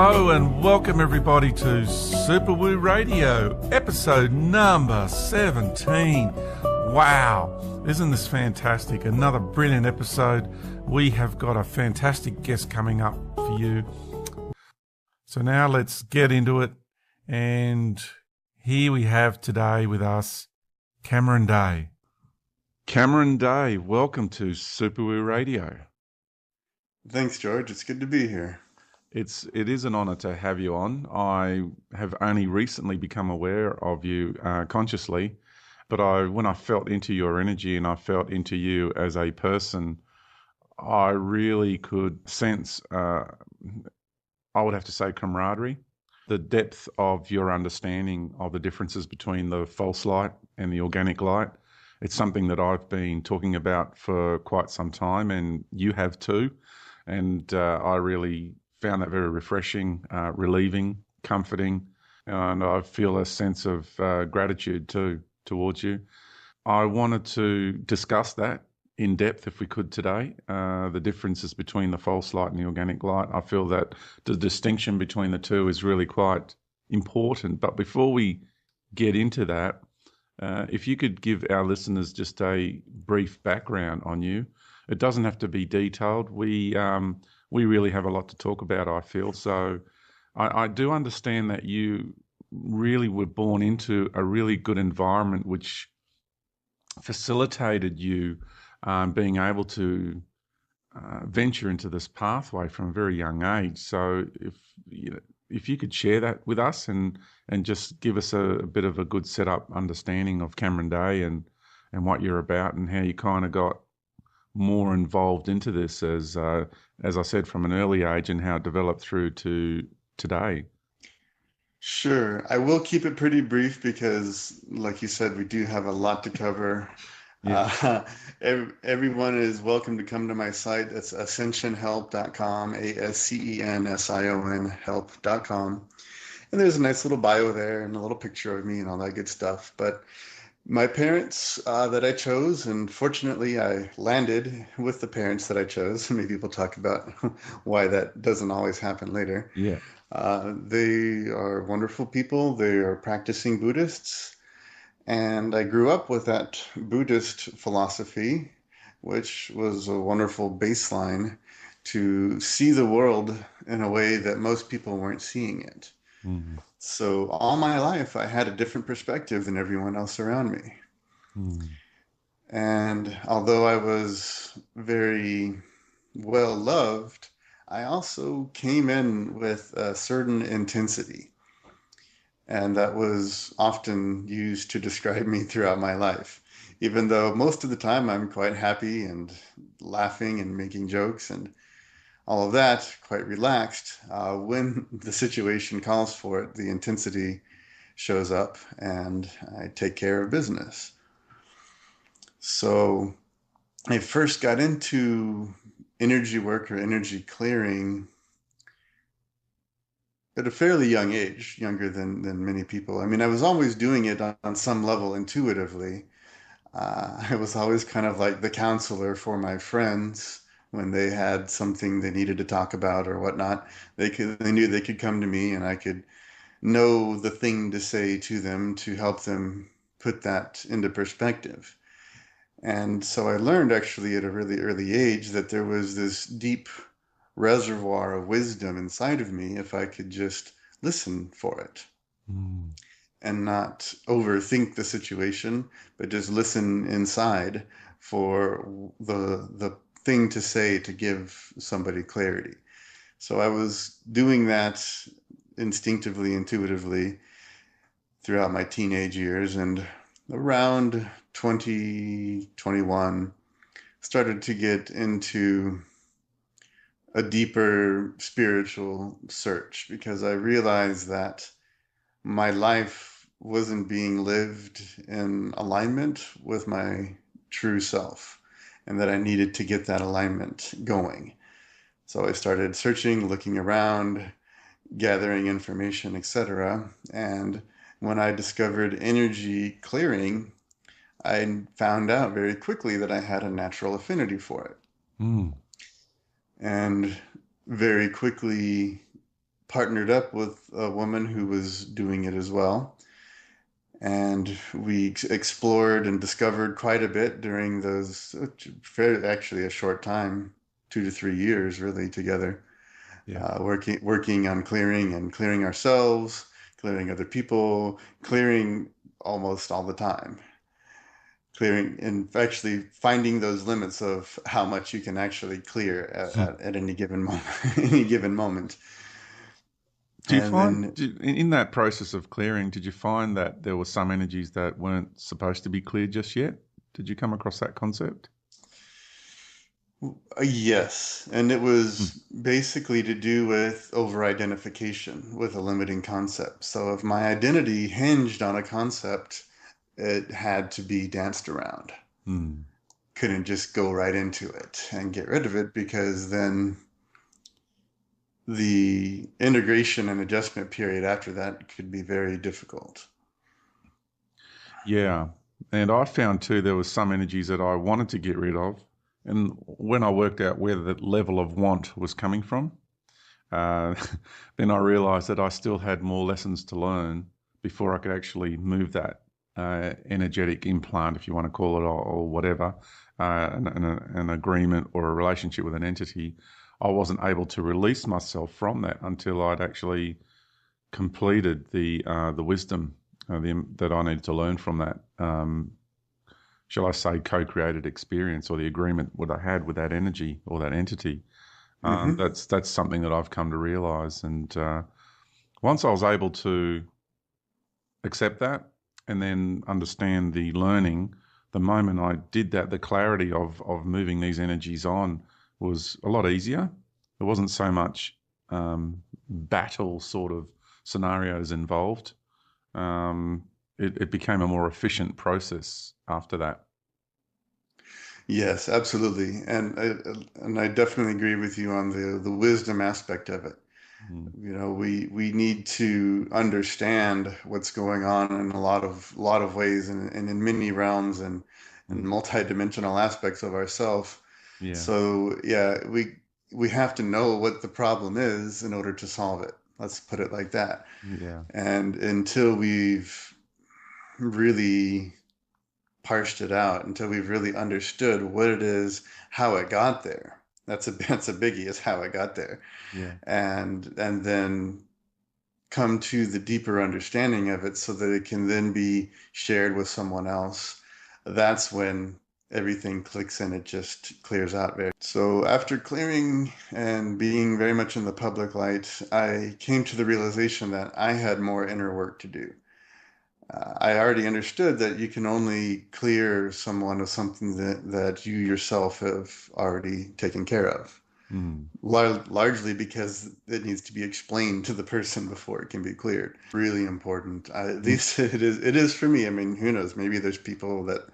Hello and welcome everybody to Super Woo Radio, episode number 17. Wow, isn't this fantastic? Another brilliant episode. We have got a fantastic guest coming up for you. So now let's get into it. And here we have today with us Cameron Day. Cameron Day, welcome to Super Woo Radio. Thanks, George. It's good to be here. It is an honour to have you on. I have only recently become aware of you consciously, but when I felt into your energy and I felt into you as a person, I really could sense, I would have to say, camaraderie, the depth of your understanding of the differences between the false light and the organic light. It's something that I've been talking about for quite some time, and you have too. And I really found that very refreshing, relieving, comforting, and I feel a sense of gratitude too towards you. I wanted to discuss that in depth if we could today, the differences between the false light and the organic light. I feel that the distinction between the two is really quite important. But before we get into that, if you could give our listeners just a brief background on you. It doesn't have to be detailed. We really have a lot to talk about, I feel. So I do understand that you really were born into a really good environment which facilitated you being able to venture into this pathway from a very young age. So if you could share that with us and just give us a bit of a good setup understanding of Cameron Day and what you're about and how you kind of got more involved into this as I said, from an early age and how it developed through to today. Sure. I will keep it pretty brief because, like you said, we do have a lot to cover. Yeah. Everyone is welcome to come to my site. That's ascensionhelp.com, ASCENSION help.com. And there's a nice little bio there and a little picture of me and all that good stuff. But my parents that I chose, and fortunately I landed with the parents that I chose. Maybe we'll talk about why that doesn't always happen later. Yeah. They are wonderful people. They are practicing Buddhists. And I grew up with that Buddhist philosophy, which was a wonderful baseline to see the world in a way that most people weren't seeing it. Mm. So all my life, I had a different perspective than everyone else around me. Mm. And although I was very well loved, I also came in with a certain intensity. And that was often used to describe me throughout my life. Even though most of the time I'm quite happy and laughing and making jokes and all of that, quite relaxed, when the situation calls for it, the intensity shows up and I take care of business. So I first got into energy work or energy clearing at a fairly young age, younger than many people. I mean, I was always doing it on some level intuitively. I was always kind of like the counselor for my friends when they had something they needed to talk about or whatnot. They knew they could come to me and I could know the thing to say to them to help them put that into perspective. And so I learned actually at a really early age that there was this deep reservoir of wisdom inside of me if I could just listen for it Mm. and not overthink the situation, but just listen inside for the thing to say to give somebody clarity. So I was doing that instinctively, intuitively throughout my teenage years, and around 2021 started to get into a deeper spiritual search because I realized that my life wasn't being lived in alignment with my true self and that I needed to get that alignment going. So I started searching, looking around, gathering information, etc. And when I discovered energy clearing, I found out very quickly that I had a natural affinity for it. Mm. And very quickly partnered up with a woman who was doing it as well. And we explored and discovered quite a bit during those, actually a short time, 2 to 3 years really together, Yeah. working on clearing ourselves, clearing other people, clearing almost all the time, clearing and actually finding those limits of how much you can actually clear at any given moment, any given moment. Do you And find then in that process of clearing, did you find that there were some energies that weren't supposed to be cleared just yet? Did you come across that concept? yes, and it was Mm. basically to do with over-identification with a limiting concept. So if my identity hinged on a concept, it had to be danced around. Mm. Couldn't just go right into it and get rid of it because then the integration and adjustment period after that could be very difficult. Yeah. And I found too there was some energies that I wanted to get rid of. And when I worked out where the level of want was coming from, uh, then I realized that I still had more lessons to learn before I could actually move that energetic implant, if you want to call it, or whatever, an agreement or a relationship with an entity. I wasn't able to release myself from that until I'd actually completed the wisdom that I needed to learn from that. Shall I say, co-created experience or the agreement that I had with that energy or that entity. Hmm. That's something that I've come to realize. And once I was able to accept that and then understand the learning, the moment I did that, the clarity of moving these energies on was a lot easier. There wasn't so much battle sort of scenarios involved. Um, it became a more efficient process after that. Yes, absolutely. And I definitely agree with you on the wisdom aspect of it. Mm, You know, we need to understand what's going on in a lot of ways and in many realms and mm, multidimensional aspects of ourself. yeah, So yeah, we have to know what the problem is in order to solve it. Let's put it like that. yeah, And until we've really parsed it out, until we've really understood what it is, how it got there. That's a biggie, is how it got there. yeah. And then come to the deeper understanding of it so that it can then be shared with someone else. That's when everything clicks and it just clears out very. So after clearing and being very much in the public light, I came to the realization that I had more inner work to do. I already understood that you can only clear someone of something that you yourself have already taken care of. Mm, Largely because it needs to be explained to the person before it can be cleared. Really important. At mm, least it is for me. I mean, who knows? Maybe there's people that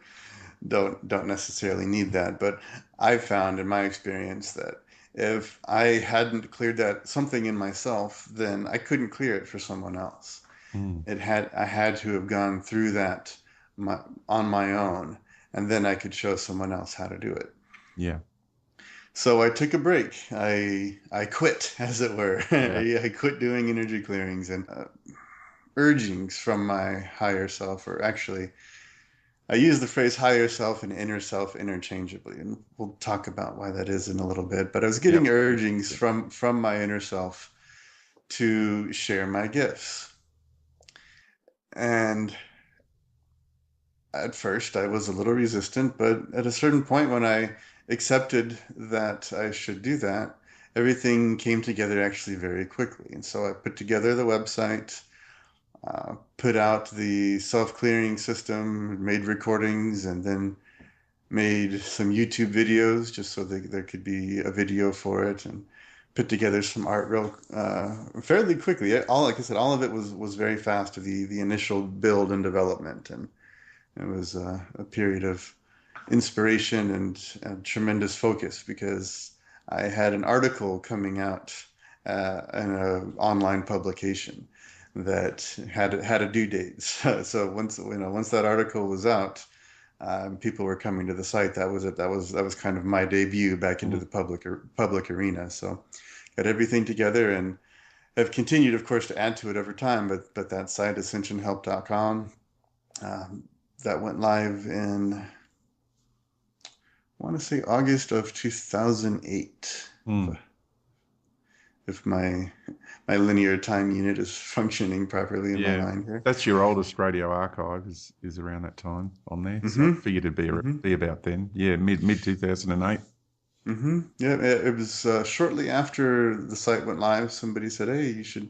don't necessarily need that, but I've found in my experience that if I hadn't cleared that something in myself, then I couldn't clear it for someone else. mm, I had to have gone through that my, on my own, and then I could show someone else how to do it. yeah, So I took a break. I quit, as it were. yeah, I quit doing energy clearings and urgings from my higher self, or actually, I use the phrase higher self and inner self interchangeably, and we'll talk about why that is in a little bit. But I was getting yep, urgings yep, from my inner self to share my gifts. And at first, I was a little resistant, but at a certain point, when I accepted that I should do that, everything came together actually very quickly. And so I put together the website, put out the self-clearing system, made recordings, and then made some YouTube videos just so that there could be a video for it, and put together some art real fairly quickly. All, like I said, all of it was very fast. The initial build and development, and it was a period of inspiration and tremendous focus because I had an article coming out in an online publication that had a due date. So once that article was out, people were coming to the site. That was it. That was kind of my debut back into mm, the public arena. So got everything together, and have continued, of course, to add to it over time. But that site, ascensionhelp.com, um, that went live in, I want to say, August of 2008. Hmm. If my linear time unit is functioning properly in my Yeah, mind here. that's your oldest radio archive is around that time on there. So I Mm-hmm. figured it'd Mm-hmm. be about then. Yeah, mid 2008. Mm-hmm. Yeah, it was shortly after the site went live. Somebody said, "Hey, you should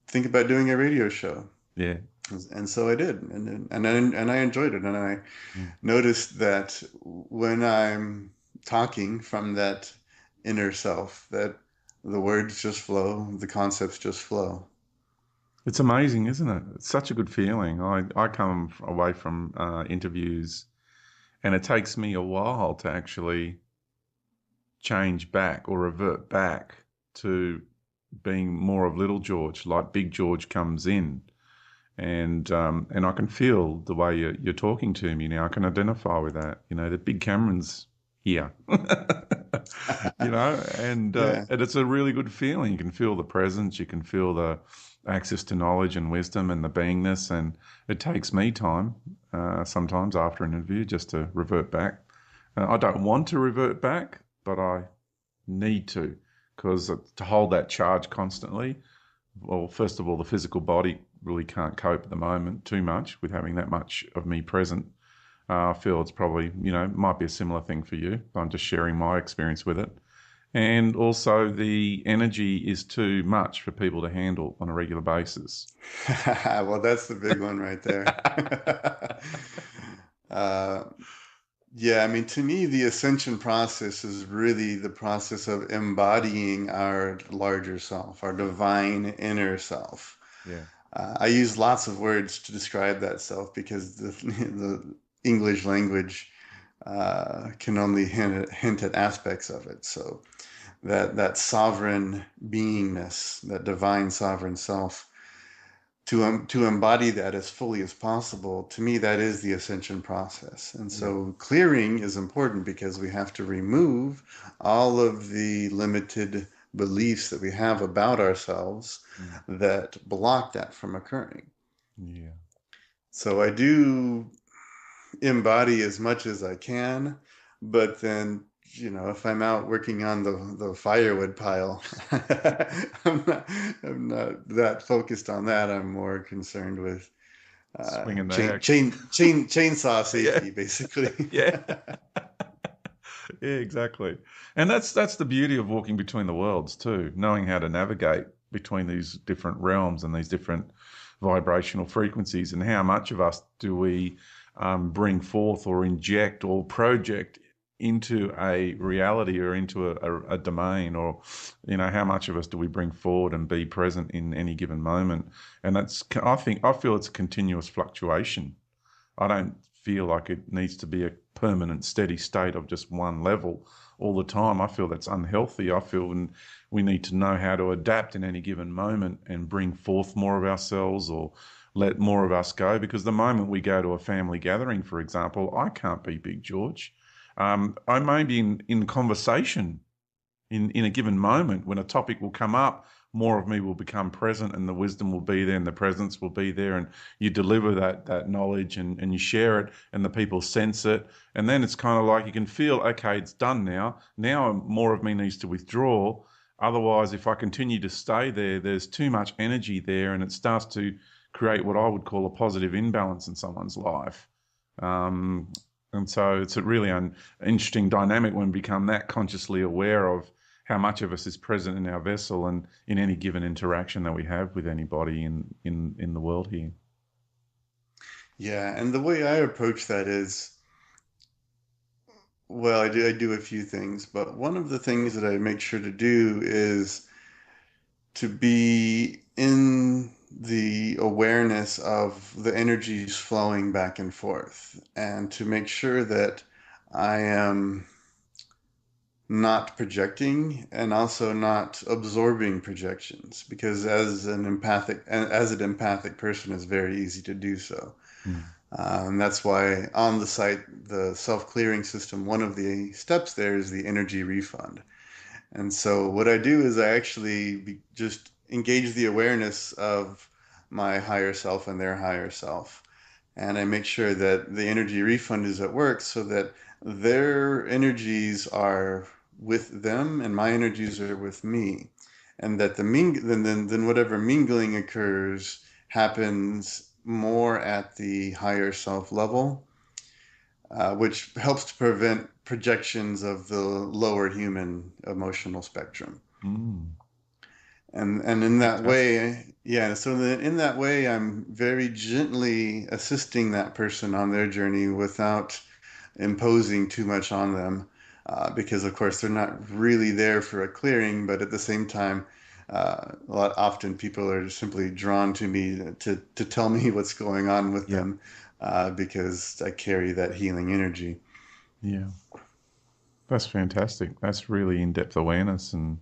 think about doing a radio show," Yeah. and so I did, and I enjoyed it, and I Mm. noticed that when I'm talking from that inner self, that the words just flow, the concepts just flow. It's amazing, isn't it? It's such a good feeling. I come away from interviews, and it takes me a while to actually change back or revert back to being more of little George, like Big George comes in. And I can feel the way you're talking to me now. I can identify with that. You know, the big Cameron's here. You know, Yeah. and it's a really good feeling. You can feel the presence. You can feel the access to knowledge and wisdom and the beingness. And it takes me time sometimes after an interview just to revert back. I don't want to revert back, but I need to because to hold that charge constantly, well, first of all, the physical body really can't cope at the moment too much with having that much of me present. I feel it's probably, might be a similar thing for you. I'm just sharing my experience with it. And also, the energy is too much for people to handle on a regular basis. Well, that's the big one right there. Uh, yeah, I mean, to me, the ascension process is really the process of embodying our larger self, our divine inner self. Yeah. I use lots of words to describe that self because the English language can only hint at aspects of it. So that sovereign beingness, that divine sovereign self, to embody that as fully as possible, to me, that is the ascension process. And Yeah. so clearing is important because we have to remove all of the limited beliefs that we have about ourselves Mm. that block that from occurring. Yeah. So I do embody as much as I can, but then, if I'm out working on the firewood pile, I'm not that focused on that. I'm more concerned with Swinging the axe. chainsaw Yeah. safety, basically. Yeah. Yeah, exactly. And that's the beauty of walking between the worlds too, knowing how to navigate between these different realms and these different vibrational frequencies, and how much of us do we bring forth or inject or project into a reality or into a domain, or how much of us do we bring forward and be present in any given moment. And I feel it's a continuous fluctuation. I don't feel like it needs to be a permanent, steady state of just one level all the time. I feel that's unhealthy. I feel we need to know how to adapt in any given moment and bring forth more of ourselves or let more of us go. Because the moment we go to a family gathering, for example, I can't be Big George. I may be in conversation in a given moment when a topic will come up, more of me will become present and the wisdom will be there and the presence will be there, and you deliver that knowledge and you share it and the people sense it, and then it's kind of like you can feel, okay, it's done now more of me needs to withdraw. Otherwise, if I continue to stay there, there's too much energy there and it starts to create what I would call a positive imbalance in someone's life. um, and so it's a really interesting dynamic when we become that consciously aware of how much of us is present in our vessel and in any given interaction that we have with anybody in the world here. Yeah, and the way I approach that is, well, I do a few things, but one of the things that I make sure to do is to be in the awareness of the energies flowing back and forth, and to make sure that I am not projecting and also not absorbing projections, because as an empathic person, it's very easy to do so. Mm. And that's why on the site, the self-clearing system, one of the steps there is the energy refund. And so what I do is I actually just engage the awareness of my higher self and their higher self. And I make sure that the energy refund is at work so that their energies are with them and my energies are with me. And that then whatever mingling occurs happens more at the higher self level, which helps to prevent projections of the lower human emotional spectrum. Mm, And in that fantastic. way, yeah, so in that way, I'm very gently assisting that person on their journey without imposing too much on them, because of course they're not really there for a clearing, but at the same time, often people are simply drawn to me to tell me what's going on with Yeah. them, because I carry that healing energy. Yeah. That's fantastic. That's really in-depth awareness and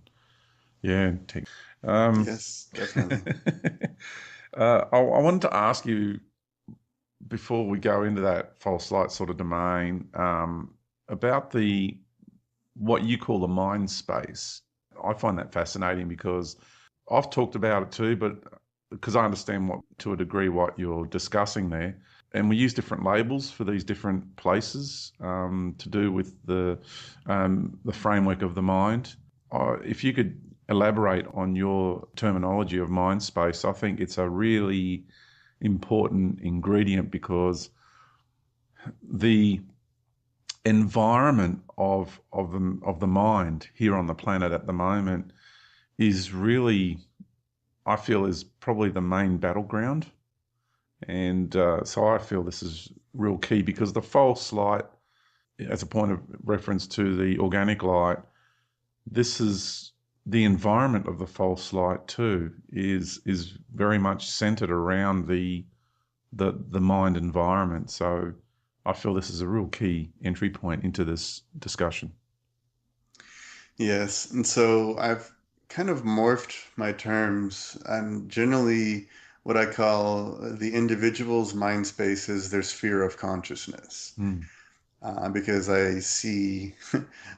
yeah. Um, Yes, definitely. I wanted to ask you before we go into that false light sort of domain, about the what you call the mind space. I find that fascinating because I've talked about it too, but because I understand what to a degree what you're discussing there, and we use different labels for these different places to do with the framework of the mind. If you could elaborate on your terminology of mind space, I think it's a really important ingredient because the environment of the mind here on the planet at the moment is really, I feel, is probably the main battleground. And so I feel this is real key because the false light, as a point of reference to the organic light, this is the environment of the false light too is very much centered around the mind environment. So I feel this is a real key entry point into this discussion. Yes, and so I've kind of morphed my terms. I'm generally what I call the individual's mind space is their sphere of consciousness, Mm. because I see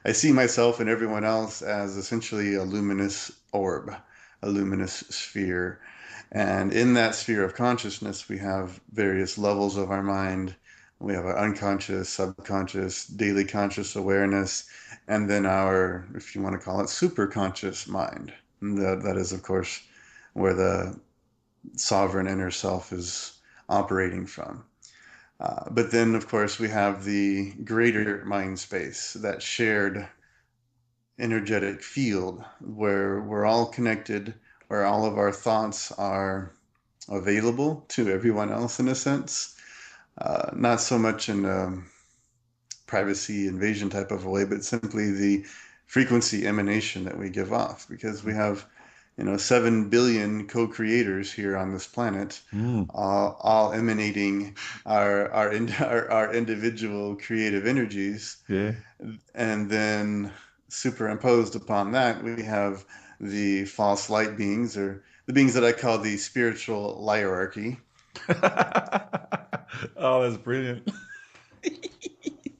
I see myself and everyone else as essentially a luminous orb, a luminous sphere. And in that sphere of consciousness, we have various levels of our mind. We have our unconscious, subconscious, daily conscious awareness, and then our, if you want to call it, superconscious mind. And that is, of course, where the sovereign inner self is operating from. But then, of course, we have the greater mind space, that shared energetic field where we're all connected, where all of our thoughts are available to everyone else in a sense. Not so much in a privacy invasion type of a way, but simply the frequency emanation that we give off, because we have, 7 billion co-creators here on this planet, Mm. all emanating our individual creative energies, Yeah. and then superimposed upon that, we have the false light beings, or the beings that I call the spiritual hierarchy. Oh, that's brilliant.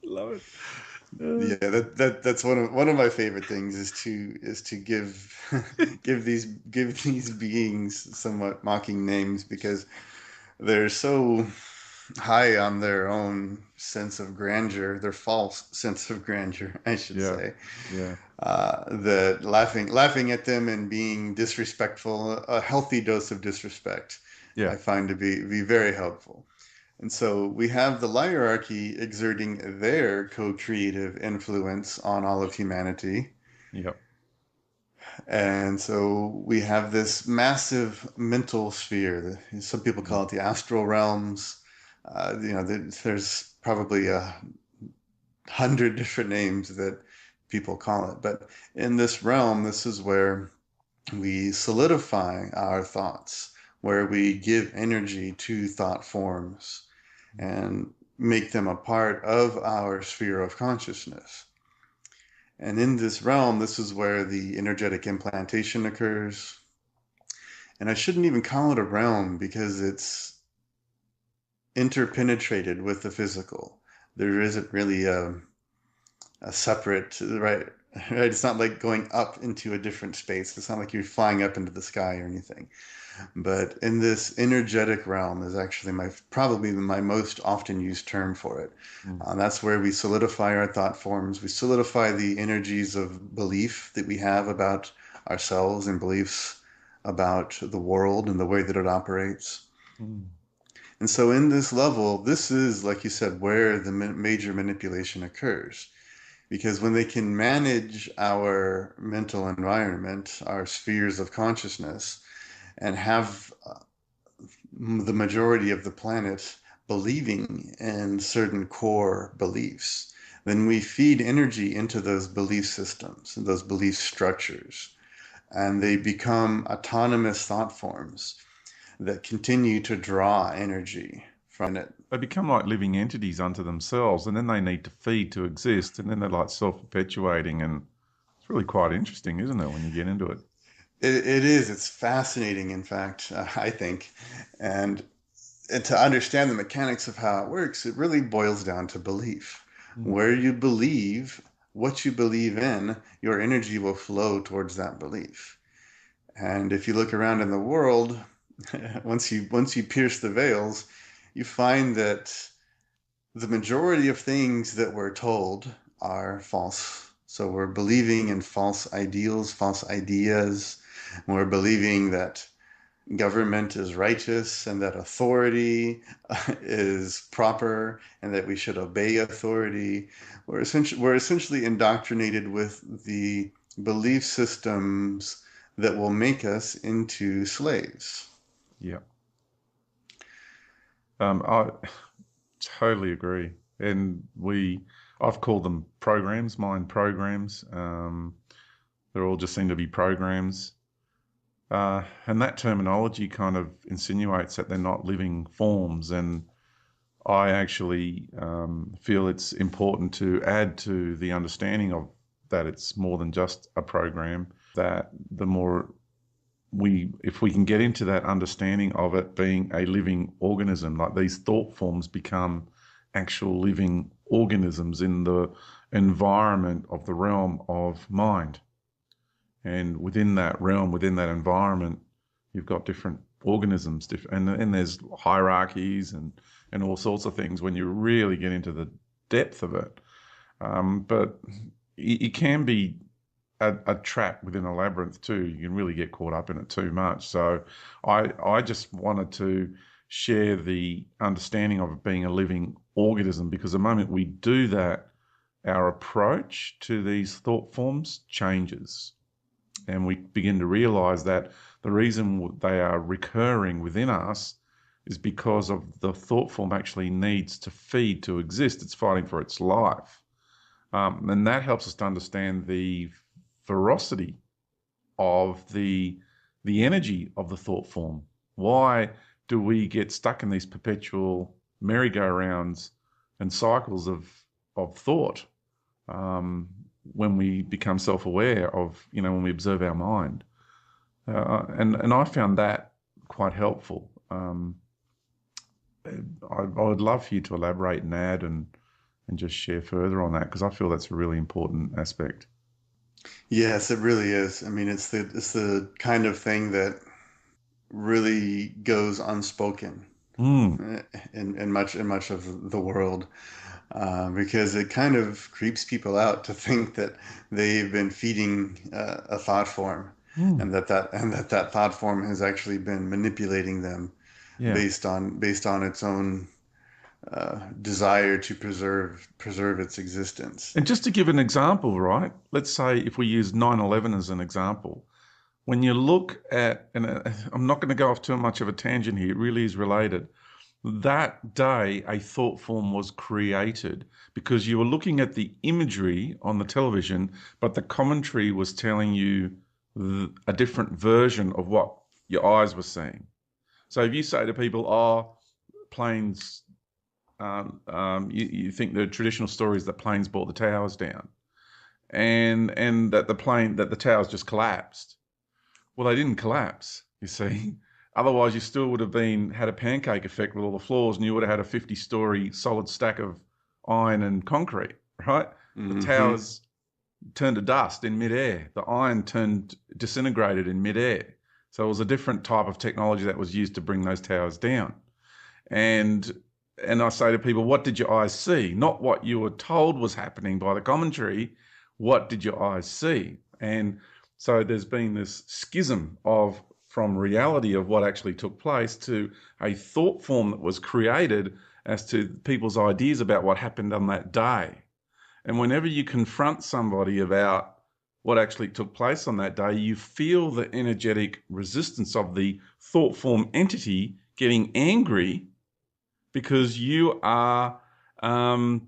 Love it. Yeah, that's one of my favorite things is to give give these beings somewhat mocking names, because they're so high on their own sense of grandeur, their false sense of grandeur, I should Yeah. say. Yeah. That laughing at them and being disrespectful, a healthy dose of disrespect, Yeah. I find to be very helpful. And so we have the hierarchy exerting their co-creative influence on all of humanity. Yep. And so we have this massive mental sphere. Some people Mm. call it the astral realms. There's probably 100 different names that people call it. But in this realm, this is where we solidify our thoughts, where we give energy to thought forms and make them a part of our sphere of consciousness. And in this realm, this is where the energetic implantation occurs. And I shouldn't even call it a realm because it's interpenetrated with the physical. There isn't really a separate, right? right? It's not like going up into a different space. It's not like you're flying up into the sky or anything. But in this energetic realm is actually my probably my most often used term for it. Mm, That's where we solidify our thought forms. We solidify the energies of belief that we have about ourselves and beliefs about the world and the way that it operates. mm, And so, in this level, this is, like you said, where the major manipulation occurs. Because when they can manage our mental environment, our spheres of consciousness, and have the majority of the planet believing in certain core beliefs, then we feed energy into those belief systems and those belief structures, and they become autonomous thought forms that continue to draw energy from it. they become like living entities unto themselves, and then they need to feed to exist, and then they're like self-perpetuating, and it's really quite interesting, isn't it, when you get into it? It is. It's fascinating, in fact, I think. And to understand the mechanics of how it works, it really boils down to belief. Mm. Where you believe, what you believe in, your energy will flow towards that belief. And if you look around in the world, once you pierce the veils, you find that the majority of things that we're told are false. So we're believing in false ideals, false ideas. We're believing that government is righteous and that authority is proper and that we should obey authority. We're essentially indoctrinated with the belief systems that will make us into slaves. Yeah. I totally agree. And I've called them programs, mind programs. They're all just seem to be programs. And that terminology kind of insinuates that they're not living forms. And I actually feel it's important to add to the understanding of that it's more than just a program, that the more if we can get into that understanding of it being a living organism, like these thought forms become actual living organisms in the environment of the realm of mind. And within that realm, within that environment, you've got different organisms, and there's hierarchies and all sorts of things when you really get into the depth of it. But it can be a trap within a labyrinth too. You can really get caught up in it too much. So I just wanted to share the understanding of it being a living organism, because the moment we do that, our approach to these thought forms changes, and we begin to realize that the reason they are recurring within us is because of the thought form actually needs to feed to exist. It's fighting for its life. And that helps us to understand the ferocity of the energy of the thought form. Why do we get stuck in these perpetual merry-go-rounds and cycles of thought when we become self-aware of, when we observe our mind? And I found that quite helpful. I would love for you to elaborate and add and just share further on that, because I feel that's a really important aspect. Yes, it really is. I mean, it's the kind of thing that really goes unspoken Mm, in much of the world, because it kind of creeps people out to think that they've been feeding a thought form, mm, and that thought form has actually been manipulating them yeah. based on its own desire to preserve its existence. And just to give an example, right? Let's say if we use 9/11 as an example, when you look at, and I'm not going to go off too much of a tangent here, it really is related. That day, a thought form was created because you were looking at the imagery on the television, but the commentary was telling you a different version of what your eyes were seeing. So if you say to people, oh, planes, you think the traditional story is that planes brought the towers down, and that the towers just collapsed. Well, they didn't collapse, you see. Otherwise, you still would have had a pancake effect with all the floors, and you would have had a 50-story solid stack of iron and concrete, right? The Hmm. towers turned to dust in midair. The iron turned disintegrated in midair. So it was a different type of technology that was used to bring those towers down. And I say to people, what did your eyes see? Not what you were told was happening by the commentary. What did your eyes see? And so there's been this schism of from reality of what actually took place to a thought form that was created as to people's ideas about what happened on that day. And whenever you confront somebody about what actually took place on that day, you feel the energetic resistance of the thought form entity getting angry because you are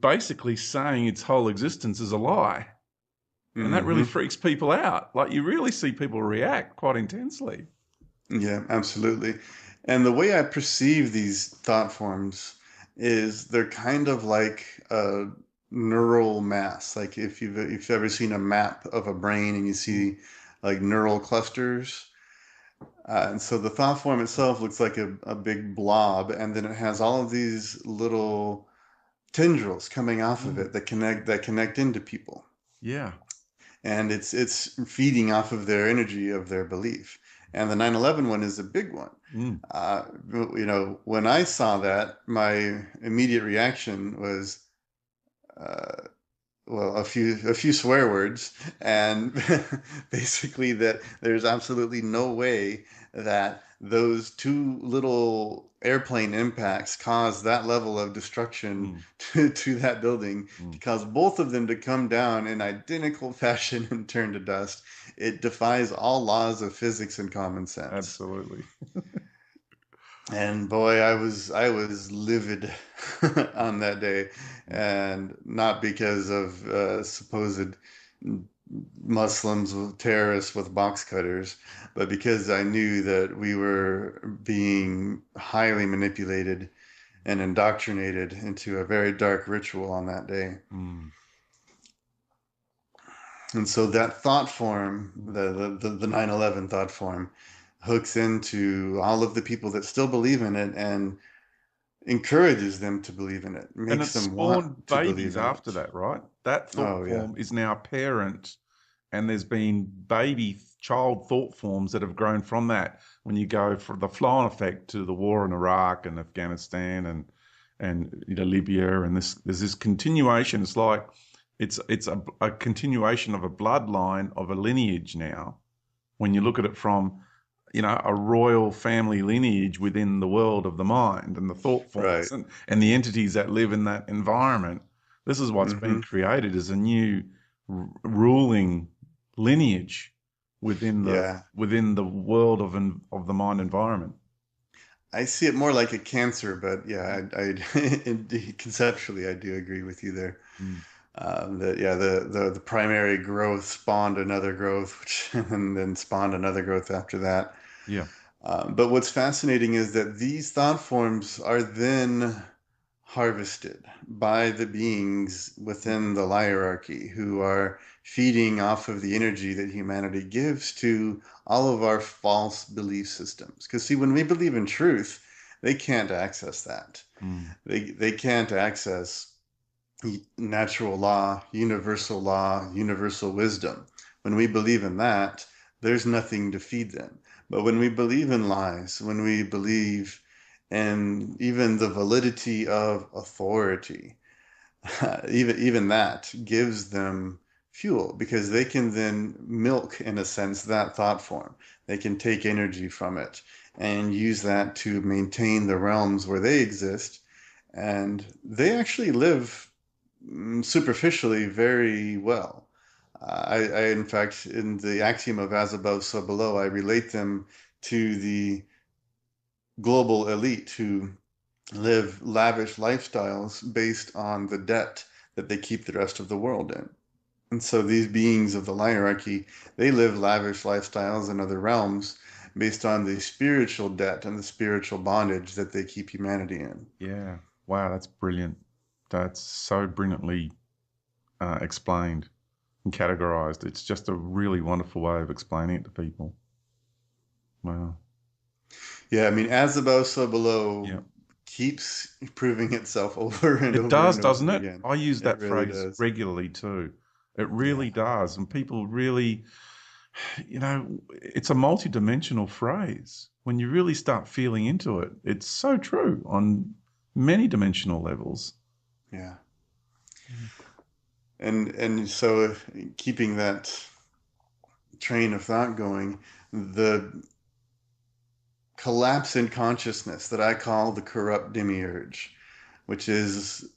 basically saying its whole existence is a lie. And that really Hmm. freaks people out. Like you really see people react quite intensely. Yeah, absolutely. And the way I perceive these thought forms is they're kind of like a neural mass. Like if you've ever seen a map of a brain and you Mm, see like neural clusters, and so the thought form itself looks like a big blob, and then it has all of these little tendrils coming off of mm, it that connect into people, yeah. and it's feeding off of their energy of their belief. And the 9/11 one is a big one. Mm, uh, when I saw that, my immediate reaction was, uh, well, a few swear words, and basically that there's absolutely no way that those two little airplane impacts caused that level of destruction mm, to that building, to mm. cause both of them to come down in identical fashion and turn to dust. It defies all laws of physics and common sense. Absolutely. And boy, I was livid on that day, Mm. and not because of supposed Muslims, terrorists with box cutters, but because I knew that we were being highly manipulated and indoctrinated into a very dark ritual on that day. Mm, And so that thought form, mm. the 9/11 thought form, hooks into all of the people that still believe in it and encourages them to believe in it, And makes it them want spawned to believe babies in after it. that, right? That thought Oh yeah, form is now a parent, and there's been baby child thought forms that have grown from that. When you go from the flow-on effect to the war in Iraq and Afghanistan and Libya, and this there's this continuation. It's like it's a continuation of a bloodline of a lineage now. When you look at it from a royal family lineage within the world of the mind and the thought right. forms and the entities that live in that environment. This is what's been Hmm. created as a new ruling lineage Yeah, within the world of the mind environment. I see it more like a cancer, but yeah, indeed, conceptually, I do agree with you there. Mm. That yeah, the primary growth spawned another growth, which and then spawned another growth after that. Yeah. But what's fascinating is that these thought forms are then harvested by the beings within the hierarchy who are feeding off of the energy that humanity gives to all of our false belief systems. Because, see, when we believe in truth, they can't access that. Mm. They can't access natural law, universal wisdom. When we believe in that, there's nothing to feed them. But when we believe in lies, when we believe in even the validity of authority, even that gives them fuel because they can then milk, in a sense, that thought form. They can take energy from it and use that to maintain the realms where they exist. And they actually live superficially very well. In fact, in the axiom of as above, so below, I relate them to the global elite who live lavish lifestyles based on the debt that they keep the rest of the world in. And so these beings of the hierarchy, they live lavish lifestyles in other realms based on the spiritual debt and the spiritual bondage that they keep humanity in. Yeah. Wow, that's brilliant. That's so brilliantly explained and categorized. It's just a really wonderful way of explaining it to people. Wow. Yeah, I mean, as above, so below Yeah. keeps proving itself over and It over does, and doesn't over it? again. I use It that really phrase does. regularly too. It Yeah. really does. And people really, it's a multi-dimensional phrase. When you really start feeling into it, it's so true on many dimensional levels. Yeah. And so keeping that train of thought going, the collapse in consciousness that I call the corrupt demiurge, which is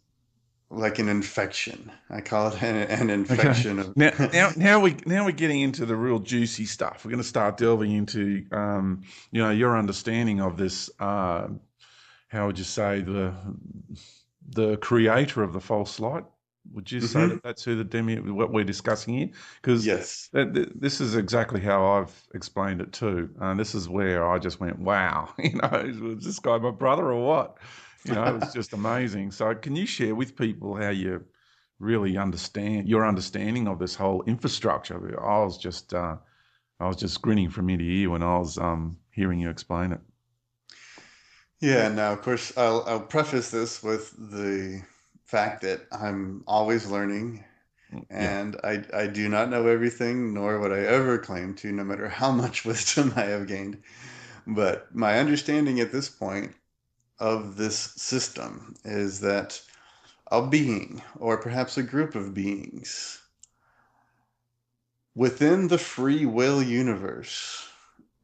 like an infection. I call it an Okay. infection of Now we're getting into the real juicy stuff. We're going to start delving into your understanding of this. How would you say the creator of the false light? Would you say Mhm. that that's who the demi what we're discussing here? Because Yes. this is exactly how I've explained it too. And this is where I just went, wow, was this guy my brother or what? It was just amazing. So can you share with people how you really understand your understanding of this whole infrastructure? I was just grinning from ear to ear when I was hearing you explain it. Yeah, now of course I'll preface this with the fact that I'm always learning Yeah. and I do not know everything, nor would I ever claim to, no matter how much wisdom I have gained. But my understanding at this point of this system is that a being, or perhaps a group of beings, within the free will universe,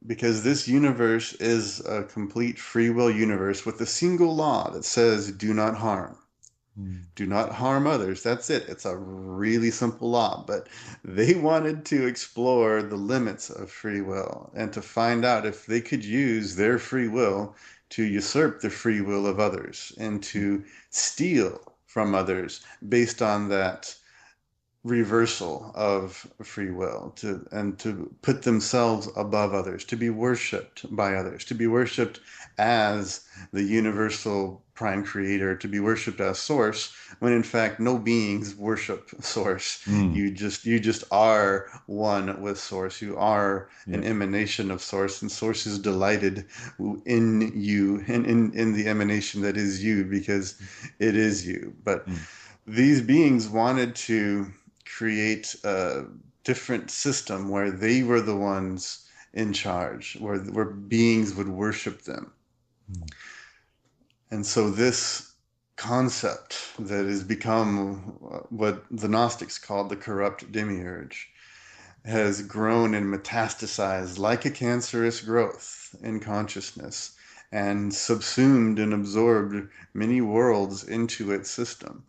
because this universe is a complete free will universe with a single law that says do not harm. Mm, Do not harm others. That's it. It's a really simple law. But they wanted to explore the limits of free will and to find out if they could use their free will to usurp the free will of others and mm, to steal from others based on that reversal of free will to put themselves above others, to be worshipped by others, to be worshipped as the universal prime creator, to be worshipped as source, when in fact no beings worship source. mm, You just are one with source. You are yeah. an emanation of source, and source is delighted in you and in the emanation that is you because it is you. But Mm, these beings wanted to create a different system where they were the ones in charge, where beings would worship them. mm, And so this concept that has become what the Gnostics called the corrupt demiurge has grown and metastasized like a cancerous growth in consciousness and subsumed and absorbed many worlds into its system.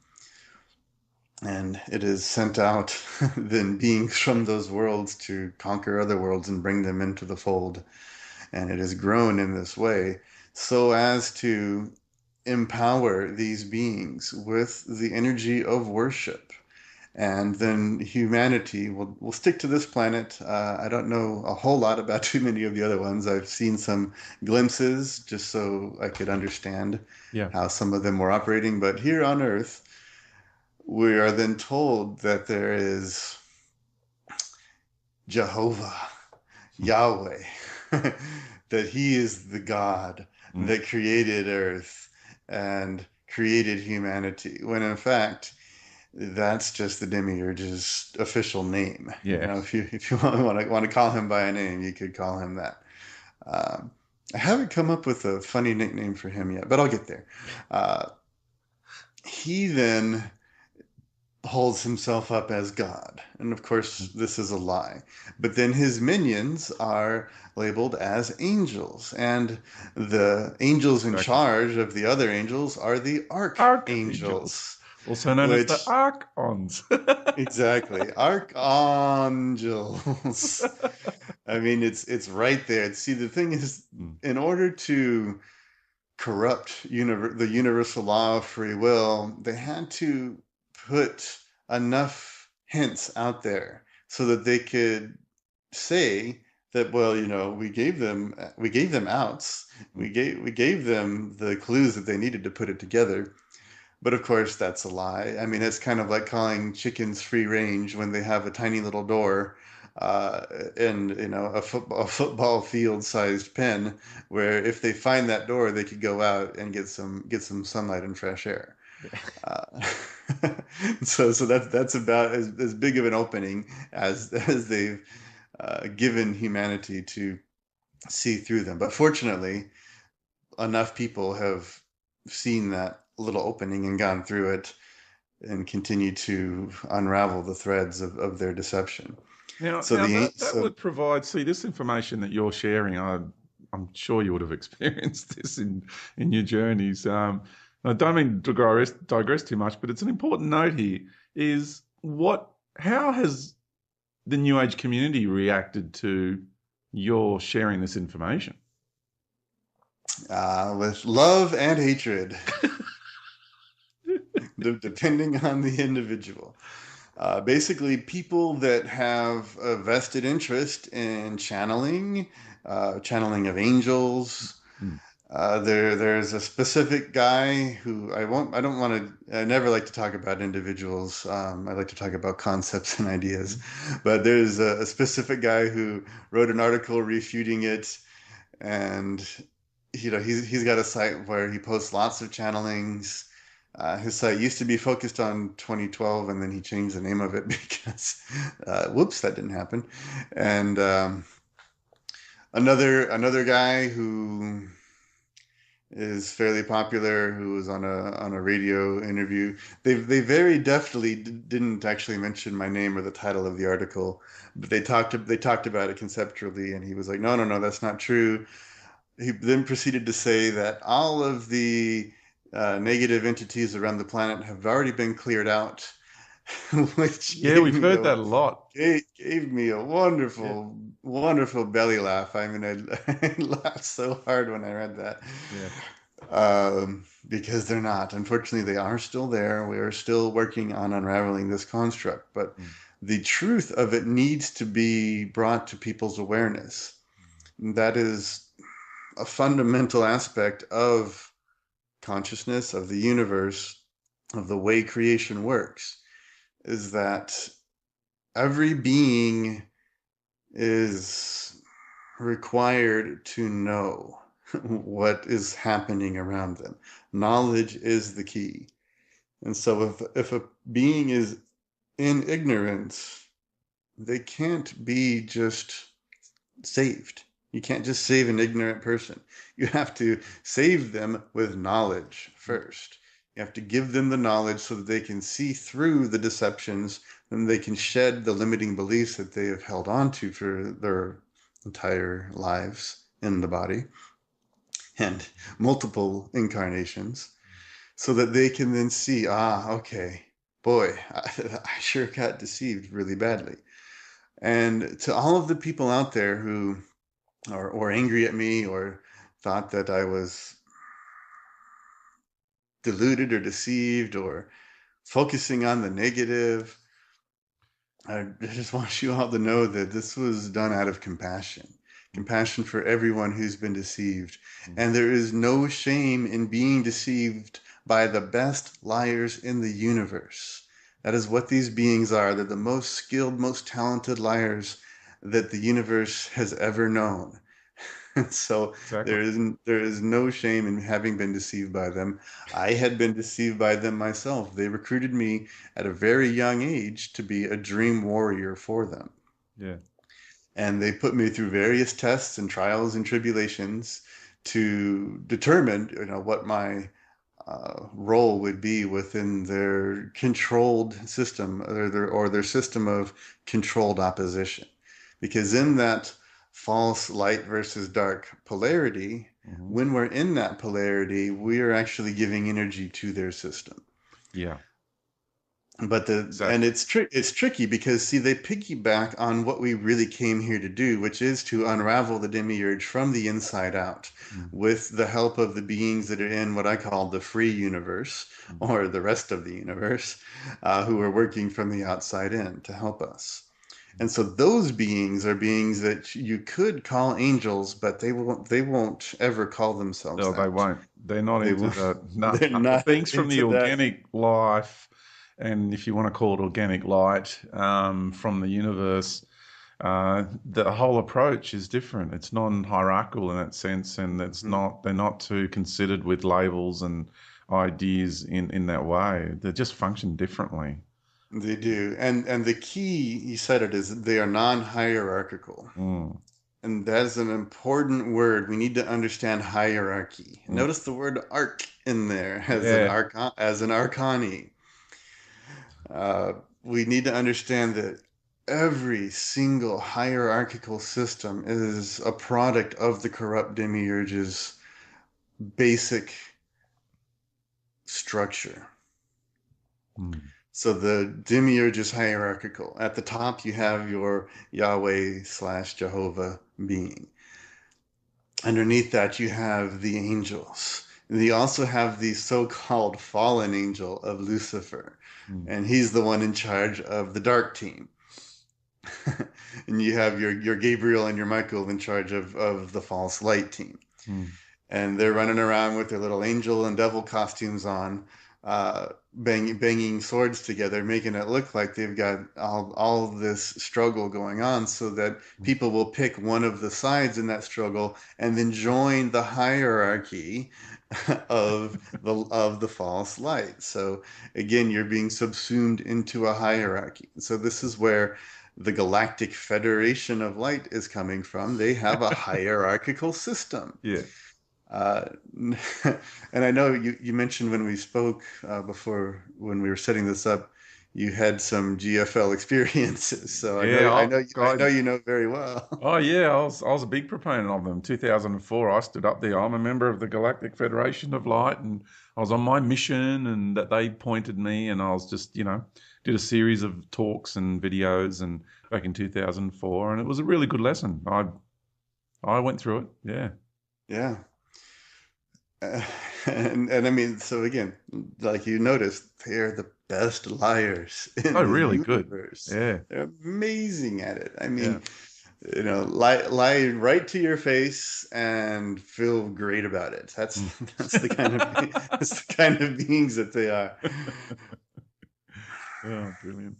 And it is sent out then beings from those worlds to conquer other worlds and bring them into the fold. And it has grown in this way so as to empower these beings with the energy of worship. And then humanity will stick to this planet. I don't know a whole lot about too many of the other ones. I've seen some glimpses just so I could understand yeah. how some of them were operating. But here on Earth, we are then told that there is Jehovah, Mm, Yahweh, that He is the God mm, that created Earth and created humanity, when in fact, that's just the demiurge's official name. yeah. If you want to call him by a name, you could call him that. Um, I haven't come up with a funny nickname for him yet, but I'll get there. He then holds himself up as God. And of course, Mm, this is a lie. But then his minions are labeled as angels. And the angels in exactly. charge of the other angels are the Archangels, archangels, also known as the which archons. exactly, archangels. I mean, it's right there. See, the thing is, Mm, in order to corrupt the universal law of free will, they had to put enough hints out there so that they could say that, well, we gave them outs, mm, we gave them the clues that they needed to put it together. But of course, that's a lie. I mean, it's kind of like calling chickens free range when they have a tiny little door uh, and a football field sized pen, where if they find that door, they could go out and get some sunlight and fresh air. Uh, so that's about as big of an opening as they've given humanity to see through them. But fortunately, enough people have seen that little opening and gone through it and continue to unravel the threads of their deception. So Now the that so would provide. See, this information that you're sharing, I'm sure you would have experienced this in your journeys. I don't mean to digress too much, but it's an important note here. Is what? How has the New Age community reacted to your sharing this information? with love and hatred, depending on the individual. Basically, people that have a vested interest in channeling, channeling of angels. Mm. There's a specific guy who I don't want to, I never like to talk about individuals. I like to talk about concepts and ideas. But there's a specific guy who wrote an article refuting it, and he's got a site where he posts lots of channelings. His site used to be focused on 2012, and then he changed the name of it because, whoops, that didn't happen. And another guy who is fairly popular, who was on a radio interview. They very deftly didn't actually mention my name or the title of the article, but they talked about it conceptually, and he was like, no, that's not true. He then proceeded to say that all of the negative entities around the planet have already been cleared out, which Yeah, we've heard that a lot. gave me a Yeah, wonderful belly laugh. I mean, I laughed so hard when I read that. yeah, Because they're not. Unfortunately, they are still there. We are still working on unraveling this construct, but mm, the truth of it needs to be brought to people's awareness. That is a fundamental aspect of consciousness, of the universe, of the way creation works, is that every being is required to know what is happening around them. Knowledge is the key. And so if a being is in ignorance, they can't be just saved. You can't just save an ignorant person. You have to save them with knowledge mm, first. You have to give them the knowledge so that they can see through the deceptions and they can shed the limiting beliefs that they have held on to for their entire lives in the body and multiple incarnations so that they can then see, okay, boy, I sure got deceived really badly. And to all of the people out there who or angry at me or thought that I was deluded or deceived or focusing on the negative, I just want you all to know that this was done out of compassion. mm, Compassion for everyone who's been deceived. mm. And there is no shame in being deceived by the best liars in the universe. That is what these beings are. They're the most skilled, most talented liars that the universe has ever known. So Exactly. there is no shame in having been deceived by them. I had been deceived by them myself. They recruited me at a very young age to be a dream warrior for them. Yeah. And they put me through various tests and trials and tribulations to determine, what my role would be within their controlled system or their system of controlled opposition. Because in that false light versus dark polarity, Hmm. when we're in that polarity, we are actually giving energy to their system. Yeah. But Exactly. it's tricky because see they piggyback on what we really came here to do, which is to unravel the demiurge from the inside out, Mm, with the help of the beings that are in what I call the free universe mm, or the rest of the universe, who are working from the outside in to help us. mm. And so those beings are beings that you could call angels, but they won't ever call themselves No, they that. won't. They're not They into won't, the no, they're the not beings from the into that. organic life, and if you want to call it organic light, from the universe. The whole approach is different. It's non-hierarchical in that sense, and it's Mhm. not. They're not too considered with labels and ideas in that way. They just function differently. They do. And the key, you said it, is they are non-hierarchical. Mm, And that is an important word. We need to understand hierarchy. mm. Notice the word arc in there Yeah. as an archani. Uh, we need to understand that every single hierarchical system is a product of the corrupt demiurge's basic structure. Mm, So the demiurge is hierarchical. At the top, you have your Yahweh slash Jehovah being. Underneath that, you have the angels. And you also have the so-called fallen angel of Lucifer, mm, and he's the one in charge of the dark team. And you have your Gabriel and your Michael in charge of the false light team. mm, And they're running around with their little angel and devil costumes on, banging swords together, making it look like they've got all this struggle going on, so that mm. people will pick one of the sides in that struggle and then join the hierarchy of the false light. So again, you're being subsumed into a hierarchy. So this is where the Galactic Federation of Light is coming from. They have a hierarchical system. Yeah. Uh, and I know you mentioned when we spoke before, when we were setting this up, you had some GFL experiences. So Yeah. I know you know very well. Oh yeah, I was a big proponent of them. 2004, I stood up there. I'm a member of the Galactic Federation of Light, and I was on my mission, and that they pointed me, and I was just, did a series of talks and videos, and back in 2004, and it was a really good lesson. I went through it. Yeah. Yeah. Uh, and I mean, so again, like you noticed, they're the best liars Oh, in the really good. universe. Yeah. They're amazing at it. I Yeah. mean, lie right to your face and feel great about it. Mm. That's the kind of that's the kind of beings that they are. Oh, brilliant.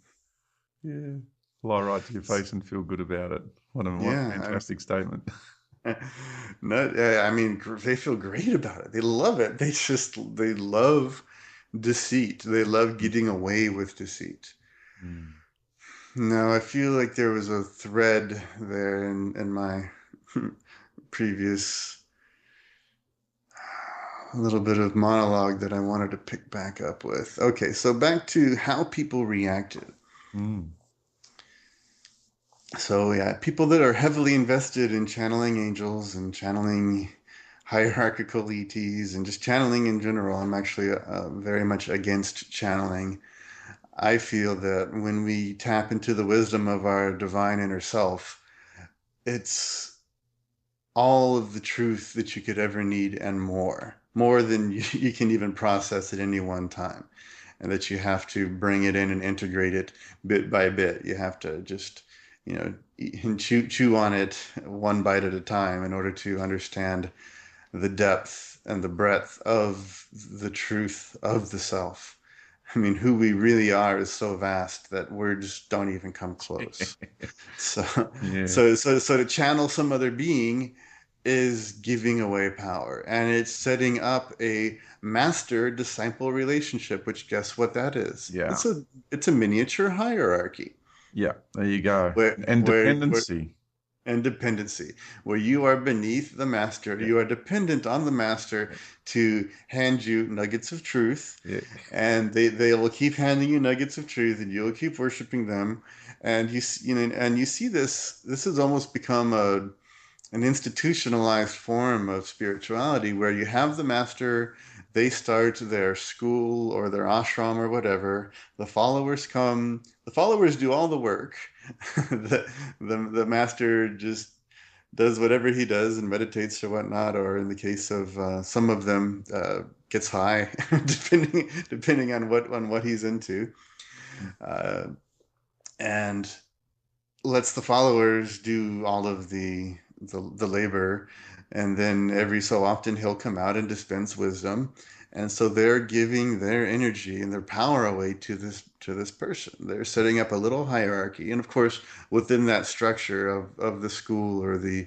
Yeah. Lie right to your face and feel good about it. What a Yeah, fantastic statement. no, I mean, they feel great about it. They love it. They love deceit. They love getting away with deceit. Mm. No, I feel like there was a thread there in my previous little bit of monologue that I wanted to pick back up with. Okay, so back to how people reacted. Mm. So yeah, people that are heavily invested in channeling angels and channeling hierarchical ETs and just channeling in general, I'm actually very much against channeling. I feel that when we tap into the wisdom of our divine inner self, it's all of the truth that you could ever need and more than you can even process at any one time. And that you have to bring it in and integrate it bit by bit. You have to just, eat and chew on it one bite at a time in order to understand the depth and the breadth of the truth of the self. I mean, who we really are is so vast that words don't even come close. So, Yeah. so to channel some other being is giving away power, and it's setting up a master disciple relationship, which guess what that is? Yeah. It's a miniature hierarchy Yeah. There you go. where And where dependency. and dependency, where you are beneath the master, Yeah. you are dependent on the master Yeah. to hand you nuggets of truth, Yeah. and they will keep handing you nuggets of truth, and you'll keep worshiping them, and and you see this has almost become an institutionalized form of spirituality where you have the master, they start their school or their ashram or whatever, the followers do all the work. The master just does whatever he does and meditates or whatnot, or in the case of some of them, gets high, depending on what he's into, uh, and lets the followers do all of the labor, and then every so often he'll come out and dispense wisdom, and so they're giving their energy and their power away to this person. They're setting up a little hierarchy, and of course within that structure of the school or the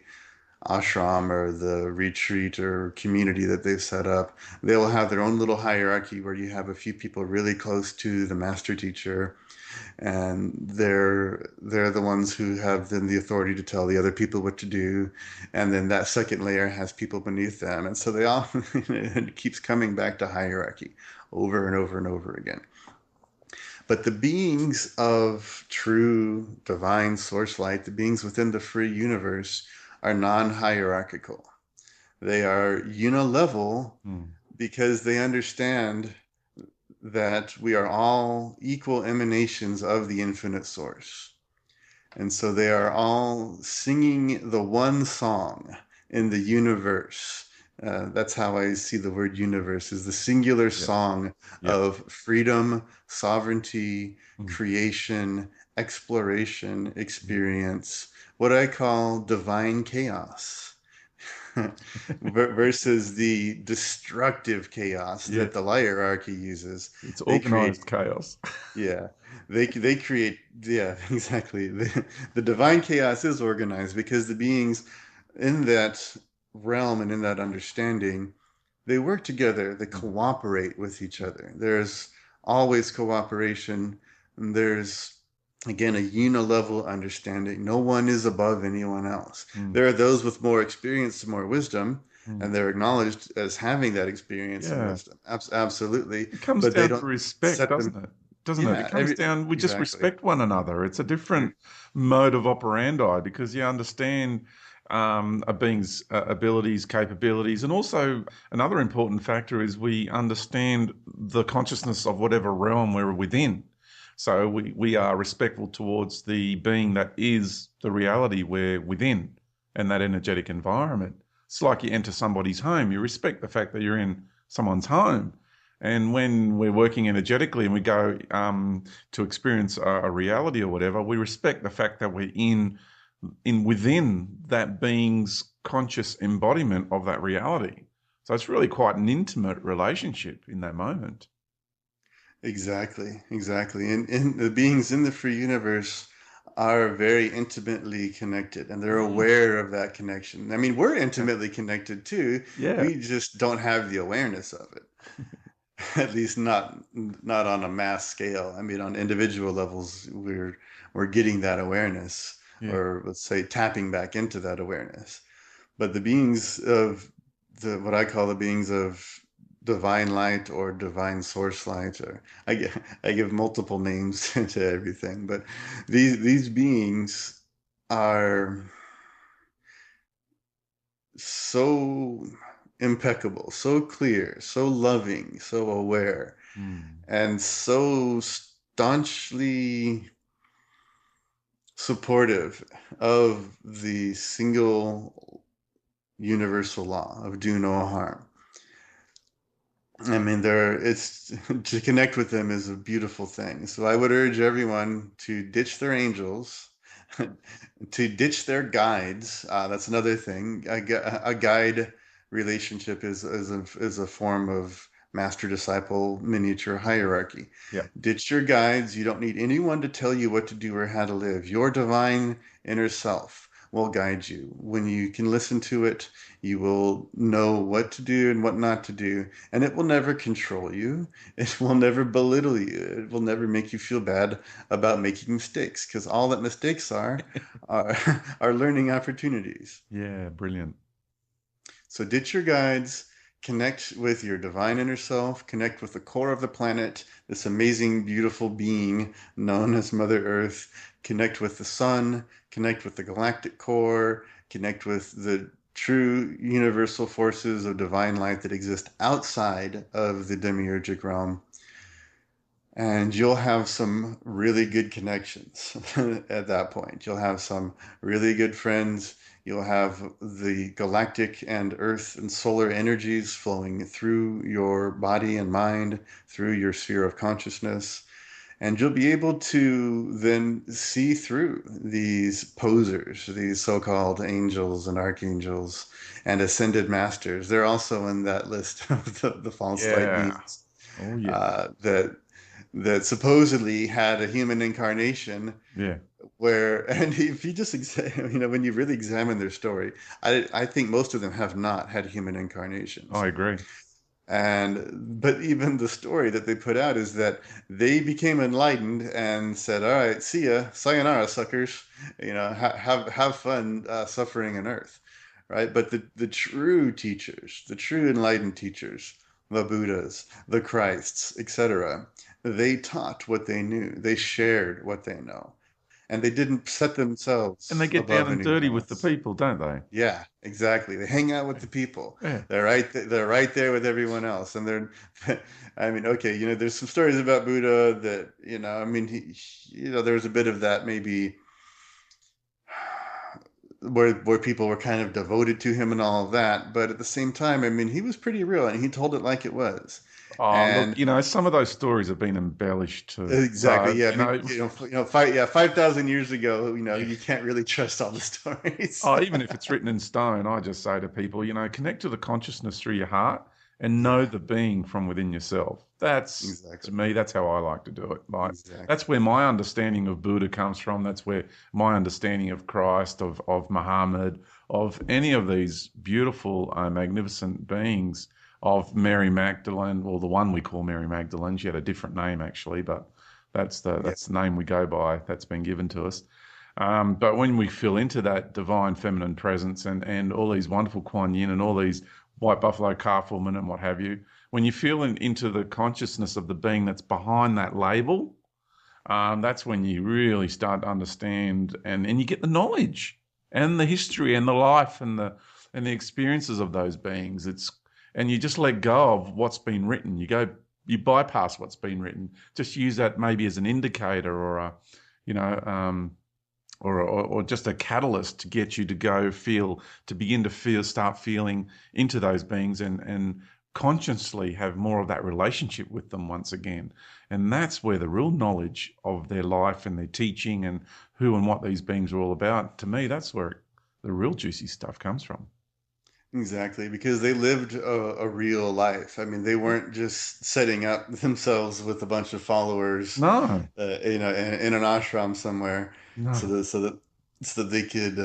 ashram or the retreat or community that they've set up. They will have their own little hierarchy where you have a few people really close to the master teacher, and they're the ones who have then the authority to tell the other people what to do. And then that second layer has people beneath them, and so they all it keeps coming back to hierarchy over and over and over again. But the beings of true divine source light, the beings within the free universe, are non-hierarchical. They are unilevel Mm. because they understand that we are all equal emanations of the infinite source. And so they are all singing the one song in the universe. That's how I see the word universe, is the singular Yep. song Yep. of freedom, sovereignty, Mm. creation, exploration, Yep. experience, what I call divine chaos. Versus the destructive chaos that Yeah. the hierarchy uses. It's They create, organized chaos. yeah, they create, yeah, exactly. The divine chaos is organized because the beings in that realm and in that understanding, they work together, they Mm. cooperate with each other. There's always cooperation, and there's again a unilevel understanding. No one is above anyone else. Mm. There are those with more experience and more wisdom, Mm. and they're acknowledged as having that experience and Yeah. wisdom. Absolutely, It comes but they down to don't respect, set them. doesn't it? Doesn't it? It Yeah, comes down, we just exactly. respect one another. It's a Mm, different mode of operandi because you understand a being's abilities, capabilities, and also another important factor is we understand the consciousness of whatever realm we're within. So we are respectful towards the being that is the reality we're within and that energetic environment. It's like you enter somebody's home, you respect the fact that you're in someone's home. And when we're working energetically and we go to experience a reality or whatever, we respect the fact that we're in within that being's conscious embodiment of that reality. So it's really quite an intimate relationship in that moment. exactly, exactly. And the beings in the free universe are very intimately connected, and they're Mm. aware of that connection. I mean, we're Yeah. intimately connected too. Yeah. We just don't have the awareness of it. At least not on a mass scale. I mean, on individual levels, we're getting that awareness, Yeah. or let's say tapping back into that awareness. But the beings of the what I call the beings of divine light or divine source light, or I give multiple names to everything, but these beings are so impeccable, so clear, so loving, so aware, Mm. and so staunchly supportive of the single universal law of do no harm. I mean, it's to connect with them is a beautiful thing. So I would urge everyone to ditch their angels, to ditch their guides. That's another thing. A guide relationship is a form of master disciple miniature hierarchy. Yeah. Ditch your guides. You don't need anyone to tell you what to do or how to live. Your divine inner self will guide you. When you can listen to it, you will know what to do and what not to do, and it will never control you. It will never belittle you. It will never make you feel bad about making mistakes, because all that mistakes are are learning opportunities. Yeah. Brilliant. So ditch your guides, connect with your divine inner self, connect with the core of the planet, this amazing, beautiful being known as Mother Earth, connect with the sun, connect with the galactic core, connect with the true universal forces of divine light that exist outside of the demiurgic realm, and you'll have some really good connections at that point. You'll have some really good friends. You'll have the galactic and earth and solar energies flowing through your body and mind, through your sphere of consciousness. And you'll be able to then see through these posers, these so-called angels and archangels and ascended masters. They're also in that list of the false light Yeah. beings Oh, yeah. that supposedly had a human incarnation Yeah. where and if you just when you really examine their story, I think most of them have not had human incarnations. I agree. And but even the story that they put out is that they became enlightened and said, "All right, see ya, sayonara, suckers. Have fun suffering on Earth." Right? But the true teachers, the true enlightened teachers, the Buddhas, the Christs, etc., they taught what they knew. They shared what they know, and they didn't set And they themselves get down above and anyone dirty with the else. people, don't they? Yeah, exactly. They hang out with the people. Yeah. They're right there with everyone else. And they're I mean, okay, there's some stories about Buddha that, I mean, there was a bit of that maybe where people were kind of devoted to him and all of that, but at the same time, I mean, he was pretty real and he told it like it was. Oh, look, And some of those stories have been embellished too. exactly, yeah, I You mean, know, 5,000 years ago, yeah. you can't really trust all the stories. Oh, even if it's written in stone, I just say to people, connect to the consciousness through your heart and know Yeah, the being from within yourself. That's, to exactly. me, that's how I like to do it. Like, Exactly. that's where my understanding of Buddha comes from. That's where my understanding of Christ, of Muhammad, of any of these beautiful, magnificent beings, of Mary Magdalene, or the one we call Mary Magdalene. She had a different name actually, but Yeah. that's the name we go by. That's been given to us. But when we feel into that divine feminine presence and all these wonderful Kuan Yin and all these white buffalo calf women and what have you, when you feel into the consciousness of the being that's behind that label, that's when you really start to understand and you get the knowledge and the history and the life and the experiences of those beings. And you just let go of what's been written. You bypass what's been written. Just use that maybe as an indicator or a, you know, or just a catalyst to get you to begin to start feeling into those beings and consciously have more of that relationship with them once again. And that's where the real knowledge of their life and their teaching and who and what these beings are all about, to me, that's where the real juicy stuff comes from. Exactly, because they lived a real life. I mean, they weren't just setting up themselves with a bunch of followers, No, in an ashram somewhere, so no. that so that so that they could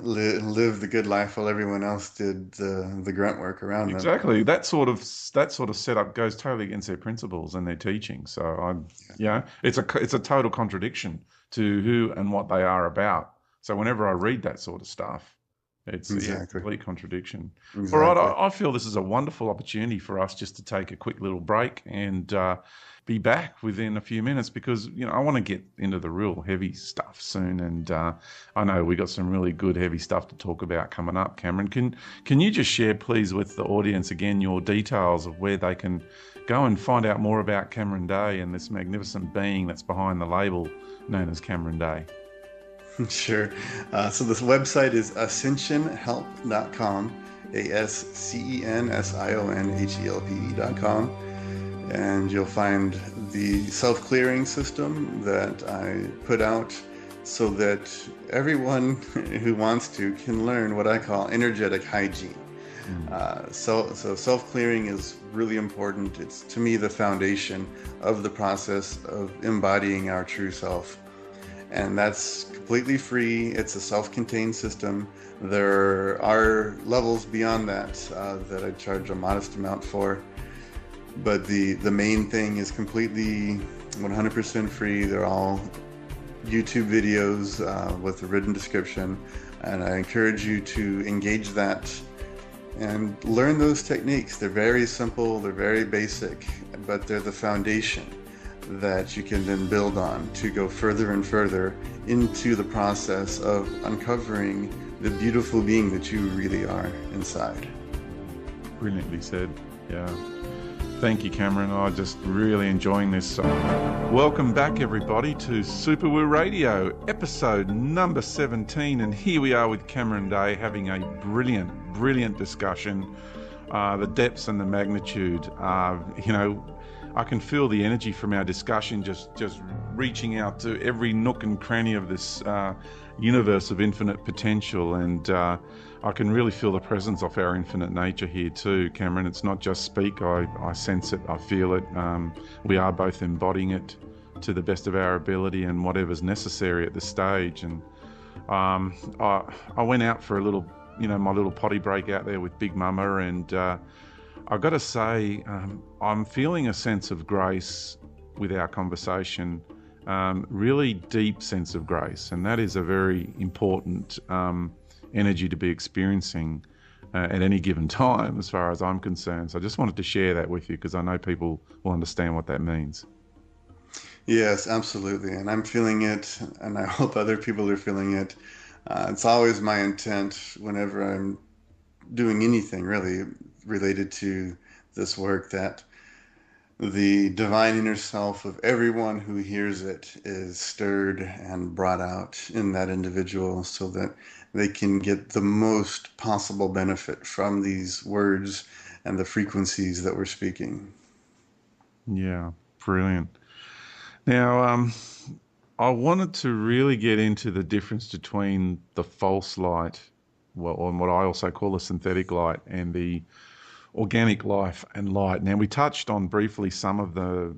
live the good life while everyone else did the grunt work around them. Exactly. That sort of setup goes totally against their principles and their teaching. So Yeah, it's a total contradiction to who and what they are about. So whenever I read that sort of stuff, it's yeah, exactly, complete contradiction. All right, exactly. I feel this is a wonderful opportunity for us just to take a quick little break and be back within a few minutes because I want to get into the real heavy stuff soon, and I know we got some really good heavy stuff to talk about coming up. Cameron, can you just share, please, with the audience again your details of where they can go and find out more about Cameron Day and this magnificent being that's behind the label known as Cameron Day? Sure. So this website is ascensionhelp.com, ASCENSIONHELPE.com. And you'll find the self-clearing system that I put out so that everyone who wants to can learn what I call energetic hygiene. Mm. So self-clearing is really important. It's, to me, the foundation of the process of embodying our true self. And that's completely free. It's a self-contained system. There are levels beyond that that I charge a modest amount for. But the main thing is completely 100% free. They're all YouTube videos with a written description. And I encourage you to engage that and learn those techniques. They're very simple, they're very basic, but they're the foundation that you can then build on to go further and further into the process of uncovering the beautiful being that you really are inside. Brilliantly said. Yeah. Thank you, Cameron. I'm just really enjoying this. Welcome back, everybody, to Super Woo Radio, episode number 17. And here we are with Cameron Day having a brilliant, brilliant discussion. The depths and the magnitude. I can feel the energy from our discussion just reaching out to every nook and cranny of this universe of infinite potential. And I can really feel the presence of our infinite nature here too, Cameron. It's not just speak. I sense it. I feel it. We are both embodying it. to the best of our ability and whatever's necessary at this stage. And um, I, I went out for a little, my little potty break out there with Big Mama, and I've got to say, I'm feeling a sense of grace with our conversation, really deep sense of grace, and that is a very important energy to be experiencing at any given time, as far as I'm concerned. So I just wanted to share that with you because I know people will understand what that means. Yes, absolutely. And I'm feeling it, and I hope other people are feeling it. It's always my intent whenever I'm doing anything really related to this work that the divine inner self of everyone who hears it is stirred and brought out in that individual so that they can get the most possible benefit from these words and the frequencies that we're speaking. Yeah, brilliant. Now, I wanted to really get into the difference between the false light, well, and what I also call the synthetic light, and the organic life and light. Now, we touched on briefly some of the,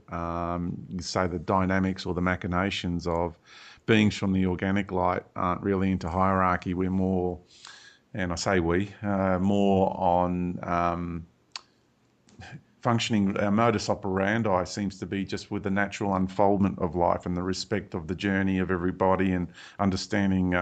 you say, the dynamics or the machinations of beings from the organic light aren't really into hierarchy. We're more, and I say we, more on functioning. Our modus operandi seems to be just with the natural unfoldment of life and the respect of the journey of everybody, and understanding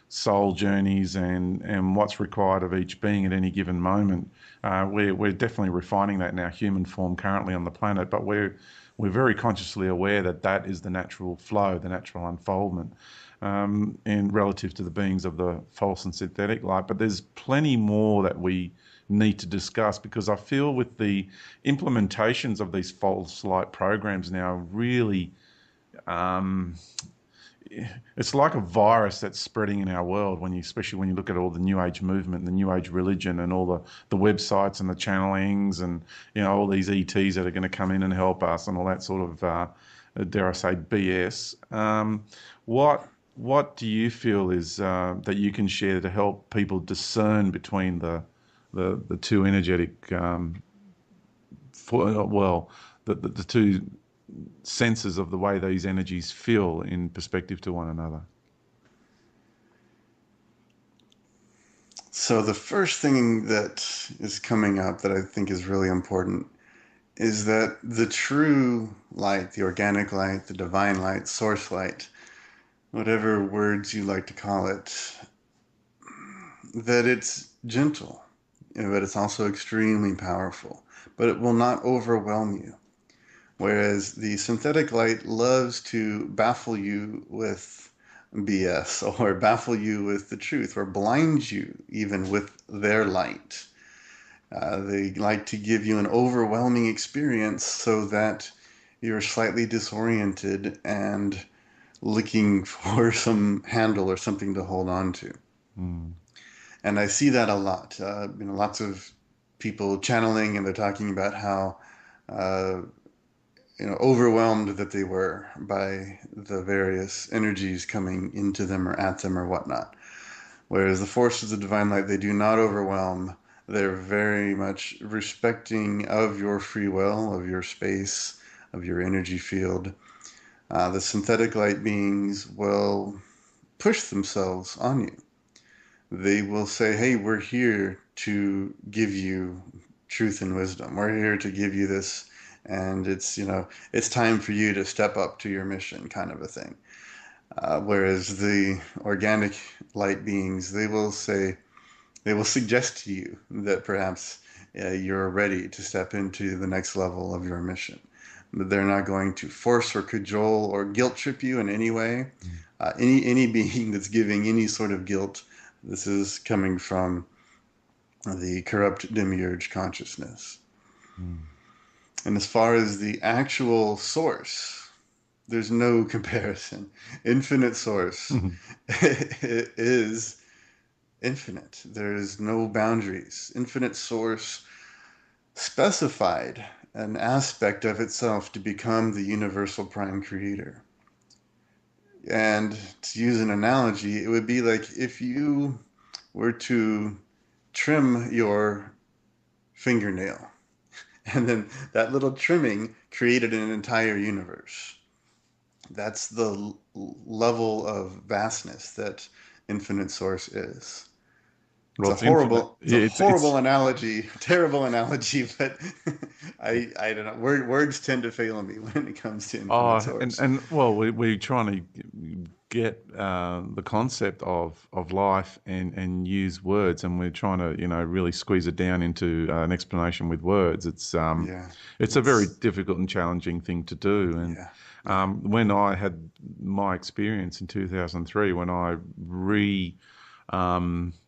soul journeys and what's required of each being at any given moment. We're definitely refining that in our human form currently on the planet, but we're very consciously aware that that is the natural flow, the natural unfoldment, in relative to the beings of the false and synthetic light. But there's plenty more that we need to discuss, because I feel with the implementations of these false light programs now, really, um, it's like a virus that's spreading in our world. Especially when you look at all the New Age movement, and the New Age religion, and all the websites and the channelings, and all these ETs that are going to come in and help us, and all that sort of, dare I say, BS. What do you feel is that you can share to help people discern between the two energetic, well, the two senses of the way these energies feel in perspective to one another? So, the first thing that is coming up that I think is really important is that the true light, the organic light, the divine light, source light, whatever words you like to call it, that it's gentle, but it's also extremely powerful, but it will not overwhelm you. Whereas the synthetic light loves to baffle you with BS or baffle you with the truth or blind you even with their light. They like to give you an overwhelming experience so that you're slightly disoriented and looking for some handle or something to hold on to. Mm. And I see that a lot. Lots of people channeling, and they're talking about how uh, overwhelmed that they were by the various energies coming into them or at them or whatnot. Whereas the forces of divine light, they do not overwhelm. They're very much respecting of your free will, of your space, of your energy field. The synthetic light beings will push themselves on you. They will say, hey, we're here to give you truth and wisdom. We're here to give you this. And it's time for you to step up to your mission, kind of a thing. Whereas the organic light beings, they will suggest to you that perhaps you're ready to step into the next level of your mission. But they're not going to force or cajole or guilt trip you in any way. Any being that's giving any sort of guilt, this is coming from the corrupt demiurge consciousness. Mm. And as far as the actual source, there's no comparison. Infinite source is infinite. There's no boundaries. Infinite source specified an aspect of itself to become the universal prime creator. And to use an analogy, it would be like if you were to trim your fingernail, and then that little trimming created an entire universe. That's the level of vastness that infinite source is. Well, it's infinite. It's a It's horrible analogy, terrible analogy, but I don't know. Words tend to fail me when it comes to infinite Oh, source. and well, we're trying to get the concept of life and use words, and we're trying to, really squeeze it down into an explanation with words. Yeah, It's a very it's difficult and challenging thing to do. And yeah, yeah. when I had my experience in 2003, when I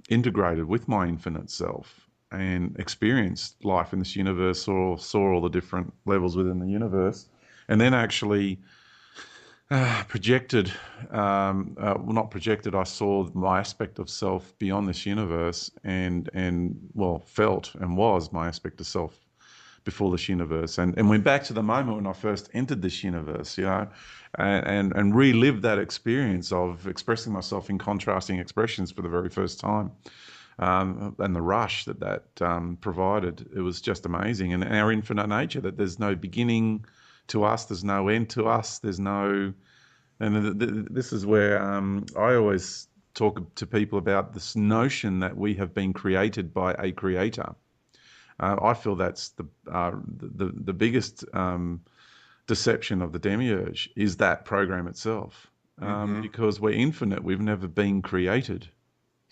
integrated with my infinite self and experienced life in this universe, saw all the different levels within the universe, and then actually projected, well, not projected. I saw my aspect of self beyond this universe, and well, felt and was my aspect of self before this universe, and went back to the moment when I first entered this universe, and relived that experience of expressing myself in contrasting expressions for the very first time, and the rush that provided. It was just amazing, and our infinite nature, that there's no beginning to us, there's no end to us, there's no, and this is where I always talk to people about this notion that we have been created by a creator. I feel that's the biggest deception of the demiurge is that program itself, Mm-hmm. because we're infinite. We've never been created.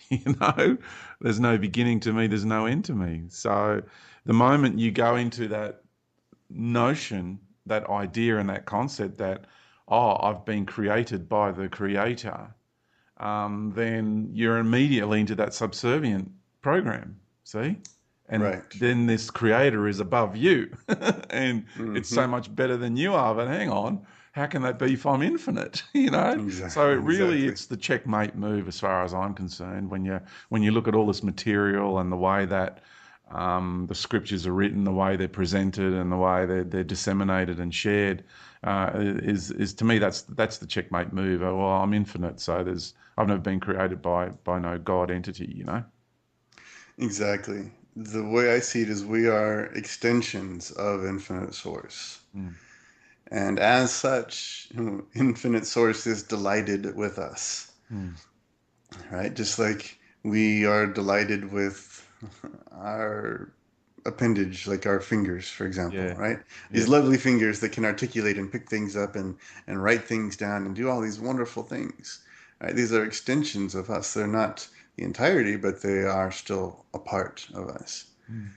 You know, there's no beginning to me. There's no end to me. So the moment you go into that notion, that idea, and that concept that, oh, I've been created by the creator, then you're immediately into that subservient program. See? And Right. then this creator is above you and it's so Mm-hmm. much better than you are. But hang on, how can that be if I'm infinite? You know? So Exactly. it really, Exactly. it's the checkmate move as far as I'm concerned. When you look at all this material and the way that the scriptures are written, the way they're presented, and the way they're disseminated and shared, is to me that's the checkmate move. Oh, well, I'm infinite, so I've never been created by no God entity. Exactly. The way I see it is we are extensions of infinite source. Mm, And as such, infinite source is delighted with us, mm, right? Just like we are delighted with our appendage, like our fingers, for example, yeah, right? These yeah. lovely fingers that can articulate and pick things up and write things down and do all these wonderful things, right? These are extensions of us. They're not the entirety, but they are still a part of us. Mm,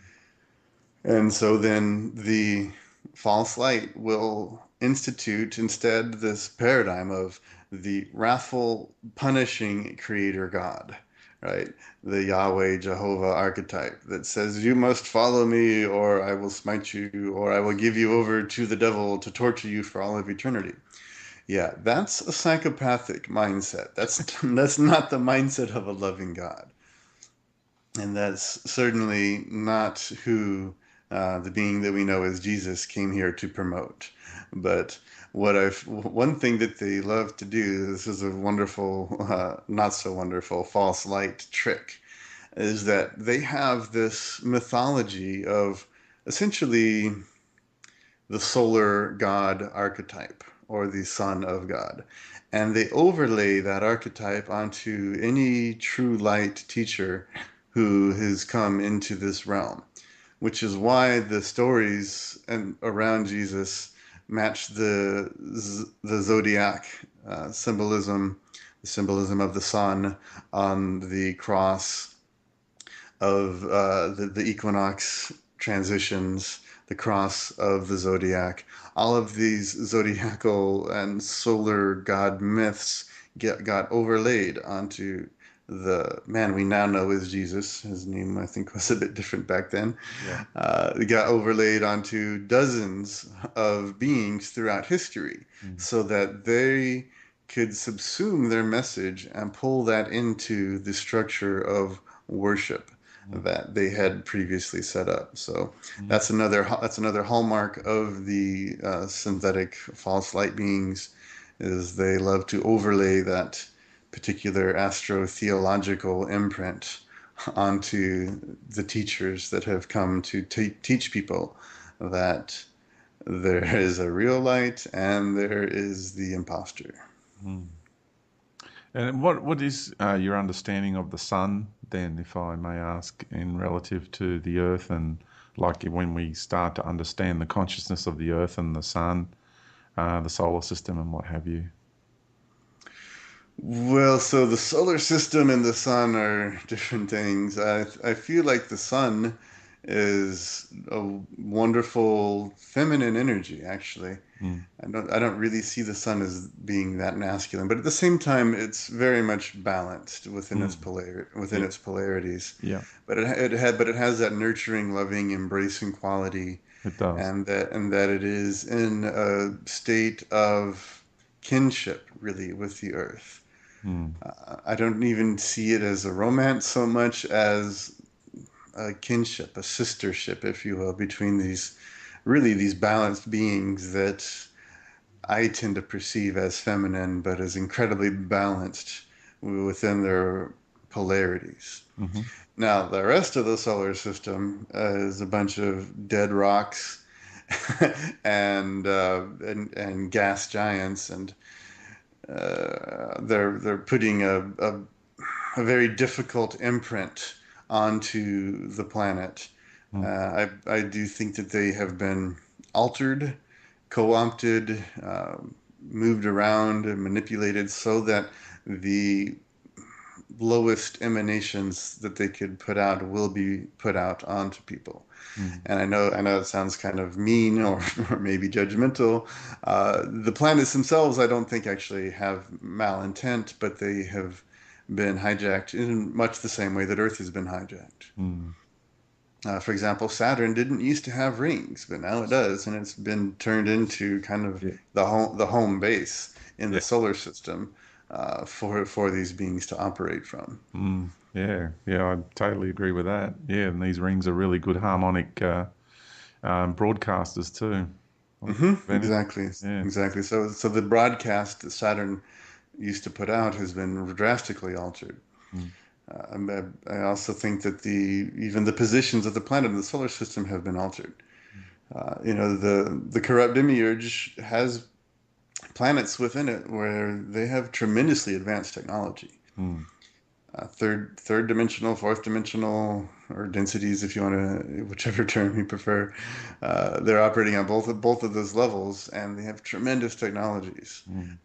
And so then the false light will institute instead this paradigm of the wrathful, punishing creator God, right? The Yahweh Jehovah archetype that says, you must follow me, or I will smite you, or I will give you over to the devil to torture you for all of eternity. Yeah, that's a psychopathic mindset. That's not the mindset of a loving God. And that's certainly not who the being that we know as Jesus came here to promote. But one thing that they love to do, this is a wonderful, not so wonderful false light trick, is that they have this mythology of essentially the solar god archetype or the son of God. And they overlay that archetype onto any true light teacher who has come into this realm, which is why the stories and around Jesus match the zodiac symbolism, the symbolism of the sun on the cross, of the equinox transitions, the cross of the zodiac. All of these zodiacal and solar god myths got overlaid onto the man we now know as Jesus. His name, I think, was a bit different back then. yeah. It got overlaid onto dozens of beings throughout history Mm, so that they could subsume their message and pull that into the structure of worship mm, that they had previously set up. So mm, that's another hallmark of the synthetic false light beings is they love to overlay that particular astro-theological imprint onto the teachers that have come to teach people that There is a real light and there is the imposter. Mm. And what is your understanding of the sun then, if I may ask, in relative to the earth and like when we start to understand the consciousness of the earth and the sun, the solar system and what have you? Well, so the solar system and the sun are different things. I feel like the sun is a wonderful feminine energy, actually. Mm. I don't really see the sun as being that masculine, but at the same time, it's very much balanced Mm. within Yeah, its polarities. yeah, But it has that nurturing, loving, embracing quality, it does. and that it is in a state of kinship, really, with the earth. Mm. I don't even see it as a romance so much as a kinship, a sistership, if you will, between these balanced beings that I tend to perceive as feminine, but as incredibly balanced within their polarities. Mm-hmm. Now, the rest of the solar system is a bunch of dead rocks and gas giants, and they're putting a very difficult imprint onto the planet. Mm. I do think that they have been altered, co-opted, moved around, and manipulated so that the lowest emanations that they could put out will be put out onto people. Mm. And I know it sounds kind of mean or maybe judgmental. The planets themselves, I don't think actually have malintent, but they have been hijacked in much the same way that Earth has been hijacked. Mm. For example, Saturn didn't used to have rings, but now it does, and it's been turned into kind of Yeah, the home base in yeah. the solar system for these beings to operate from. Mm. Yeah, yeah, I totally agree with that. Yeah, and these rings are really good harmonic broadcasters too. On top of anything. Exactly, Yeah. exactly. So the broadcast that Saturn used to put out has been drastically altered. Mm. I also think that the even the positions of the planet in the solar system have been altered. The corrupt demiurge has planets within it where they have tremendously advanced technology. Mm. Third dimensional, fourth dimensional, or densities, if you want to, whichever term you prefer. They're operating on both of those levels, and they have tremendous technologies. Mm.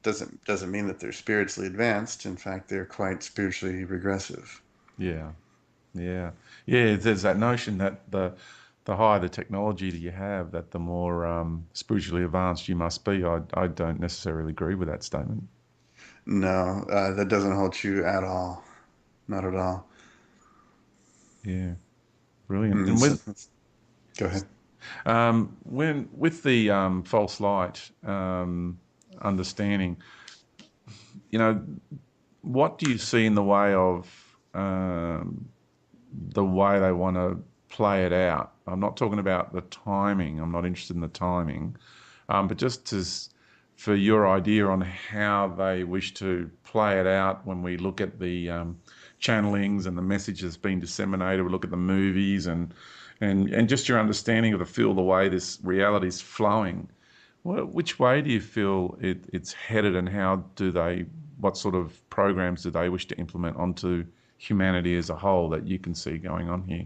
Doesn't mean that they're spiritually advanced. In fact, they're quite spiritually regressive. Yeah. Yeah, yeah. There's that notion that the higher the technology that you have, that the more spiritually advanced you must be. I don't necessarily agree with that statement. No, that doesn't hold true at all. Not at all. Yeah, brilliant. Mm, And so, with go ahead. when with the false light understanding, you know, what do you see in the way of the way they want to play it out? I'm not talking about the timing. I'm not interested in the timing. But just as for your idea on how they wish to play it out when we look at the channelings and the message that's been disseminated, we look at the movies and just your understanding of the feel, the way this reality is flowing. Which way do you feel it's headed, and how do they? What sort of programs do they wish to implement onto humanity as a whole that you can see going on here?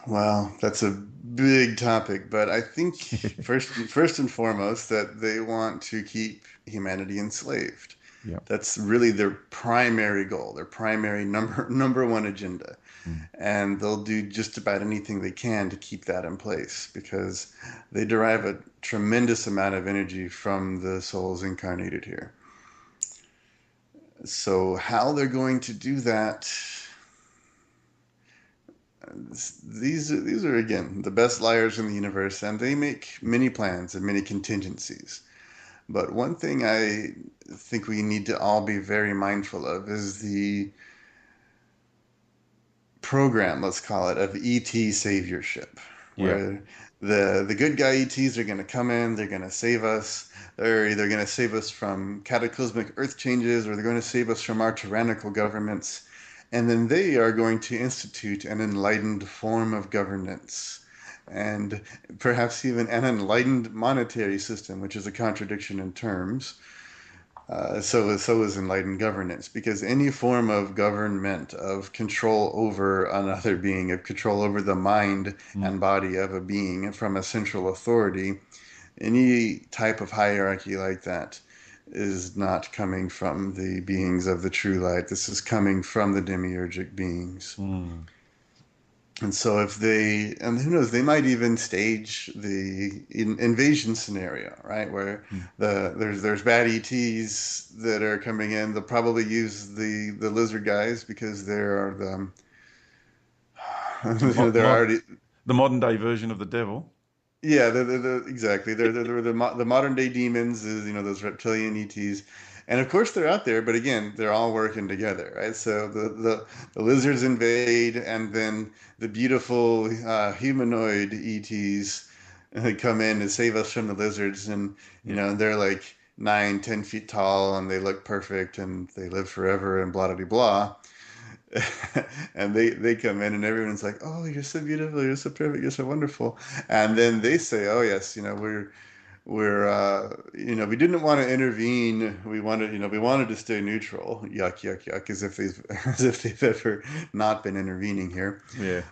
Well, that's a big topic, but I think first and foremost that they want to keep humanity enslaved. Yeah. That's really their primary goal, their primary number one agenda. Mm. And they'll do just about anything they can to keep that in place because they derive a tremendous amount of energy from the souls incarnated here. So how they're going to do that, these are again the best liars in the universe, and they make many plans and many contingencies. But one thing I think we need to all be very mindful of is the program, let's call it, of ET saviorship, Yeah. where the good guy ETs are going to come in, they're going to save us. They're either going to save us from cataclysmic earth changes or they're going to save us from our tyrannical governments. And then they are going to institute an enlightened form of governance and perhaps even an enlightened monetary system, which is a contradiction in terms. So is enlightened governance, because any form of government, of control over another being, of control over the mind Mm, and body of a being from a central authority, any type of hierarchy like that is not coming from the beings of the true light. This is coming from the demiurgic beings. mm, And so if they, and who knows, they might even stage the invasion scenario, right? Where mm. there's bad ETs that are coming in. They'll probably use the lizard guys because they're the Mod, they're mod, already. the modern day version of the devil. Yeah, exactly. They're the modern day demons, is those reptilian ETs, and of course they're out there. But again, they're all working together, right? So the lizards invade, and then the beautiful humanoid ETs come in and save us from the lizards, and Yeah. they're like 9, 10 feet tall, and they look perfect, and they live forever, and blah blah blah. And they come in and everyone's like, "Oh, you're so beautiful, you're so perfect, you're so wonderful." And then they say, "Oh yes, we didn't want to intervene. We wanted to stay neutral." Yuck, yuck, yuck, as if they've as if they've ever not been intervening here. Yeah.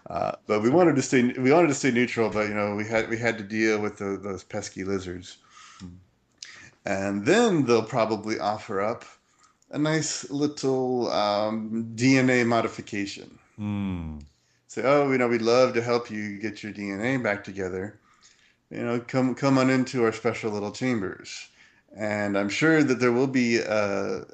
But we wanted to stay neutral, but we had to deal with those pesky lizards. Mm. And then they'll probably offer up a nice little DNA modification. Mm. Say, oh, we'd love to help you get your DNA back together. Come on into our special little chambers. And I'm sure that there will be a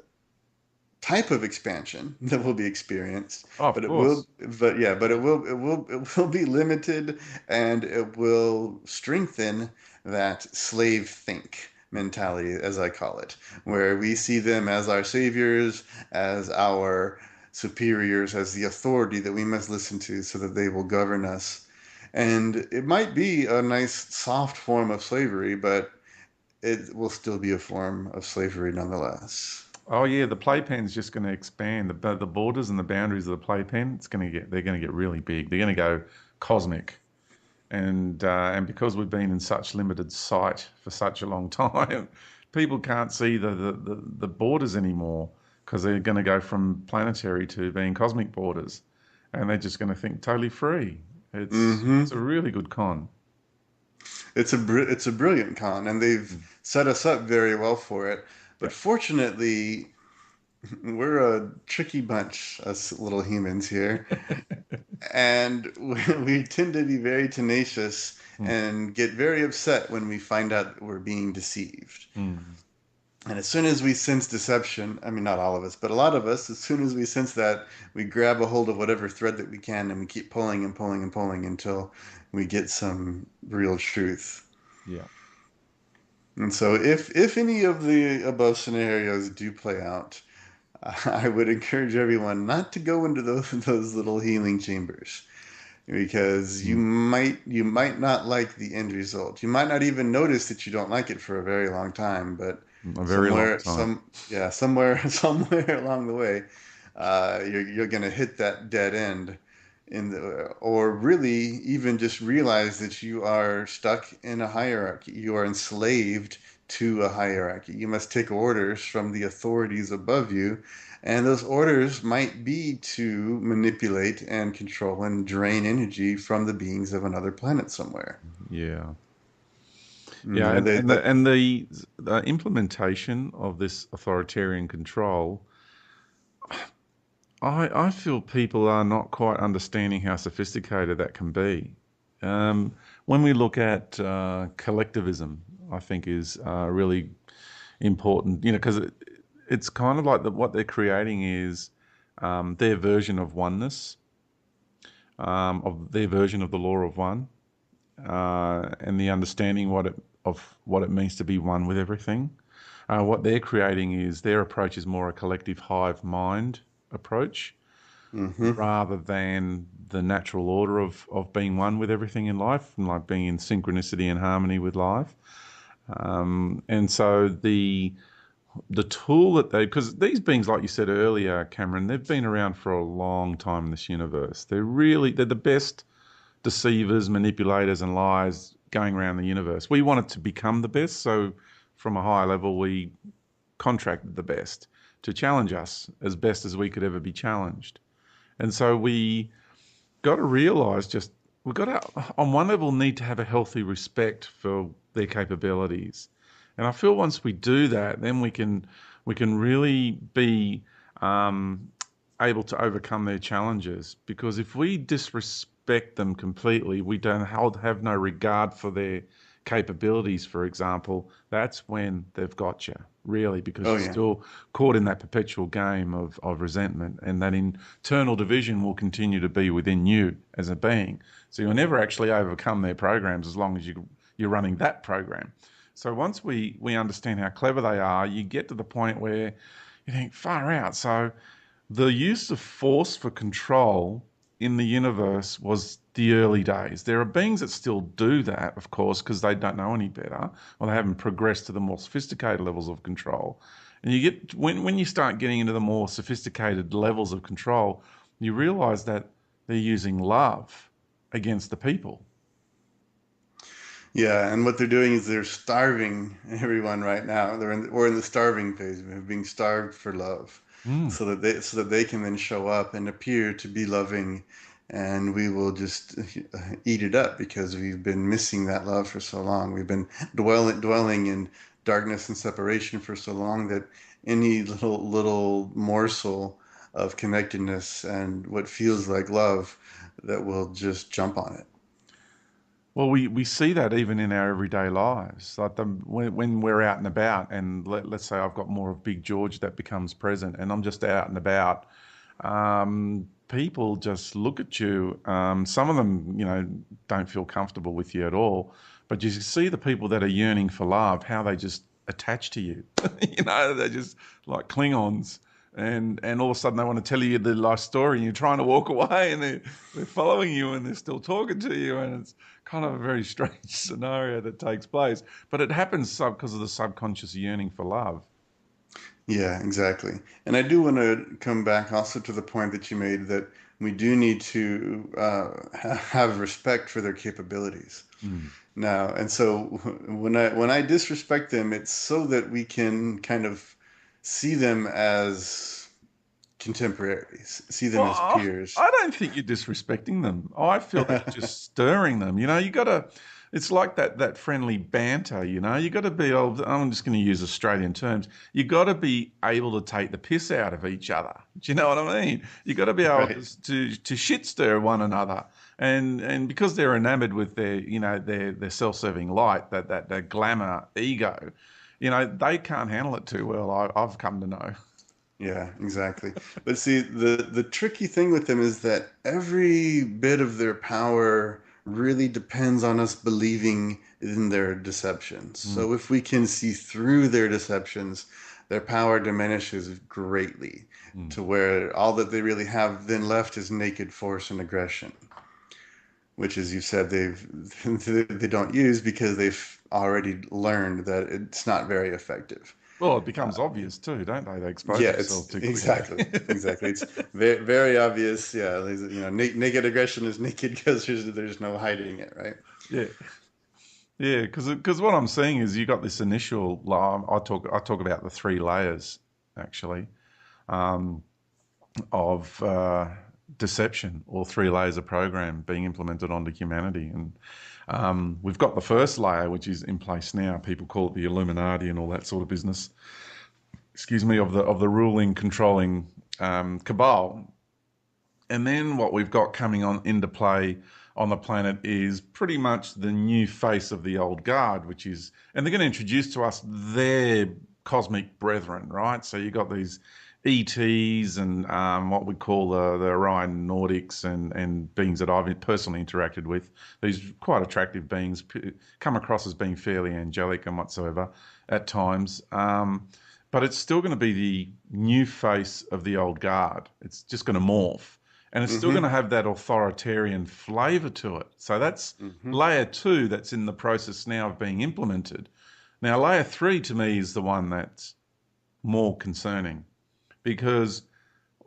type of expansion that will be experienced, Oh, of but it will, course. but yeah, but it will be limited, and it will strengthen that slave think mentality, as I call it, where we see them as our saviors, as our superiors, as the authority that we must listen to so that they will govern us. And it might be a nice soft form of slavery, but it will still be a form of slavery nonetheless. Oh yeah, the playpen's just going to expand. The borders and the boundaries of the playpen, they're going to get really big. They're going to go cosmic. And because we've been in such limited sight for such a long time, people can't see the borders anymore because they're going to go from planetary to being cosmic borders, and they're just going to think totally free. It's Hmm. a really good con. It's a brilliant con, and they've Mm. set us up very well for it. Yeah. But fortunately, we're a tricky bunch, us little humans here, and we tend to be very tenacious Mm. and get very upset when we find out that we're being deceived. Mm. And as soon as we sense deception, I mean, not all of us, but a lot of us, as soon as we sense that, we grab a hold of whatever thread that we can, and we keep pulling and pulling and pulling until we get some real truth. Yeah. And so, if any of the above scenarios do play out, I would encourage everyone not to go into those little healing chambers, because you Mm. might not like the end result. You might not even notice that you don't like it for a very long time, but A very long time. somewhere along the way, you're gonna hit that dead end, or really even just realize that you are stuck in a hierarchy. You are enslaved to a hierarchy. You must take orders from the authorities above you, and those orders might be to manipulate and control and drain energy from the beings of another planet somewhere. Yeah. Mm, Yeah, and they, that, and the implementation of this authoritarian control, I feel people are not quite understanding how sophisticated that can be. When we look at collectivism, I think is really important, because it's kind of like what they're creating is their version of oneness, of their version of the law of one, and the understanding of what it means to be one with everything. What they're creating is their approach is more a collective hive mind approach hmm rather than the natural order of being one with everything in life and like being in synchronicity and harmony with life. And so the tool that because these beings, like you said earlier, Cameron, they've been around for a long time in this universe. They're the best deceivers, manipulators, and liars going around the universe. We wanted to become the best, so from a higher level, we contracted the best to challenge us as best as we could ever be challenged. And so we got to realize just we've got to, on one level, need to have a healthy respect for their capabilities. And I feel once we do that, then we can really be um, able to overcome their challenges. Because if we disrespect them completely, we don't have no regard for their capabilities, for example, that's when they've got you, really, because Oh you're yeah. still caught in that perpetual game of resentment, and that internal division will continue to be within you as a being. So you'll never actually overcome their programs as long as you're running that program. So once we understand how clever they are, you get to the point where you think, far out. So the use of force for control in the universe was the early days. There are beings that still do that, of course, because they don't know any better, or they haven't progressed to the more sophisticated levels of control. And you get when you start getting into the more sophisticated levels of control, you realize that they're using love against the people. Yeah, and what they're doing is they're starving everyone right now. We're in the starving phase. We're being starved for love, Mm. so that they can then show up and appear to be loving, and we will just eat it up because we've been missing that love for so long. We've been dwelling in darkness and separation for so long that any little morsel of connectedness and what feels like love, that will just jump on it. Well, we see that even in our everyday lives. Like when we're out and about, and let's say I've got more of Big George that becomes present, and I'm just out and about, people just look at you. Some of them, don't feel comfortable with you at all. But you see the people that are yearning for love, how they just attach to you. They're just like Klingons. And all of a sudden they want to tell you the life story, and you're trying to walk away, and they're following you, and they're still talking to you, and it's kind of a very strange scenario that takes place. But it happens because of the subconscious yearning for love. Yeah, exactly. And I do want to come back also to the point that you made, that we do need to have respect for their capabilities Mm. now. And so when I disrespect them, it's so that we can kind of see them as contemporaries, see them as Well, peers. I don't think you're disrespecting them. I feel that you're just stirring them. You got to, it's like that friendly banter, you got to be able, I'm just going to use Australian terms. You got to be able to take the piss out of each other. Do you know what I mean? You got to be able Right. to shit stir one another. And because they're enamored with their self-serving light, that glamour ego, they can't handle it too well. I've come to know. Yeah, exactly. But see, the tricky thing with them is that every bit of their power really depends on us believing in their deceptions. Mm. So if we can see through their deceptions, their power diminishes greatly, Mm. to where all that they really have then left is naked force and aggression, which, as you said, they don't use because they've already learned that it's not very effective. Well, it becomes obvious too, don't they? They expose Yeah, themselves it's too quickly. exactly, exactly. It's very obvious. Yeah, naked aggression is naked because there's no hiding it, right? Yeah, yeah. Because what I'm seeing is you got this initial. I talk about the three layers actually um, of deception, or three layers of program being implemented onto humanity, and we've got the first layer, which is in place now. People call it the Illuminati and all that sort of business. Excuse me, of the ruling, controlling cabal. And then what we've got coming on into play on the planet is pretty much the new face of the old guard, which is, and they're going to introduce to us their cosmic brethren, right? So you've got these ETs and what we call the Orion Nordics, and beings that I've personally interacted with. These quite attractive beings come across as being fairly angelic and whatsoever at times. But it's still going to be the new face of the old guard. It's just going to morph, and it's still going Mm-hmm. to have that authoritarian flavor to it. So that's Mm-hmm. layer two that's in the process now of being implemented. Now, layer three to me is the one that's more concerning, because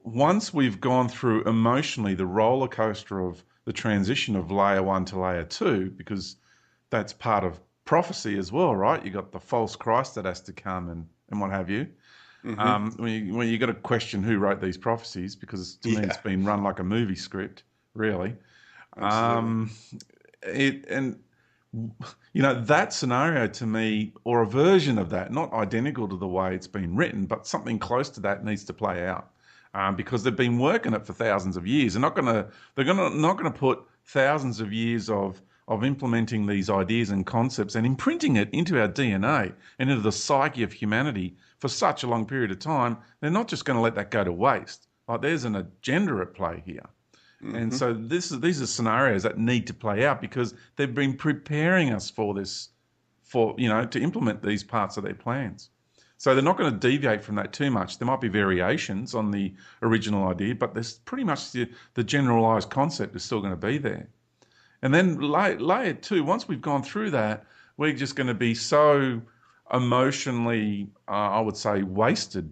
once we've gone through emotionally the roller coaster of the transition of layer one to layer two, because that's part of prophecy as well, right? You got the false Christ that has to come and what have you. Hmm. When you got to question who wrote these prophecies, because to me it's Yeah, been run like a movie script, really. absolutely. Um, it and that scenario to me, or a version of that, not identical to the way it's been written, but something close to that needs to play out. Because they've been working it for thousands of years. They're not gonna put thousands of years of implementing these ideas and concepts and imprinting it into our DNA and into the psyche of humanity for such a long period of time. They're not just going to let that go to waste. Like there's an agenda at play here. And Hmm. so these are scenarios that need to play out because they've been preparing us for this, to implement these parts of their plans. So they're not going to deviate from that too much. There might be variations on the original idea, but there's pretty much the generalized concept is still going to be there. And then layer two, once we've gone through that, we're just going to be so emotionally, I would say, wasted,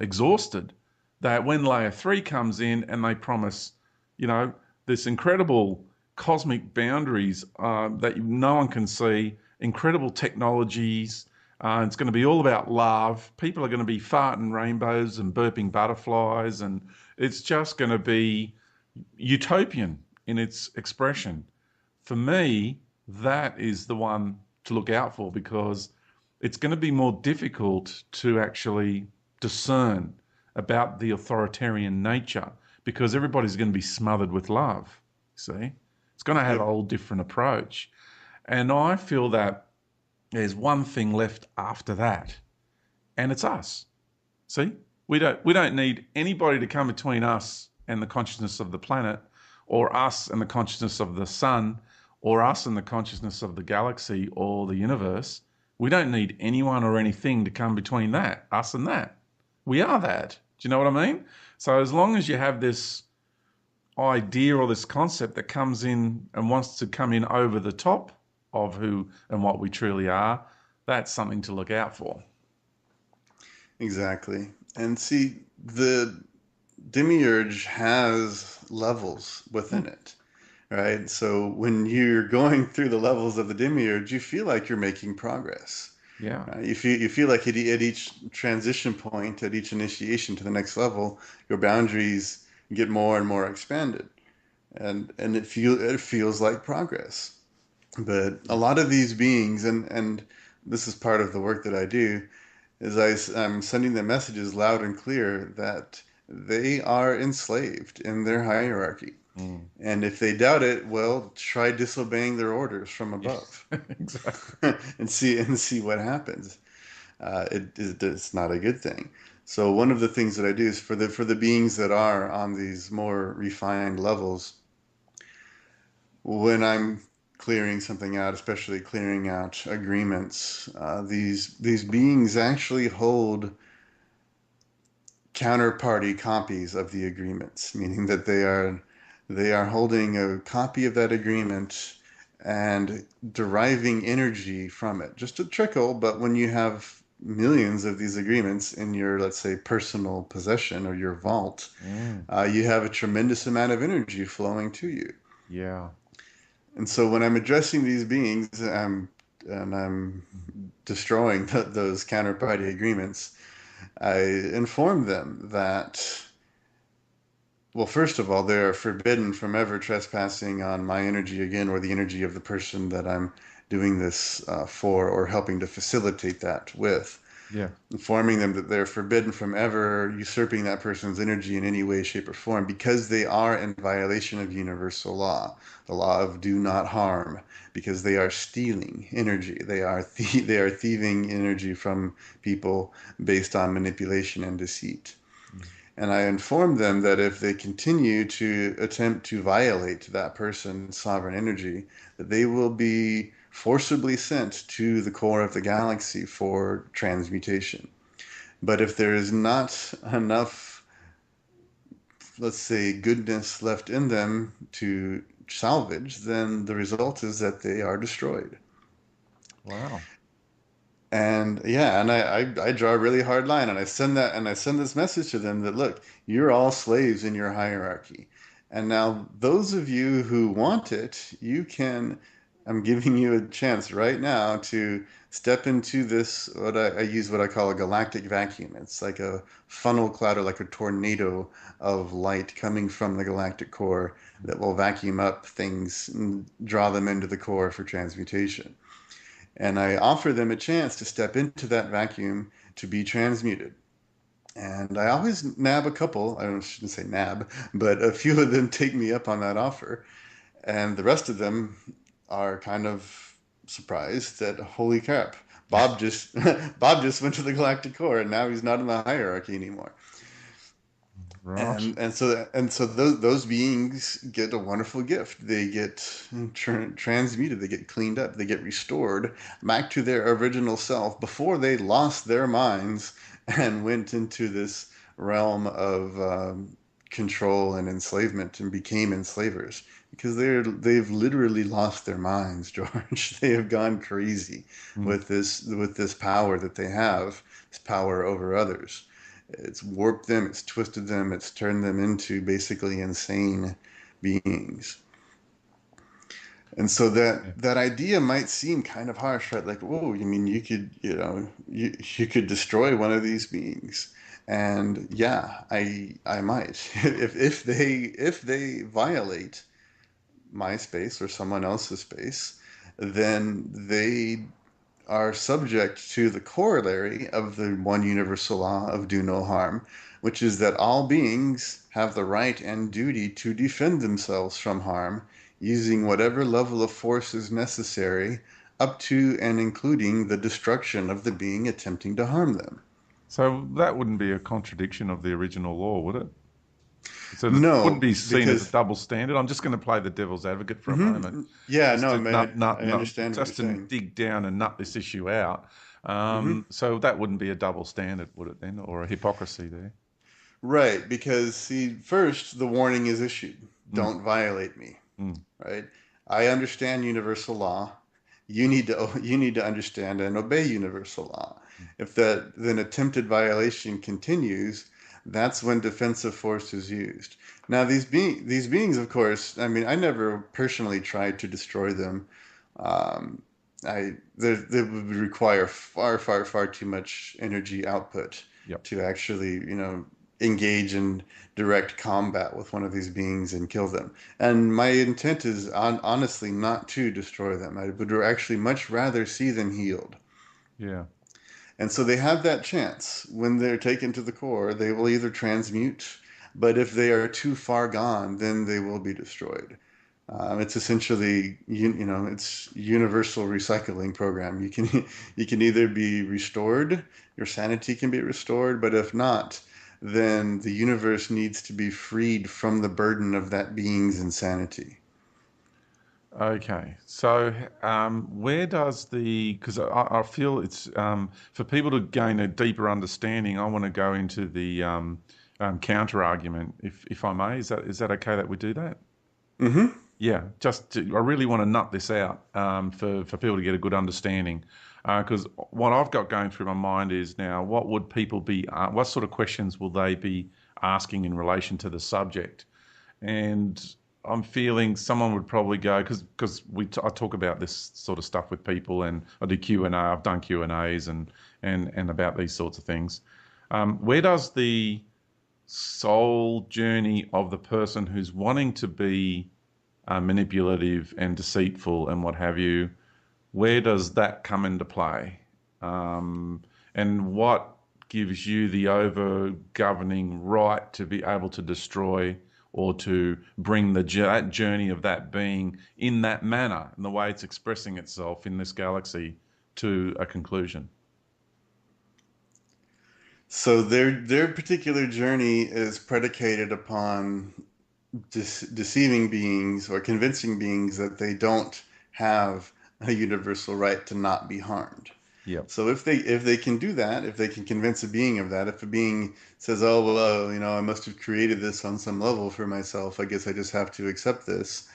exhausted, that when layer three comes in and they promise, you know, this incredible cosmic boundaries that no one can see, incredible technologies. It's going to be all about love. People are going to be farting rainbows and burping butterflies, and it's just going to be utopian in its expression. For me, that is the one to look out for because it's going to be more difficult to actually discern about the authoritarian nature because everybody's going to be smothered with love. See, it's going to have a Yep. whole different approach. And I feel that there's one thing left after that, and it's us. See, we don't need anybody to come between us and the consciousness of the planet, or us and the consciousness of the sun, or us and the consciousness of the galaxy or the universe. We don't need anyone or anything to come between that, us and that. We are that. Do you know what I mean? So as long as you have this idea or this concept that comes in and wants to come in over the top of who and what we truly are, that's something to look out for. Exactly. And see, the demiurge has levels Hmm. within it, right? So when you're going through the levels of the demiurge, you feel like you're making progress. Yeah. Right? You feel like at each transition point, at each initiation to the next level, your boundaries get more and more expanded, and it feels like progress. But a lot of these beings, and this is part of the work that I do, is I'm sending them messages loud and clear that they are enslaved in their hierarchy. Mm. And if they doubt it, well, try disobeying their orders from Yeah, above exactly. and see what happens. It's not a good thing. So one of the things that I do is for the beings that are on these more refined levels, when I'm clearing something out, especially clearing out agreements, these beings actually hold counterparty copies of the agreements, meaning that they are holding a copy of that agreement and deriving energy from it. Just a trickle, but when you have millions of these agreements in your, let's say, personal possession or your vault, Mm. you have a tremendous amount of energy flowing to you. Yeah. And so when I'm addressing these beings, and I'm destroying those counterparty agreements, I inform them that, well, first of all, they are forbidden from ever trespassing on my energy again or the energy of the person that I'm doing this for or helping to facilitate that with. Yeah. Informing them that they're forbidden from ever usurping that person's energy in any way, shape, or form because they are in violation of universal law, the law of do not harm, because they are stealing energy. They are thieving energy from people based on manipulation and deceit. Mm. And I inform them that if they continue to attempt to violate that person's sovereign energy, that they will be forcibly sent to the core of the galaxy for transmutation. But if there is not enough, let's say, goodness left in them to salvage, then the result is that they are destroyed. Wow. And yeah, and I draw a really hard line, and I send this message to them that, look, you're all slaves in your hierarchy. And now, those of you who want it, I'm giving you a chance right now to step into this, I use what I call a galactic vacuum. It's like a funnel cloud or like a tornado of light coming from the galactic core that will vacuum up things and draw them into the core for transmutation. And I offer them a chance to step into that vacuum to be transmuted. And I always nab a couple, shouldn't say nab, but a few of them take me up on that offer. And the rest of them are kind of surprised that, holy crap, Bob just Bob just went to the galactic core and now he's not in the hierarchy anymore. Right. And so those beings get a wonderful gift. They get transmuted, they get cleaned up, they get restored back to their original self before they lost their minds and went into this realm of control and enslavement and became enslavers because they've literally lost their minds, George. They have gone crazy Mm. with this power that they have, this power over others. It's warped them, it's twisted them, it's turned them into basically insane beings. And so Yeah. that idea might seem kind of harsh, right? Like, whoa, you mean you could destroy one of these beings. And yeah, I might. If they violate my space or someone else's space, then they are subject to the corollary of the one universal law of do no harm, which is that all beings have the right and duty to defend themselves from harm using whatever level of force is necessary, up to and including the destruction of the being attempting to harm them. So that wouldn't be a contradiction of the original law, would it? So it wouldn't No, be seen as a because double standard. I'm just going to play the devil's advocate for a moment, yeah, just no, to man, I understand what you're just to saying. dig down and nut this issue out. Hmm. So that wouldn't be a double standard, would it then, or a hypocrisy there? Right, because see, first the warning is issued. Mm, Don't violate me. mm, Right? I understand universal law. You need to understand and obey universal law. mm. If that then attempted violation continues, that's when defensive force is used. Now these beings, of course, I mean, I never personally tried to destroy them. Um, they would require far, far, far too much energy output Yep. to actually, engage in direct combat with one of these beings and kill them. And my intent is honestly not to destroy them. I would actually much rather see them healed. Yeah. And so they have that chance. When they're taken to the core, they will either transmute, but if they are too far gone, then they will be destroyed. It's essentially, it's universal recycling program. You can either be restored, your sanity can be restored, but if not, then the universe needs to be freed from the burden of that being's insanity. Okay. So where does because I feel it's for people to gain a deeper understanding, I want to go into the counter argument, if I may. Is that okay that we do that? Hmm. Yeah, I really want to nut this out for people to get a good understanding. Because what I've got going through my mind is now, what would people what sort of questions will they be asking in relation to the subject? And I'm feeling someone would probably go because I talk about this sort of stuff with people, and I do Q&A. I've done Q&As and about these sorts of things. Where does the soul journey of the person who's wanting to be manipulative and deceitful and what have you, where does that come into play? And what gives you the over governing right to be able to destroy or to bring that journey of that being in that manner, in the way it's expressing itself in this galaxy, to a conclusion? So their particular journey is predicated upon deceiving beings or convincing beings that they don't have a universal right to not be harmed. Yep. So if they can do that, if they can convince a being of that, if a being says, "Oh well, I must have created this on some level for myself. I guess I just have to accept this,"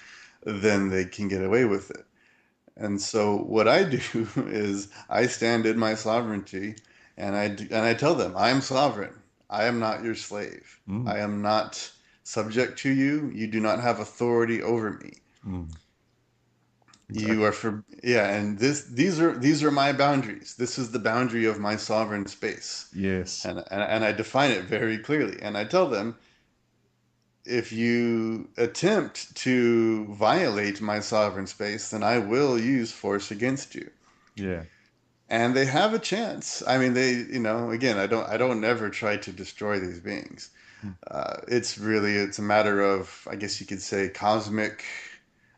then they can get away with it. And so what I do is I stand in my sovereignty, and I tell them, "I am sovereign. I am not your slave. Mm. I am not subject to you. You do not have authority over me. Mm, You are exactly. for yeah, and these are my boundaries. This is the boundary of my sovereign space, Yes. and I define it very clearly. And I tell them, if you attempt to violate my sovereign space, then I will use force against you. Yeah. And they have a chance. I mean, again, I don't ever try to destroy these beings. Mm, It's a matter of, I guess you could say, cosmic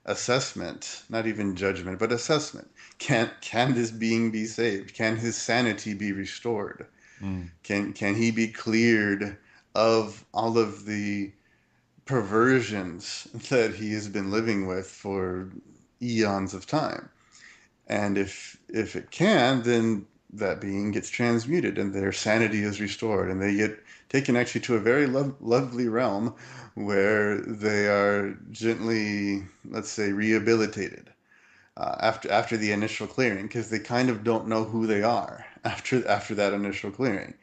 assessment, not even judgment, but assessment. Can this being be saved? Can his sanity be restored? mm, Can he be cleared of all of the perversions that he has been living with for eons of time? And if it can, then that being gets transmuted and their sanity is restored, and they get taken actually to a very lovely realm where they are gently, let's say, rehabilitated after the initial clearing, because they kind of don't know who they are after that initial clearing,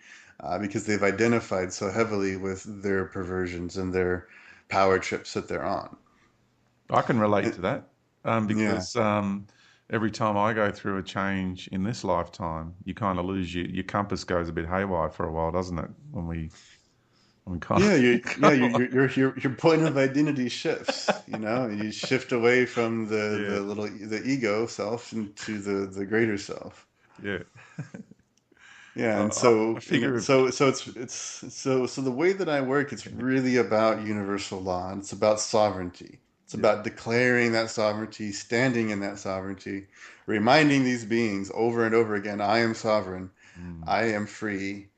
because they've identified so heavily with their perversions and their power trips that they're on. I can relate And- to that yeah. because every time I go through a change in this lifetime, you kind of lose your compass goes a bit haywire for a while, doesn't it? When we kind Yeah, of your yeah, kind your of your your your point of identity shifts, and you shift away from yeah, the ego self into the greater self. yeah. Yeah, and I so figure if so the way that I work, it's yeah, really about universal law, and it's about sovereignty. It's yeah, about declaring that sovereignty, standing in that sovereignty, reminding these beings over and over again, I am sovereign, mm, I am free,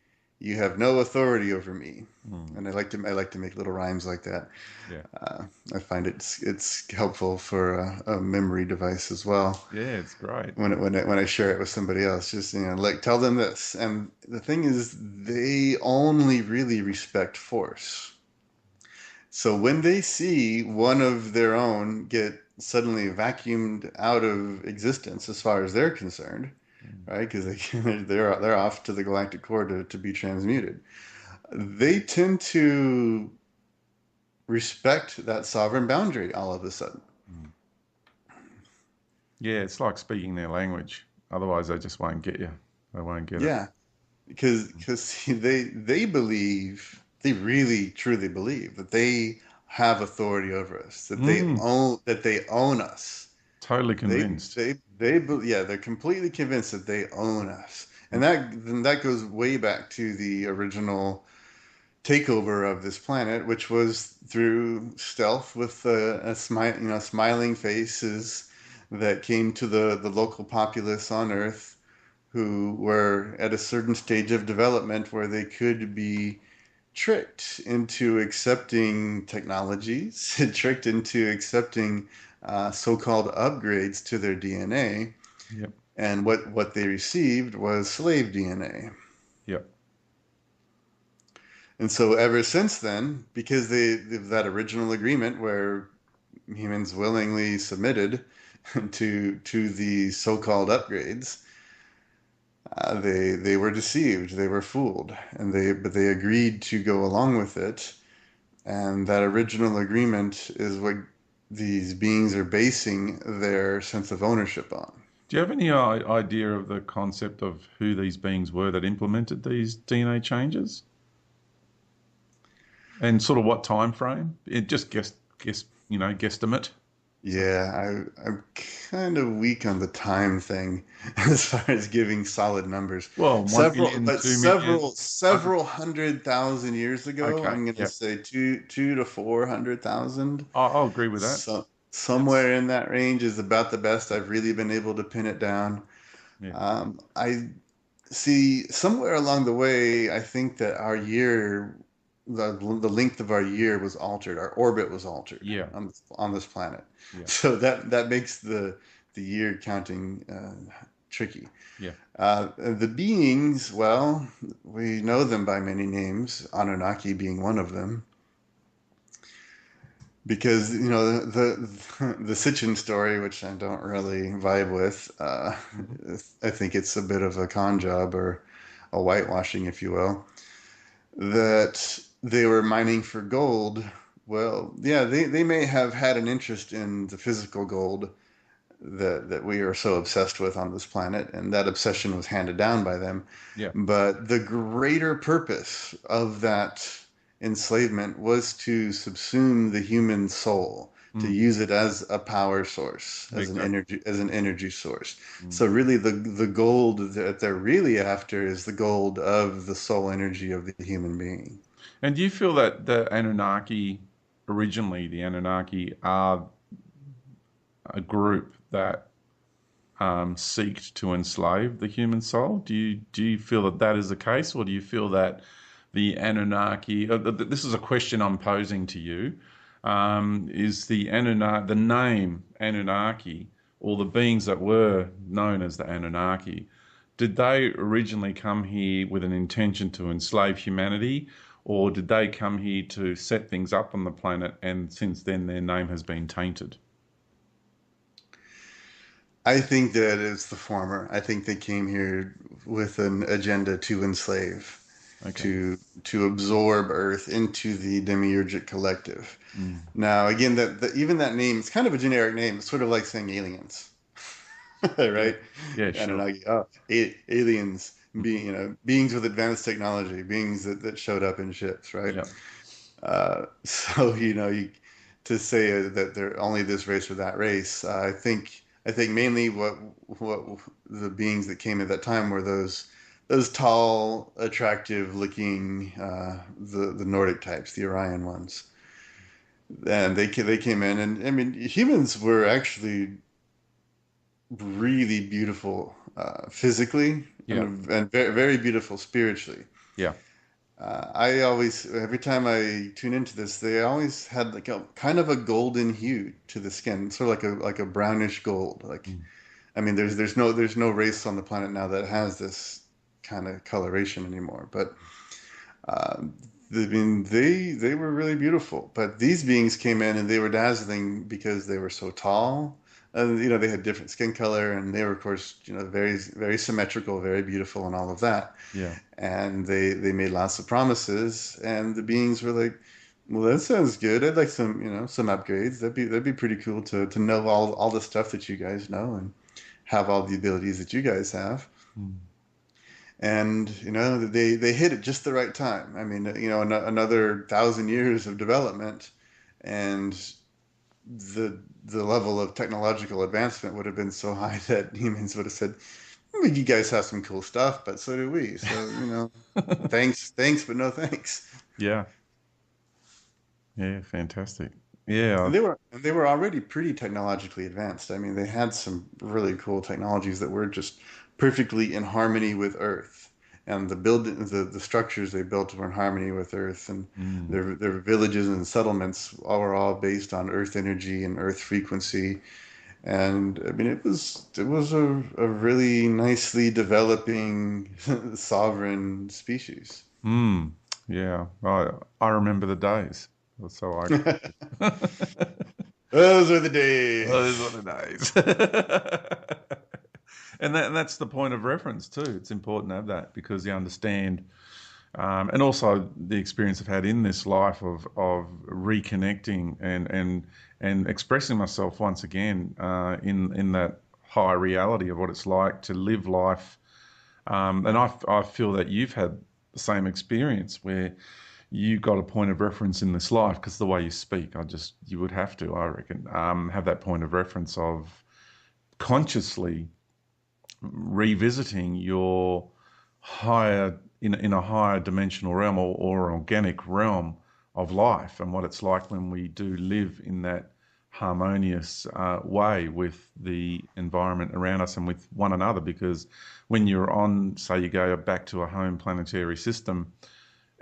you have no authority over me. mm, And I like to make little rhymes like that. yeah, Uh, I find it's helpful for a memory device as well yeah, it's great. when I share it with somebody else. Just like tell them this. And the thing is, they only really respect force. So when they see one of their own get suddenly vacuumed out of existence, as far as they're concerned, Mm. right? Because they're off to the galactic core to be transmuted. They tend to respect that sovereign boundary all of a sudden. Mm. Yeah, it's like speaking their language. Otherwise, they just won't get you. They won't get it. Yeah, because see, they really truly believe that they have authority over us, Mm, that they own us. totally convinced. Yeah, they're completely convinced that they own us, and Mm, that goes way back to the original takeover of this planet, which was through stealth with smiling faces that came to the local populace on Earth, who were at a certain stage of development where they could be tricked into accepting technologies, tricked into accepting so-called upgrades to their DNA. yep, And what they received was slave DNA. yep. And so ever since then, because that original agreement where humans willingly submitted to the so-called upgrades, they were deceived, they were fooled, but they agreed to go along with it. And that original agreement is what these beings are basing their sense of ownership on. Do you have any idea of the concept of who these beings were that implemented these DNA changes, and sort of what time frame? It just guesstimate. So, Yeah, I'm kind of weak on the time thing as far as giving solid numbers. well, 1 million, But 2 million, hundred. several 100,000 years ago, Okay, I'm going to yeah, say two to 400,000. I'll agree with that. So That's somewhere in that range is about the best I've really been able to pin it down. yeah, I see somewhere along the way, I think that the length of our year was altered. Our orbit was altered yeah, on this planet. yeah, So that makes the year counting tricky. yeah. The beings, well, we know them by many names, Anunnaki being one of them, because the Sitchin story, which I don't really vibe with. Hmm. I think it's a bit of a con job or a whitewashing, if you will, that they were mining for gold Well, yeah, they may have had an interest in the physical gold that we are so obsessed with on this planet, and that obsession was handed down by them. Yeah. But the greater purpose of that enslavement was to subsume the human soul, to Mm, use it as a power source, exactly. as an energy source. Mm. So really the gold that they're really after is the gold of the soul energy of the human being. And do you feel that the Anunnaki, originally the Anunnaki, are a group that seeked to enslave the human soul? Do you feel that that is the case, or do you feel that the Anunnaki? This is a question I'm posing to you. Is the Anunnaki, the name Anunnaki, or the beings that were known as the Anunnaki, did they originally come here with an intention to enslave humanity, or did they come here to set things up on the planet, and since then their name has been tainted? I think that it's the former. I think they came here with an agenda to enslave, Okay. to absorb Earth into the demiurgic collective. Mm. Now, again, that even that name, it's kind of a generic name. It's sort of like saying aliens, Yeah. right? Yeah. Sure. Anunnaki, oh, aliens, beings with advanced technology, beings that showed up in ships, right? Yeah. So to say that they're only this race or that race, I think mainly what the beings that came at that time were those tall, attractive looking the Nordic types, the Orion ones, and they came in, and I mean humans were actually really beautiful physically Yeah. and very, very beautiful spiritually. Yeah. I always, every time I tune into this, they always had like a kind of a golden hue to the skin, sort of like a brownish gold. Like, Mm. I mean, there's no race on the planet now that has this kind of coloration anymore. But um, I mean, they were really beautiful. But these beings came in and they were dazzling because they were so tall. And they had different skin color, and they were, of course, very very symmetrical, very beautiful, and all of that. Yeah. And they made lots of promises, and the beings were like, well, that sounds good. I'd like some upgrades. That'd be pretty cool to know all the stuff that you guys know and have all the abilities that you guys have. Mm. And they hit it just the right time. I mean, another 1,000 years of development, and the level of technological advancement would have been so high that humans would have said, well, you guys have some cool stuff, but so do we. So, thanks, but no thanks. Yeah. Yeah. Fantastic. Yeah. And they were already pretty technologically advanced. I mean, they had some really cool technologies that were just perfectly in harmony with Earth. And the structures they built were in harmony with Earth, and Mm. their villages and settlements were all based on Earth energy and Earth frequency. And I mean, it was a really nicely developing sovereign species. Mm. Yeah. I remember the days. So I agree. Those are the days. Those were the days. And that's the point of reference too. It's important to have that because you understand, and also the experience I've had in this life of reconnecting and expressing myself once again in that high reality of what it's like to live life. And I feel that you've had the same experience where you got a point of reference in this life because the way you speak, you would have to, I reckon, have that point of reference of consciously revisiting your higher in a higher dimensional realm or organic realm of life and what it's like when we do live in that harmonious way with the environment around us and with one another because when you're on, say you go back to a home planetary system,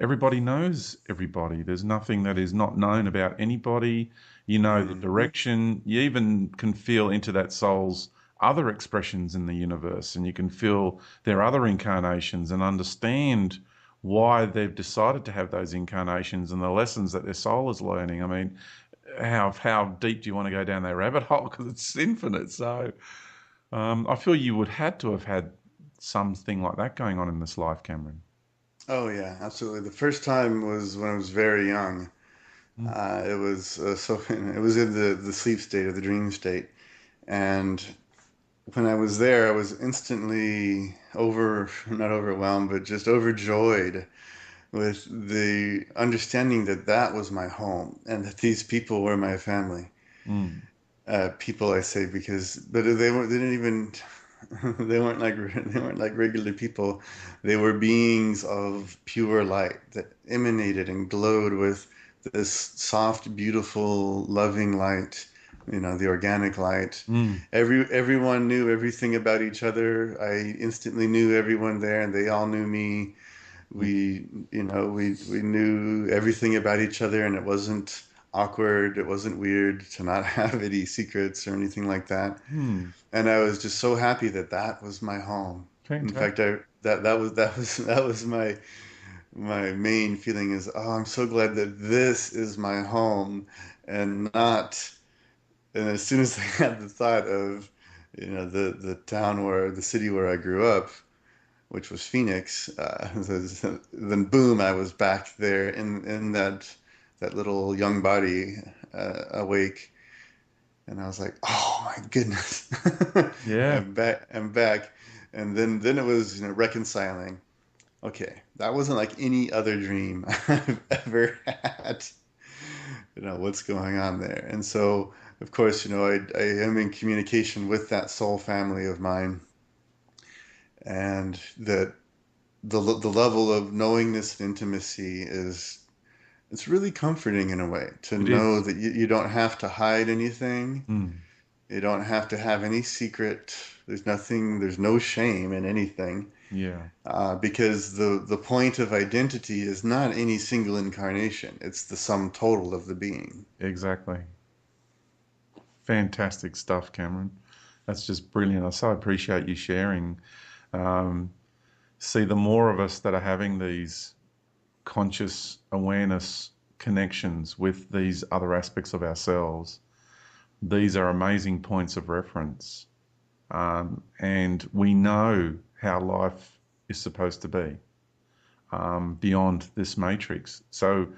everybody knows everybody. There's nothing that is not known about anybody. You know the Mhm. direction. You even can feel into that soul's other expressions in the universe, and you can feel their other incarnations and understand why they've decided to have those incarnations and the lessons that their soul is learning. I mean, how deep do you want to go down that rabbit hole? Because it's infinite. So I feel you would had to have had something like that going on in this life, Cameron. Oh yeah, absolutely. The first time was when I was very young. Mm, it was in the sleep state or the dream state. And when I was there, I was instantly not overwhelmed, but just overjoyed with the understanding that that was my home and that these people were my family. mm, People, I say, because but they didn't even they weren't like regular people. They were beings of pure light that emanated and glowed with this soft, beautiful, loving light, the organic light. mm, Everyone knew everything about each other. I instantly knew everyone there, and they all knew me. mm, We knew everything about each other, and it wasn't awkward. It wasn't weird to not have any secrets or anything like that. mm. And I was just so happy that that was my home. In fact, Fantastic. that was my main feeling is, oh, I'm so glad that this is my home and not. And as soon as I had the thought of, the town where the city where I grew up, which was Phoenix, then boom, I was back there in that little young body, awake, and I was like, oh my goodness, Yeah. I'm back, and then it was reconciling. Okay, that wasn't like any other dream I've ever had. What's going on there, and so of course, I am in communication with that soul family of mine, and that the level of knowingness and intimacy is it's really comforting in a way to It know is. that you don't have to hide anything. Mm, You don't have to have any secret. There's no shame in anything. yeah, Because the point of identity is not any single incarnation. It's the sum total of the being. exactly. Fantastic stuff, Cameron. That's just brilliant. I so appreciate you sharing. Um, See, the more of us that are having these conscious awareness connections with these other aspects of ourselves, these are amazing points of reference. And we know how life is supposed to be beyond this matrix. So,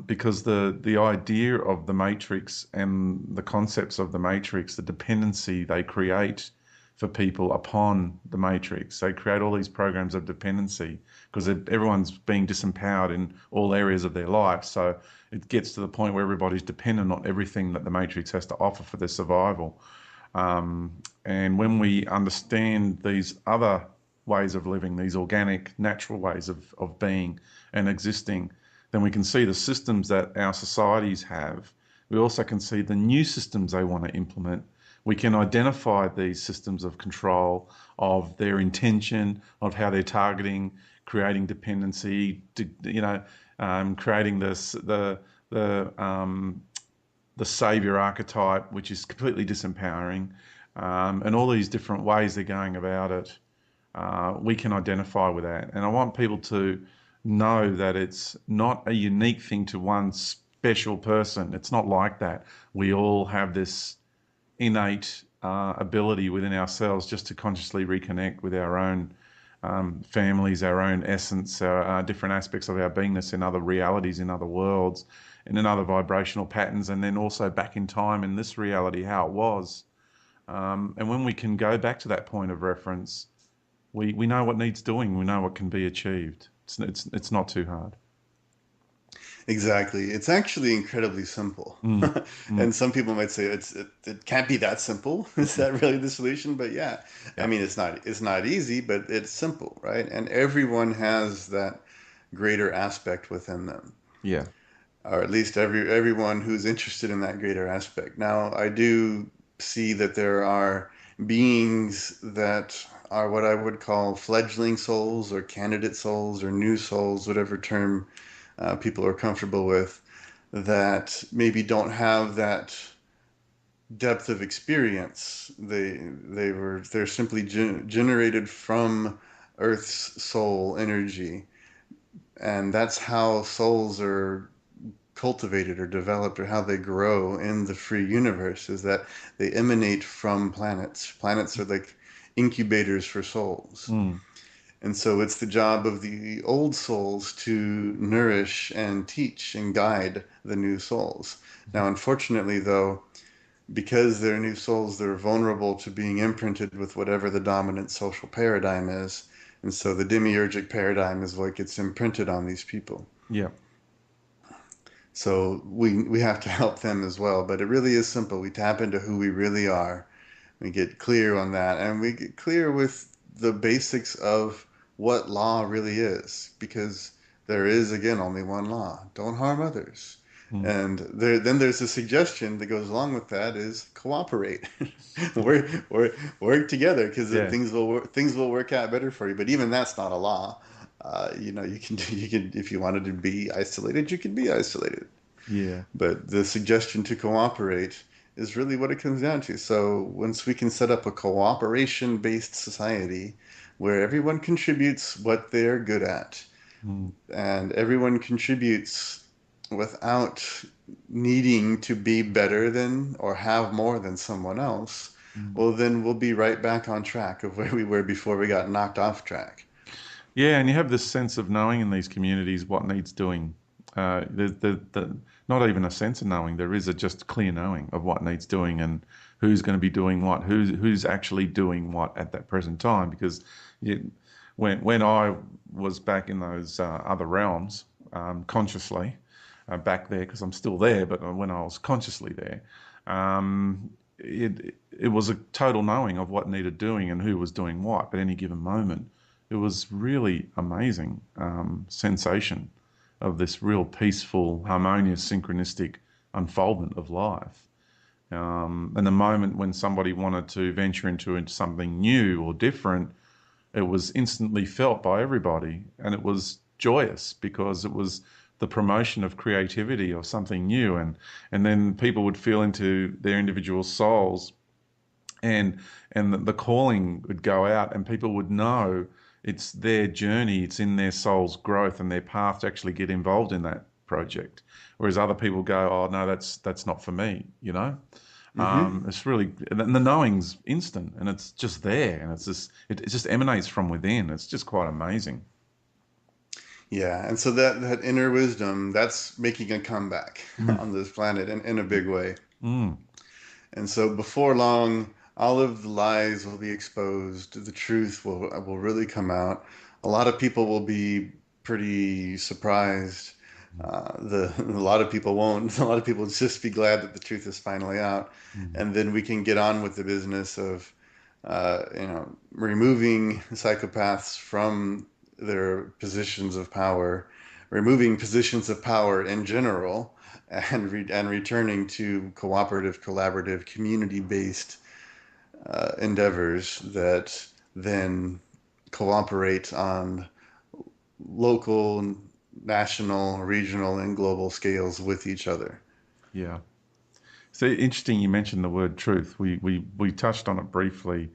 because the idea of the matrix and the concepts of the matrix, the dependency they create for people upon the matrix, they create all these programs of dependency because everyone's being disempowered in all areas of their life. So it gets to the point where everybody's dependent on everything that the matrix has to offer for their survival. And when we understand these other ways of living, these organic, natural ways of being and existing, then we can see the systems that our societies have. We also can see the new systems they want to implement. We can identify these systems of control, of their intention, of how they're targeting, creating dependency, creating the savior archetype, which is completely disempowering, and all these different ways they're going about it. We can identify with that. And I want people to know that it's not a unique thing to one special person. It's not like that. We all have this innate ability within ourselves just to consciously reconnect with our own families, our own essence, our different aspects of our beingness in other realities, in other worlds, and in other vibrational patterns, and then also back in time in this reality, how it was. And when we can go back to that point of reference, we know what needs doing. We know what can be achieved. It's not too hard. Exactly. It's actually incredibly simple. Mm, mm, And some people might say it can't be that simple. Is mm. that really the solution? But yeah, I Yeah, mean it's not easy, but it's simple, right? And everyone has that greater aspect within them, yeah, or at least everyone who's interested in that greater aspect. Now, I do see that there are beings that are what I would call fledgling souls or candidate souls or new souls, whatever term people are comfortable with, that maybe don't have that depth of experience. They're simply generated from Earth's soul energy, and that's how souls are cultivated or developed, or how they grow in the free universe, is that they emanate from planets. Planets are like incubators for souls. mm, And so it's the job of the old souls to nourish and teach and guide the new souls. Now, unfortunately, though, because they're new souls, they're vulnerable to being imprinted with whatever the dominant social paradigm is. And so the demiurgic paradigm is what gets imprinted on these people. Yeah. So we have to help them as well. But it really is simple. We tap into who we really are. We get clear on that, and we get clear with the basics of what law really is, because there is, again, only one law. Don't harm others. Mm. And then there's a suggestion that goes along with that is cooperate, work together, because Yeah. things will work out better for you. But even that's not a law. You can if you wanted to be isolated, you can be isolated. Yeah. But the suggestion to cooperate is really what it comes down to. So once we can set up a cooperation based society where everyone contributes what they're good at Mm. and everyone contributes without needing to be better than or have more than someone else, Mm. well, then we'll be right back on track of where we were before we got knocked off track. Yeah, and you have this sense of knowing in these communities what needs doing. Not even a sense of knowing. There is a just clear knowing of what needs doing and who's going to be doing what, who's actually doing what at that present time. Because you, when I was back in those other realms, consciously back there, because I'm still there, but when I was consciously there, it was a total knowing of what needed doing and who was doing what at any given moment. It was really amazing sensation of this real peaceful, harmonious, synchronistic unfoldment of life. And the moment when somebody wanted to venture into something new or different, it was instantly felt by everybody. And it was joyous because it was the promotion of creativity or something new. And then people would feel into their individual souls and the calling would go out and people would know it's their journey, it's in their soul's growth and their path to actually get involved in that project. Whereas other people go, oh no, that's not for me, you know. Hmm. It's really, and the knowing's instant and it's just there and it just emanates from within. It's just quite amazing. Yeah, and so that inner wisdom, that's making a comeback Mm, on this planet in a big way. mm, And so before long, all of the lies will be exposed. The truth will really come out. A lot of people will be pretty surprised. A lot of people won't. A lot of people will just be glad that the truth is finally out, mm, and then we can get on with the business of, removing psychopaths from their positions of power, removing positions of power in general, and returning to cooperative, collaborative, community-based endeavors that then cooperate on local, national, regional, and global scales with each other. yeah. So interesting you mentioned the word truth. We touched on it briefly,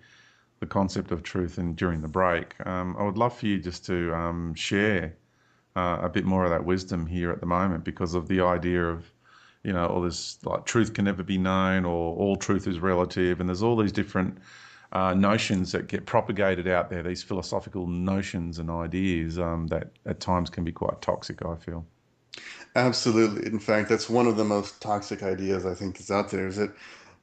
the concept of truth and during the break. I would love for you just to share a bit more of that wisdom here at the moment because of the idea of, all this like truth can never be known or all truth is relative. And there's all these different notions that get propagated out there, these philosophical notions and ideas that at times can be quite toxic, I feel. Absolutely. In fact, that's one of the most toxic ideas I think is out there, is that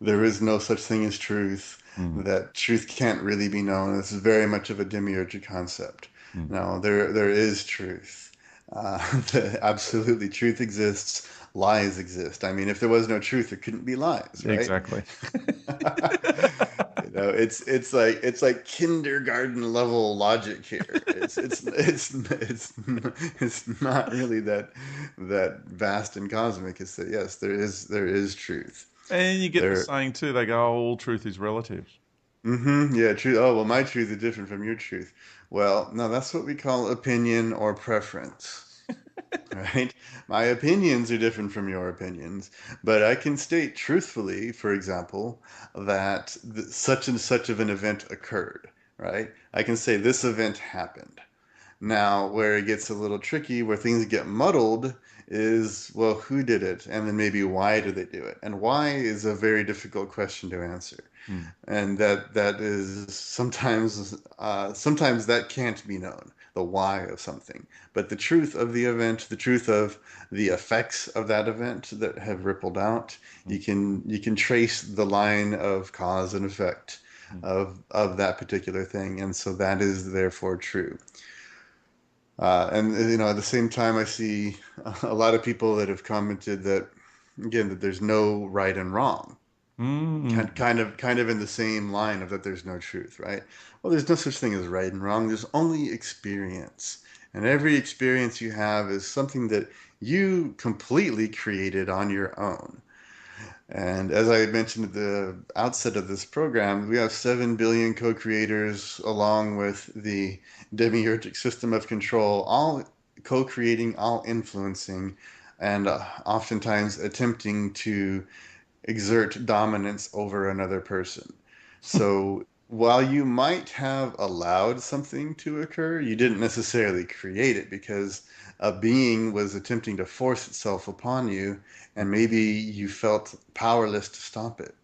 there is no such thing as truth, Mm, that truth can't really be known. This is very much of a demiurgic concept. mm. No, there is truth. Absolutely, truth exists. Lies exist. I mean, if there was no truth, there couldn't be lies, right? Exactly. It's like kindergarten level logic here. It's not really that vast and cosmic. It's that yes, there is truth. And you get the There, saying too, they go, oh, all truth is relative. yeah, truth. Oh, well, my truth is different from your truth. Well, no, that's what we call opinion or preference. Right? My opinions are different from your opinions, but I can state truthfully, for example, that such and such of an event occurred, right? I can say this event happened. Now, where it gets a little tricky, where things get muddled, is, well, who did it? And then maybe why did they do it? And why is a very difficult question to answer. Mm, And that is sometimes that can't be known, the why of something. But the truth of the event, the truth of the effects of that event that have rippled out, mm, you can trace the line of cause and effect mm, of that particular thing, and so that is therefore true. And at the same time, I see a lot of people that have commented that again that there's no right and wrong, mm, kind of in the same line of that there's no truth, right? Well, there's no such thing as right and wrong. There's only experience, and every experience you have is something that you completely created on your own. And as I mentioned at the outset of this program, we have 7 billion co-creators along with the demiurgic system of control, all co-creating, all influencing, and oftentimes attempting to exert dominance over another person. So while you might have allowed something to occur, you didn't necessarily create it because a being was attempting to force itself upon you, and maybe you felt powerless to stop it.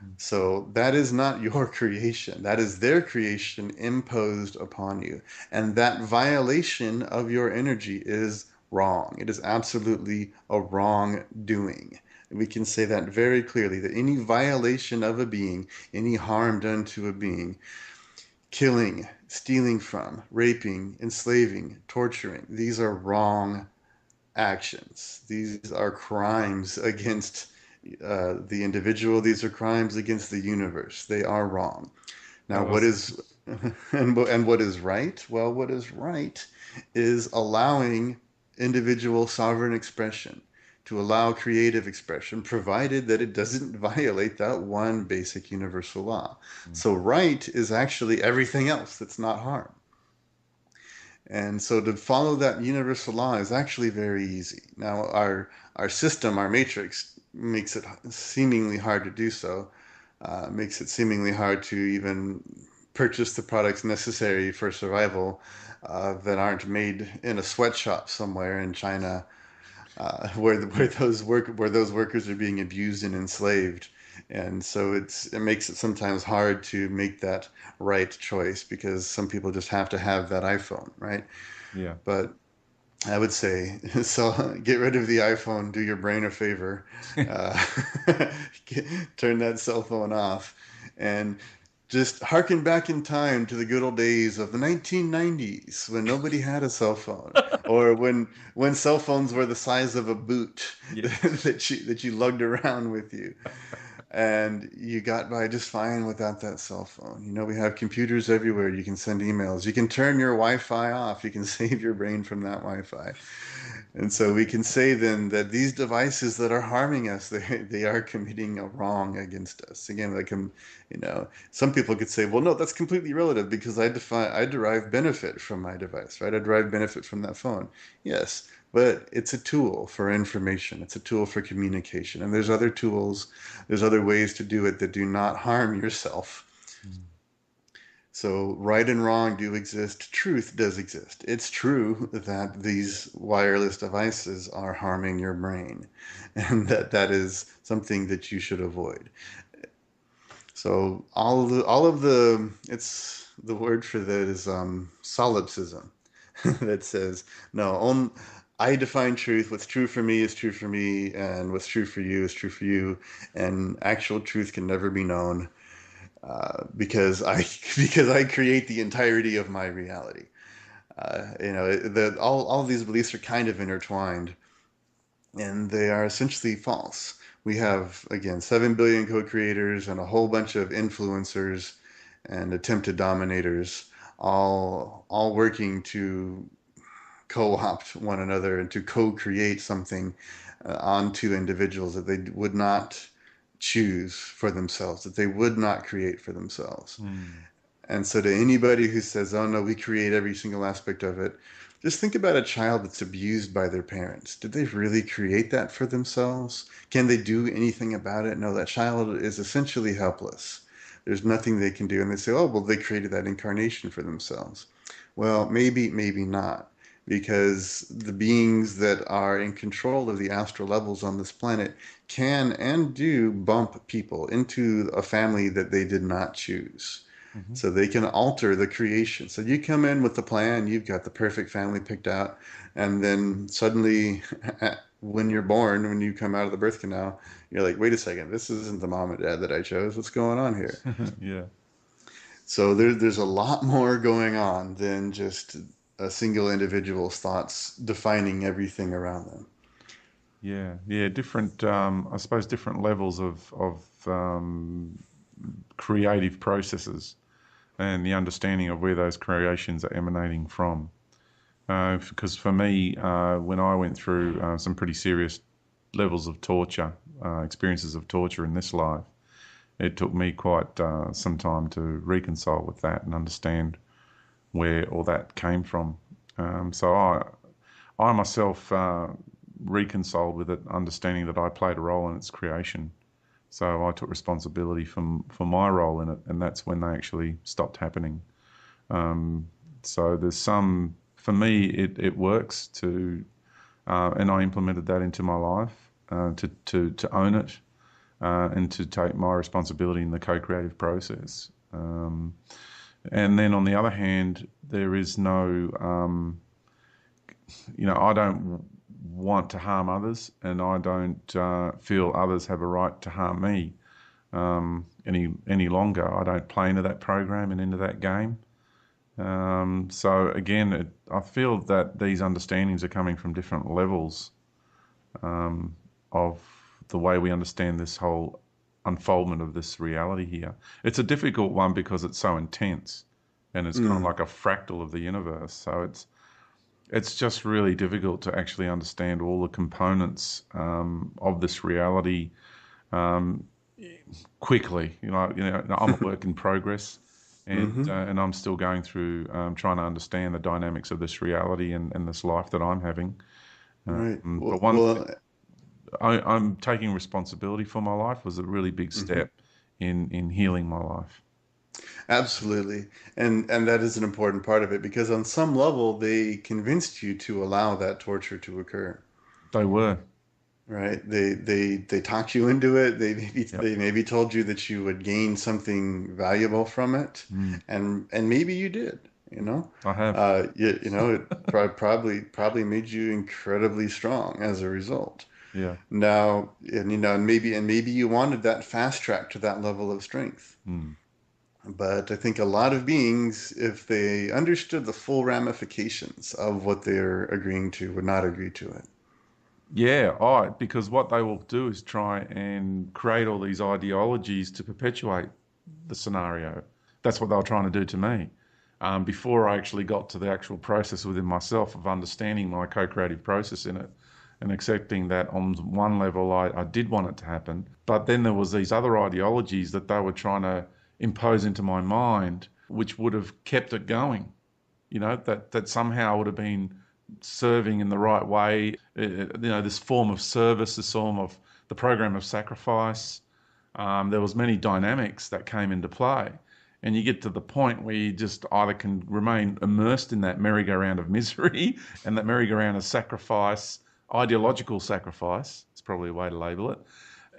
mm. So that is not your creation. That is their creation imposed upon you. And that violation of your energy is wrong. It is absolutely a wrong doing. We can say that very clearly that any violation of a being, any harm done to a being, killing, stealing from, raping, enslaving, torturing, these are wrong actions. These are crimes against the individual. These are crimes against the universe. They are wrong. Now, That what was, is and what is right? Well, what is right is allowing individual sovereign expression, to allow creative expression, provided that it doesn't violate that one basic universal law. mm, So, right is actually everything else that's not harm. And so to follow that universal law is actually very easy. Now, our system, our matrix, makes it seemingly hard to do so. Makes it seemingly hard to even purchase the products necessary for survival that aren't made in a sweatshop somewhere in China, where those workers are being abused and enslaved. And so it makes it sometimes hard to make that right choice because some people just have to have that iPhone, right? yeah. But I would say, so get rid of the iPhone, do your brain a favor, uh, get, turn that cell phone off, and just harken back in time to the good old days of the 1990s when nobody had a cell phone, or when cell phones were the size of a boot Yes. that you lugged around with you and you got by just fine without that cell phone. We have computers everywhere. You can send emails. You can turn your Wi-Fi off. You can save your brain from that Wi-Fi. And so we can say then that these devices that are harming us, they are committing a wrong against us. Again, some people could say, well, no, that's completely relative because I derive benefit from my device, right? I derive benefit from that phone. Yes, but it's a tool for information. It's a tool for communication. And there's other ways to do it that do not harm yourself. Mm, So right and wrong do exist. Truth does exist. It's true that these wireless devices are harming your brain, and that is something that you should avoid. So all of the it's the word for that is solipsism that says no. I define truth. What's true for me is true for me, and what's true for you is true for you, and actual truth can never be known because I because I create the entirety of my reality. All these beliefs are kind of intertwined, and they are essentially false. We have again 7 billion co-creators and a whole bunch of influencers and attempted dominators, all working to co-opt one another and to co-create something onto individuals that they would not choose for themselves, that they would not create for themselves. mm, And so, to anybody who says, oh no, we create every single aspect of it, just think about a child that's abused by their parents. Did they really create that for themselves? Can they do anything about it? No, that child is essentially helpless. There's nothing they can do. And they say, oh, well, they created that incarnation for themselves. Well, maybe, maybe not, because the beings that are in control of the astral levels on this planet can and do bump people into a family that they did not choose. Hmm. So they can alter the creation. So you come in with the plan, you've got the perfect family picked out, and then suddenly, when you're born, when you come out of the birth canal, you're like, wait a second, this isn't the mom and dad that I chose. What's going on here? Yeah. So there's a lot more going on than just a single individual's thoughts defining everything around them. Yeah, yeah, different. I suppose different levels of creative processes and the understanding of where those creations are emanating from. Because for me, when I went through some pretty serious levels of torture, experiences of torture in this life, it took me quite some time to reconcile with that and understand where all that came from. So I myself reconciled with it, understanding that I played a role in its creation. So I took responsibility for my role in it, and that's when they actually stopped happening. Um, so there's some, for me, it works to, and I implemented that into my life to own it and to take my responsibility in the co-creative process. And then on the other hand, there is no, I don't want to harm others, and I don't feel others have a right to harm me any longer. I don't play into that program and into that game. So again, I feel that these understandings are coming from different levels of the way we understand this whole unfoldment of this reality here. It's a difficult one because it's so intense, and it's kind of Mm, like a fractal of the universe. So it's just really difficult to actually understand all the components of this reality um, quickly. I'm a work in progress, mm-hmm. and I'm still going through trying to understand the dynamics of this reality and this life that I'm having. Right. But Well, one thing, well, I'm taking responsibility for my life was a really big mhm. step in healing my life. Absolutely. And that is an important part of it because on some level they convinced you to allow that torture to occur. They were, Right? They talked you into it. yep, They maybe told you that you would gain something valuable from it, mm, and maybe you did. You know, I have, it probably made you incredibly strong as a result. yeah, Now, and maybe you wanted that fast track to that level of strength. mm. But I think a lot of beings, if they understood the full ramifications of what they're agreeing to, would not agree to it. Yeah, right. Because what they will do is try and create all these ideologies to perpetuate the scenario. That's what they were trying to do to me. Before I actually got to the actual process within myself of understanding my co-creative process in it and accepting that on one level I did want it to happen. But then there was these other ideologies that they were trying to impose into my mind, which would have kept it going. That somehow would have been serving in the right way. This form of service, this form of the program of sacrifice. There was many dynamics that came into play, and you get to the point where you just either can remain immersed in that merry-go-round of misery and that merry-go-round of sacrifice, ideological sacrifice. It's probably a way to label it.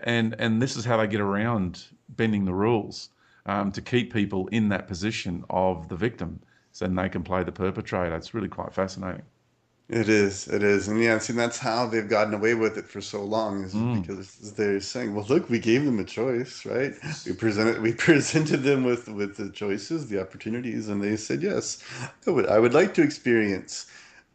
And this is how they get around bending the rules to keep people in that position of the victim, so then they can play the perpetrator. It's really quite fascinating. It is, and yeah, see, that's how they've gotten away with it for so long, is Mm. because they're saying, "Well, look, we gave them a choice, right? We presented them with the choices, the opportunities, and they said yes. I would like to experience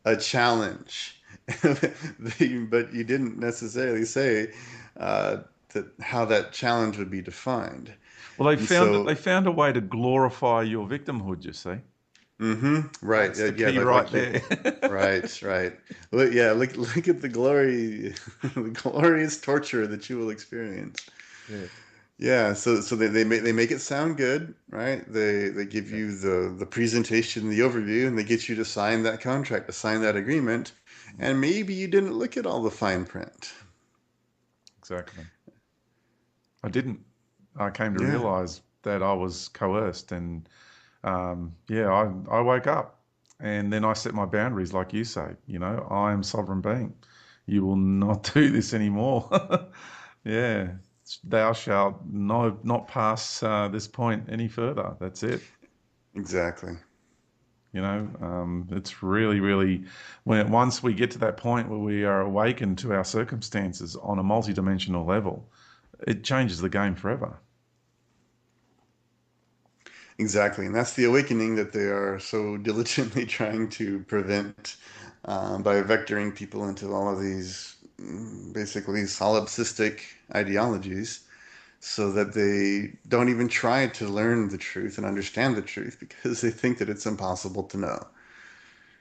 a challenge, but you didn't necessarily say that how that challenge would be defined, Well, they and found so." they found a way to glorify your victimhood. You see, Right. that's the Yeah. key right You. there. Right. Right. Look. Yeah. Look at the glory, the glorious torture that you will experience. Yeah, Yeah. So they make it sound good, right? They give yeah, you the presentation, the overview, and they get you to sign that contract, to sign that agreement, and maybe you didn't look at all the fine print. exactly. I didn't. I came to Yeah. realize. that I was coerced. And yeah, I woke up and then I set my boundaries, like you say. I am sovereign being. You will not do this anymore. Yeah, thou shalt not pass this point any further. That's it. Exactly. It's really, really once we get to that point where we are awakened to our circumstances on a multidimensional level, it changes the game forever. Exactly. And that's the awakening that they are so diligently trying to prevent by vectoring people into all of these basically solipsistic ideologies so that they don't even try to learn the truth and understand the truth because they think that it's impossible to know,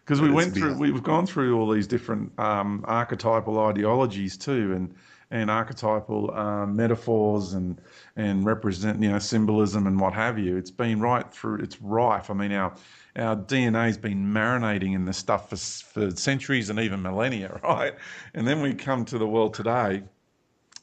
Because that it's beyond. we've gone through all these different archetypal ideologies too, and archetypal metaphors and represent symbolism and what have you. It's been right through. It's rife. I mean, our DNA's been marinating in this stuff for centuries and even millennia, right? And then we come to the world today,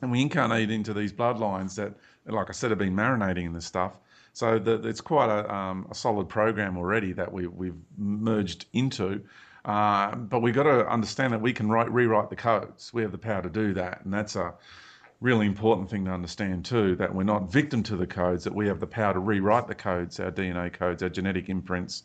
and we incarnate into these bloodlines that, like I said, have been marinating in this stuff. So it's quite a solid program already that we've merged into. But we've got to understand that we can rewrite the codes. We have the power to do that. And that's a really important thing to understand too, that we're not victim to the codes, that we have the power to rewrite the codes, our DNA codes, our genetic imprints,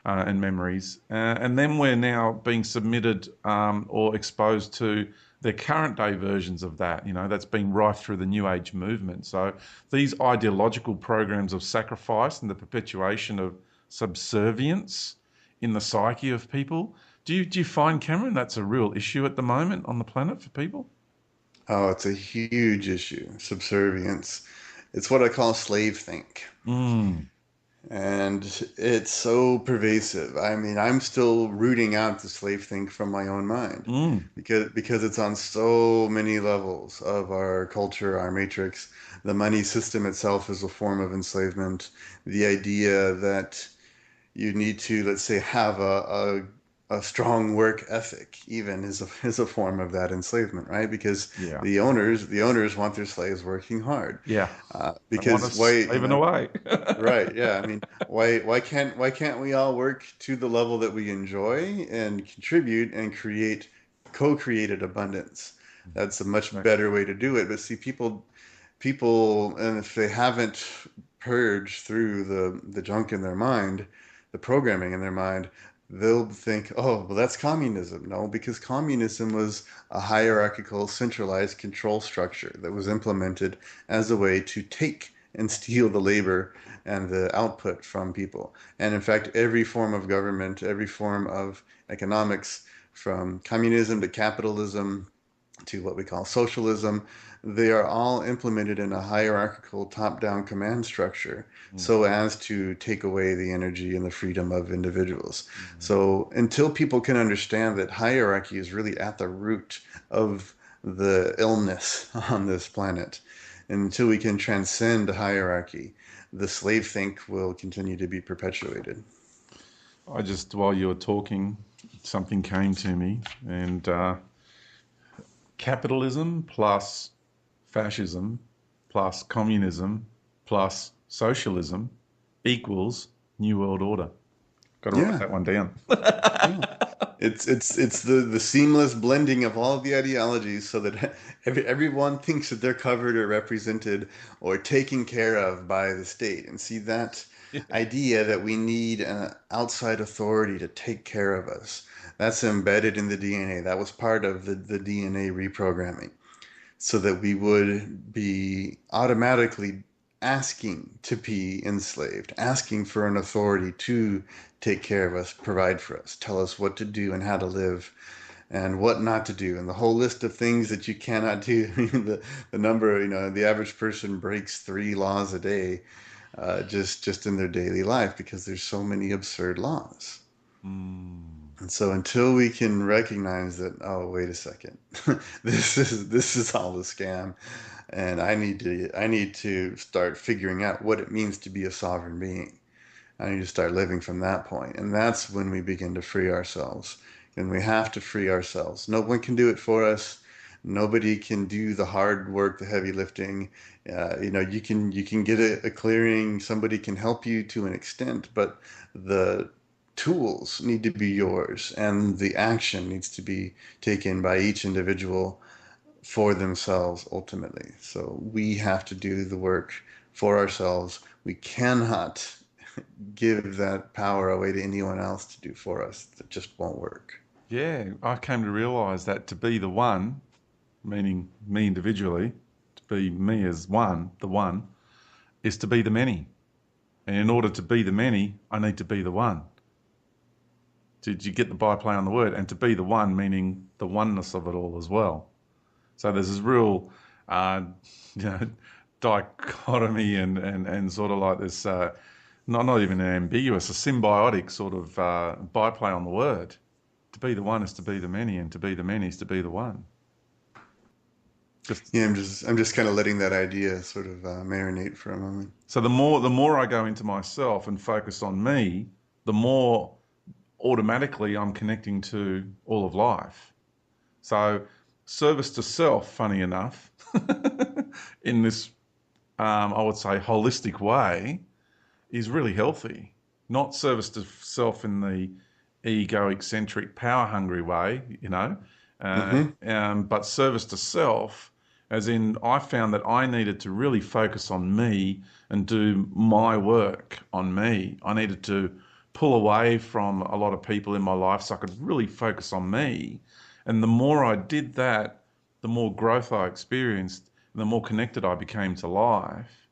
and memories. And then we're now being submitted or exposed to the current day versions of that, that's been rife through the New Age movement. So these ideological programs of sacrifice and the perpetuation of subservience in the psyche of people. Do you find, Cameron, that's a real issue at the moment on the planet for people? Oh, it's a huge issue, subservience. It's what I call slave think. Mm, And it's so pervasive. I mean, I'm still rooting out the slave think from my own mind mm, because it's on so many levels of our culture, our matrix. The money system itself is a form of enslavement. The idea that you need to, let's say, have a strong work ethic even is a form of that enslavement, right? Because yeah, the owners want their slaves working hard. yeah. They want Because us why, slaving away. right, yeah. I mean, why can't we all work to the level that we enjoy and contribute and create co-created abundance? That's a much Exactly. better way to do it. But see, people, and if they haven't purged through the junk in their mind, the programming in their mind, they'll think, oh, well, that's communism. No, because communism was a hierarchical, centralized control structure that was implemented as a way to take and steal the labor and the output from people. And in fact, every form of government, every form of economics, from communism to capitalism to what we call socialism, they are all implemented in a hierarchical top-down command structure Mm, so as to take away the energy and the freedom of individuals. mm. So until people can understand that hierarchy is really at the root of the illness on this planet, and until we can transcend hierarchy, the slave think will continue to be perpetuated. While you were talking, something came to me, and capitalism plus fascism plus communism plus socialism equals New World Order. Got to write Yeah, that one down. yeah. It's the seamless blending of all of the ideologies so that everyone thinks that they're covered or represented or taken care of by the state. And see that idea that we need an outside authority to take care of us. That's embedded in the DNA. That was part of the DNA reprogramming so that we would be automatically asking to be enslaved, asking for an authority to take care of us, provide for us, tell us what to do and how to live and what not to do, and the whole list of things that you cannot do. The number, the average person breaks 3 laws a day, just in their daily life because there's so many absurd laws. Mm. And so until we can recognize that, oh, wait a second, this is all a scam, and I need to start figuring out what it means to be a sovereign being. I need to start living from that point, and that's when we begin to free ourselves. And we have to free ourselves. No one can do it for us. Nobody can do the hard work, the heavy lifting. You can get a clearing. Somebody can help you to an extent, but the tools need to be yours, and the action needs to be taken by each individual for themselves ultimately. So we have to do the work for ourselves. We cannot give that power away to anyone else to do for us. That just won't work. Yeah, I came to realize that to be the one, meaning me individually, to be me as one, the one, is to be the many. And in order to be the many, I need to be the one. Did you get the byplay on the word? And to be the one, meaning the oneness of it all as well. So there's this real, uh, you know, dichotomy and sort of like this, not even an ambiguous, a symbiotic sort of byplay on the word. To be the one is to be the many, and to be the many is to be the one. Just Yeah, I'm just kind of letting that idea sort of marinate for a moment. so the more I go into myself and focus on me, the more automatically I'm connecting to all of life. So service to self, funny enough, in this I would say holistic way, is really healthy. Not service to self in the ego eccentric power hungry way, Hmm. but service to self, as in I found that I needed to really focus on me and do my work on me. I needed to pull away from a lot of people in my life so I could really focus on me. And the more I did that, the more growth I experienced, and the more connected I became to life,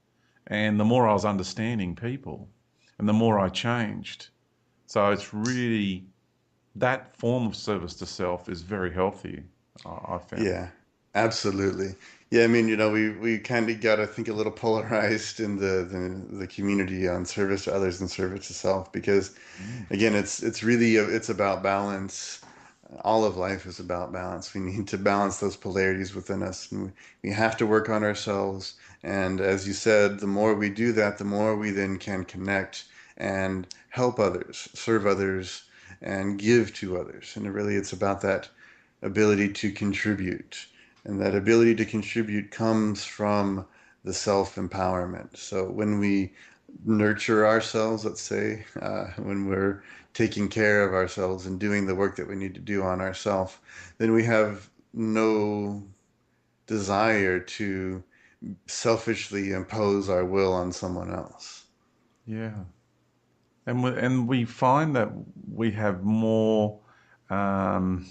and the more I was understanding people, and the more I changed. So it's really that form of service to self is very healthy, I found. Yeah, absolutely. Yeah, I mean, we kind of got, I think, a little polarized in the community on service to others and service to self because, Mm. again, it's really it's about balance. All of life is about balance. We need to balance those polarities within us, and we have to work on ourselves. And as you said, the more we do that, the more we then can connect and help others, serve others, and give to others. And really, it's about that ability to contribute. And that ability to contribute comes from the self empowerment. So when we nurture ourselves, let's say, when we're taking care of ourselves and doing the work that we need to do on ourselves, then we have no desire to selfishly impose our will on someone else. Yeah, and we find that we have more, um,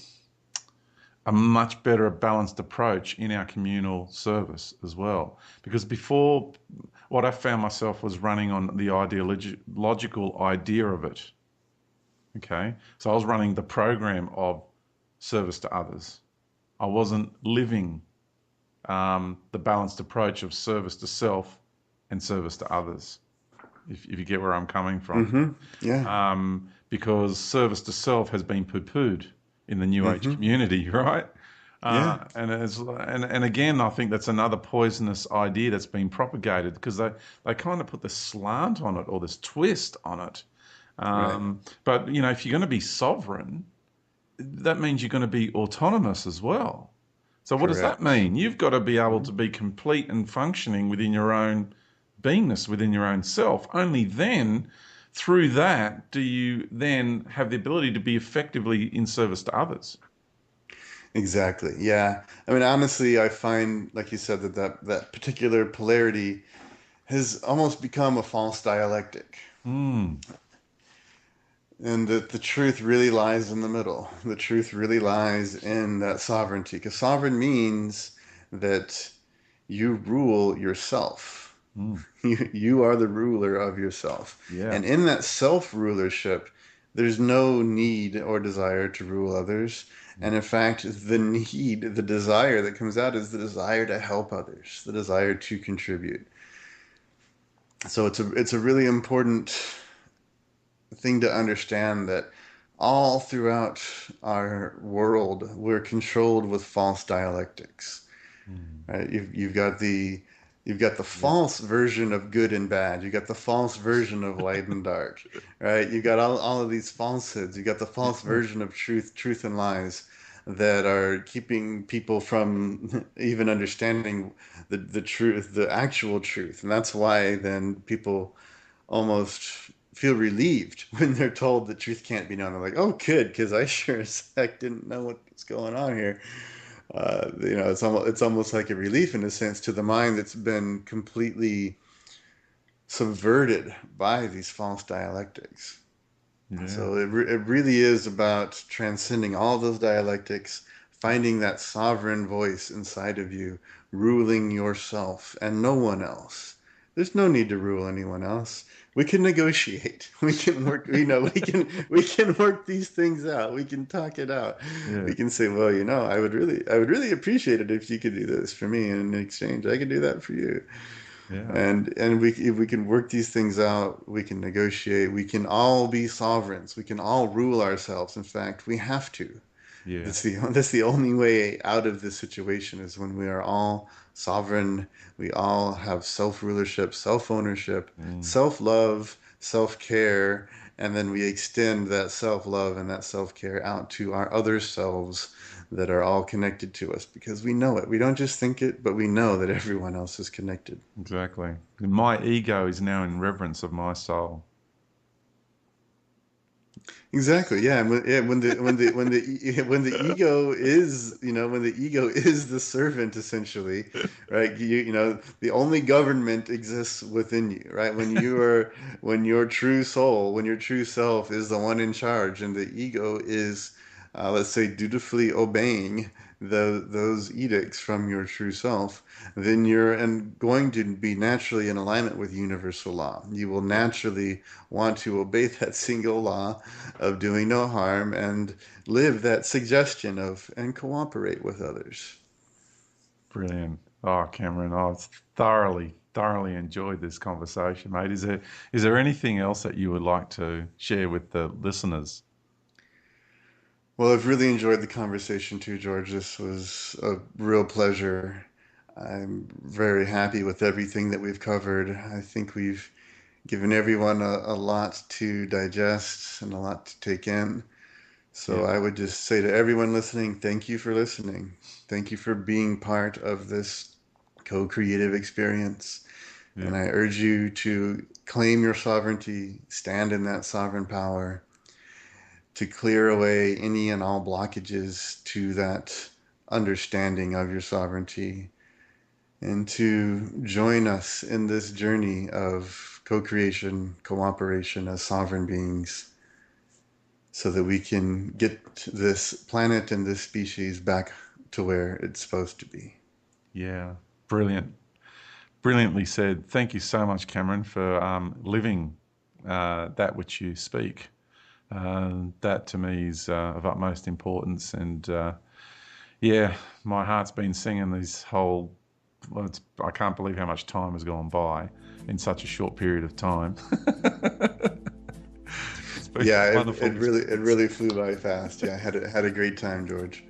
a much better balanced approach in our communal service as well. Because before, what I found myself was running on the ideological idea of it. Okay, so I was running the program of service to others. I wasn't living the balanced approach of service to self and service to others, if you get where I'm coming from. Mm-hmm. Yeah. Because service to self has been poo-pooed in the New Age Mm-hmm. community, right? Yeah. And again, I think that's another poisonous idea that's been propagated because they kind of put this slant on it or this twist on it. Right. But if you're going to be sovereign, that means you're going to be autonomous as well. So what does that Correct. mean? You've got to be able Mhm. to be complete and functioning within your own beingness, within your own self. Only then, through that, do you then have the ability to be effectively in service to others. Exactly. Yeah. I mean, honestly, I find, like you said, that particular polarity has almost become a false dialectic. Mm, And that the truth really lies in the middle. The truth really lies in that sovereignty. Because sovereign means that you rule yourself. mm, You are the ruler of yourself. yeah. And in that self-rulership, there's no need or desire to rule others. And in fact, the need, the desire that comes out is the desire to help others, the desire to contribute. So it's a really important thing to understand that all throughout our world, we're controlled with false dialectics. Mm, Right? You've got the yeah. false version of good and bad. You've got the false version of light and dark. Right? You've got all of these falsehoods. You've got the false Yeah. version of truth and lies. that are keeping people from even understanding the truth, the actual truth. And that's why then people almost feel relieved when they're told the truth can't be known. They're like, oh, good, because I sure as heck didn't know what was going on here. It's almost like a relief in a sense to the mind that's been completely subverted by these false dialectics. Yeah. So it really is about transcending all those dialectics, finding that sovereign voice inside of you, ruling yourself and no one else. There's no need to rule anyone else. We can negotiate. We can work, we can work these things out. We can talk it out. Yeah. We can say, well, I would really appreciate it if you could do this for me, and in exchange, I could do that for you. Yeah. And if we can work these things out, we can negotiate. We can all be sovereigns. We can all rule ourselves. In fact, we have to. Yeah. That's the only way out of this situation is when we are all sovereign. We all have self-rulership, self-ownership, Mm, self-love, self-care, and then we extend that self-love and that self-care out to our other selves that are all connected to us because we know it. We don't just think it, but we know that everyone else is connected. exactly. My ego is now in reverence of my soul. Exactly. Yeah. And when the ego is, when the ego is the servant essentially, right? The only government exists within you, right? When your true soul, when your true self is the one in charge, and the ego is, let's say, dutifully obeying those edicts from your true self, then you're and going to be naturally in alignment with universal law. You will Yeah. naturally want to obey that single law of doing no harm and live that suggestion of and cooperate with others. Brilliant. Oh, Cameron, I've thoroughly enjoyed this conversation, mate. Is there anything else that you would like to share with the listeners? Well, I've really enjoyed the conversation too, George. This was a real pleasure. I'm very happy with everything that we've covered. I think we've given everyone a lot to digest and a lot to take in. So Yeah. I would just say to everyone listening, thank you for listening. Thank you for being part of this co-creative experience. Yeah. And I urge you to claim your sovereignty, stand in that sovereign power, to clear away any and all blockages to that understanding of your sovereignty, and to join us in this journey of co creation, cooperation as sovereign beings, so that we can get this planet and this species back to where it's supposed to be. Yeah. Brilliant. Brilliantly said. Thank you so much, Cameron, for living that which you speak. That to me is of utmost importance. And yeah, my heart's been singing this whole. Well, I can't believe how much time has gone by in such a short period of time. It's been Yeah, a it, wonderful it really it experience. really flew by fast. Yeah, I had a great time, George.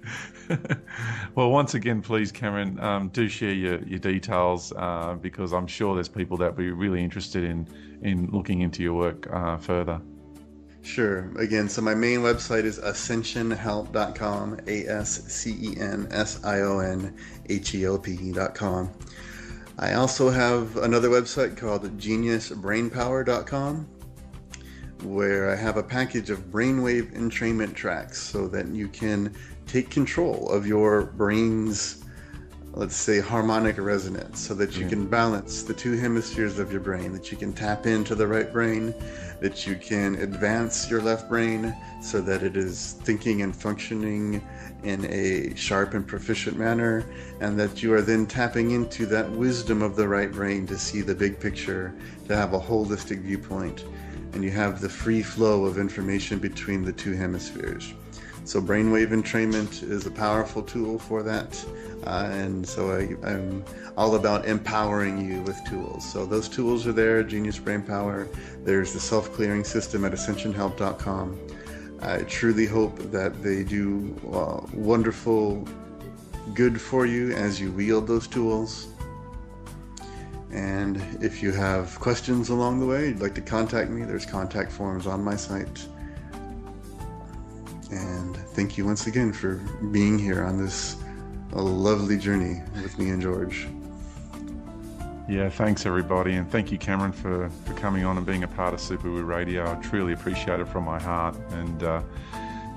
Well, once again, please, Cameron, do share your details because I'm sure there's people that will be really interested in looking into your work further. Sure. Again, so my main website is ascensionhelp.com, ASCENSIONHELP.com. I also have another website called geniusbrainpower.com, where I have a package of brainwave entrainment tracks so that you can take control of your brain's, let's say, harmonic resonance, so that you Brilliant. can balance the two hemispheres of your brain, that you can tap into the right brain, that you can advance your left brain so that it is thinking and functioning in a sharp and proficient manner, and that you are then tapping into that wisdom of the right brain to see the big picture, to have a holistic viewpoint, and you have the free flow of information between the two hemispheres. So brainwave entrainment is a powerful tool for that. And so I'm all about empowering you with tools. So those tools are there, Genius Brain Power. There's the self-clearing system at ascensionhelp.com. I truly hope that they do wonderful good for you as you wield those tools. And if you have questions along the way, you'd like to contact me, there's contact forms on my site. And thank you once again for being here on this lovely journey with me and George. Yeah, thanks everybody, and thank you, Cameron, for coming on and being a part of Superwoo Radio. I truly appreciate it from my heart, and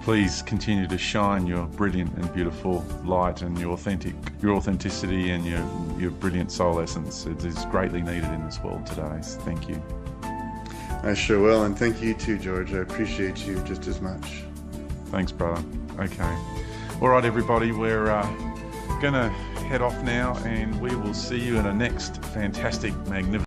please continue to shine your brilliant and beautiful light and your authenticity and your brilliant soul essence. It is greatly needed in this world today. So thank you. I sure will, and thank you too, George. I appreciate you just as much. Thanks, brother. Okay. All right, everybody, we're going to head off now, and we will see you in a next fantastic, magnificent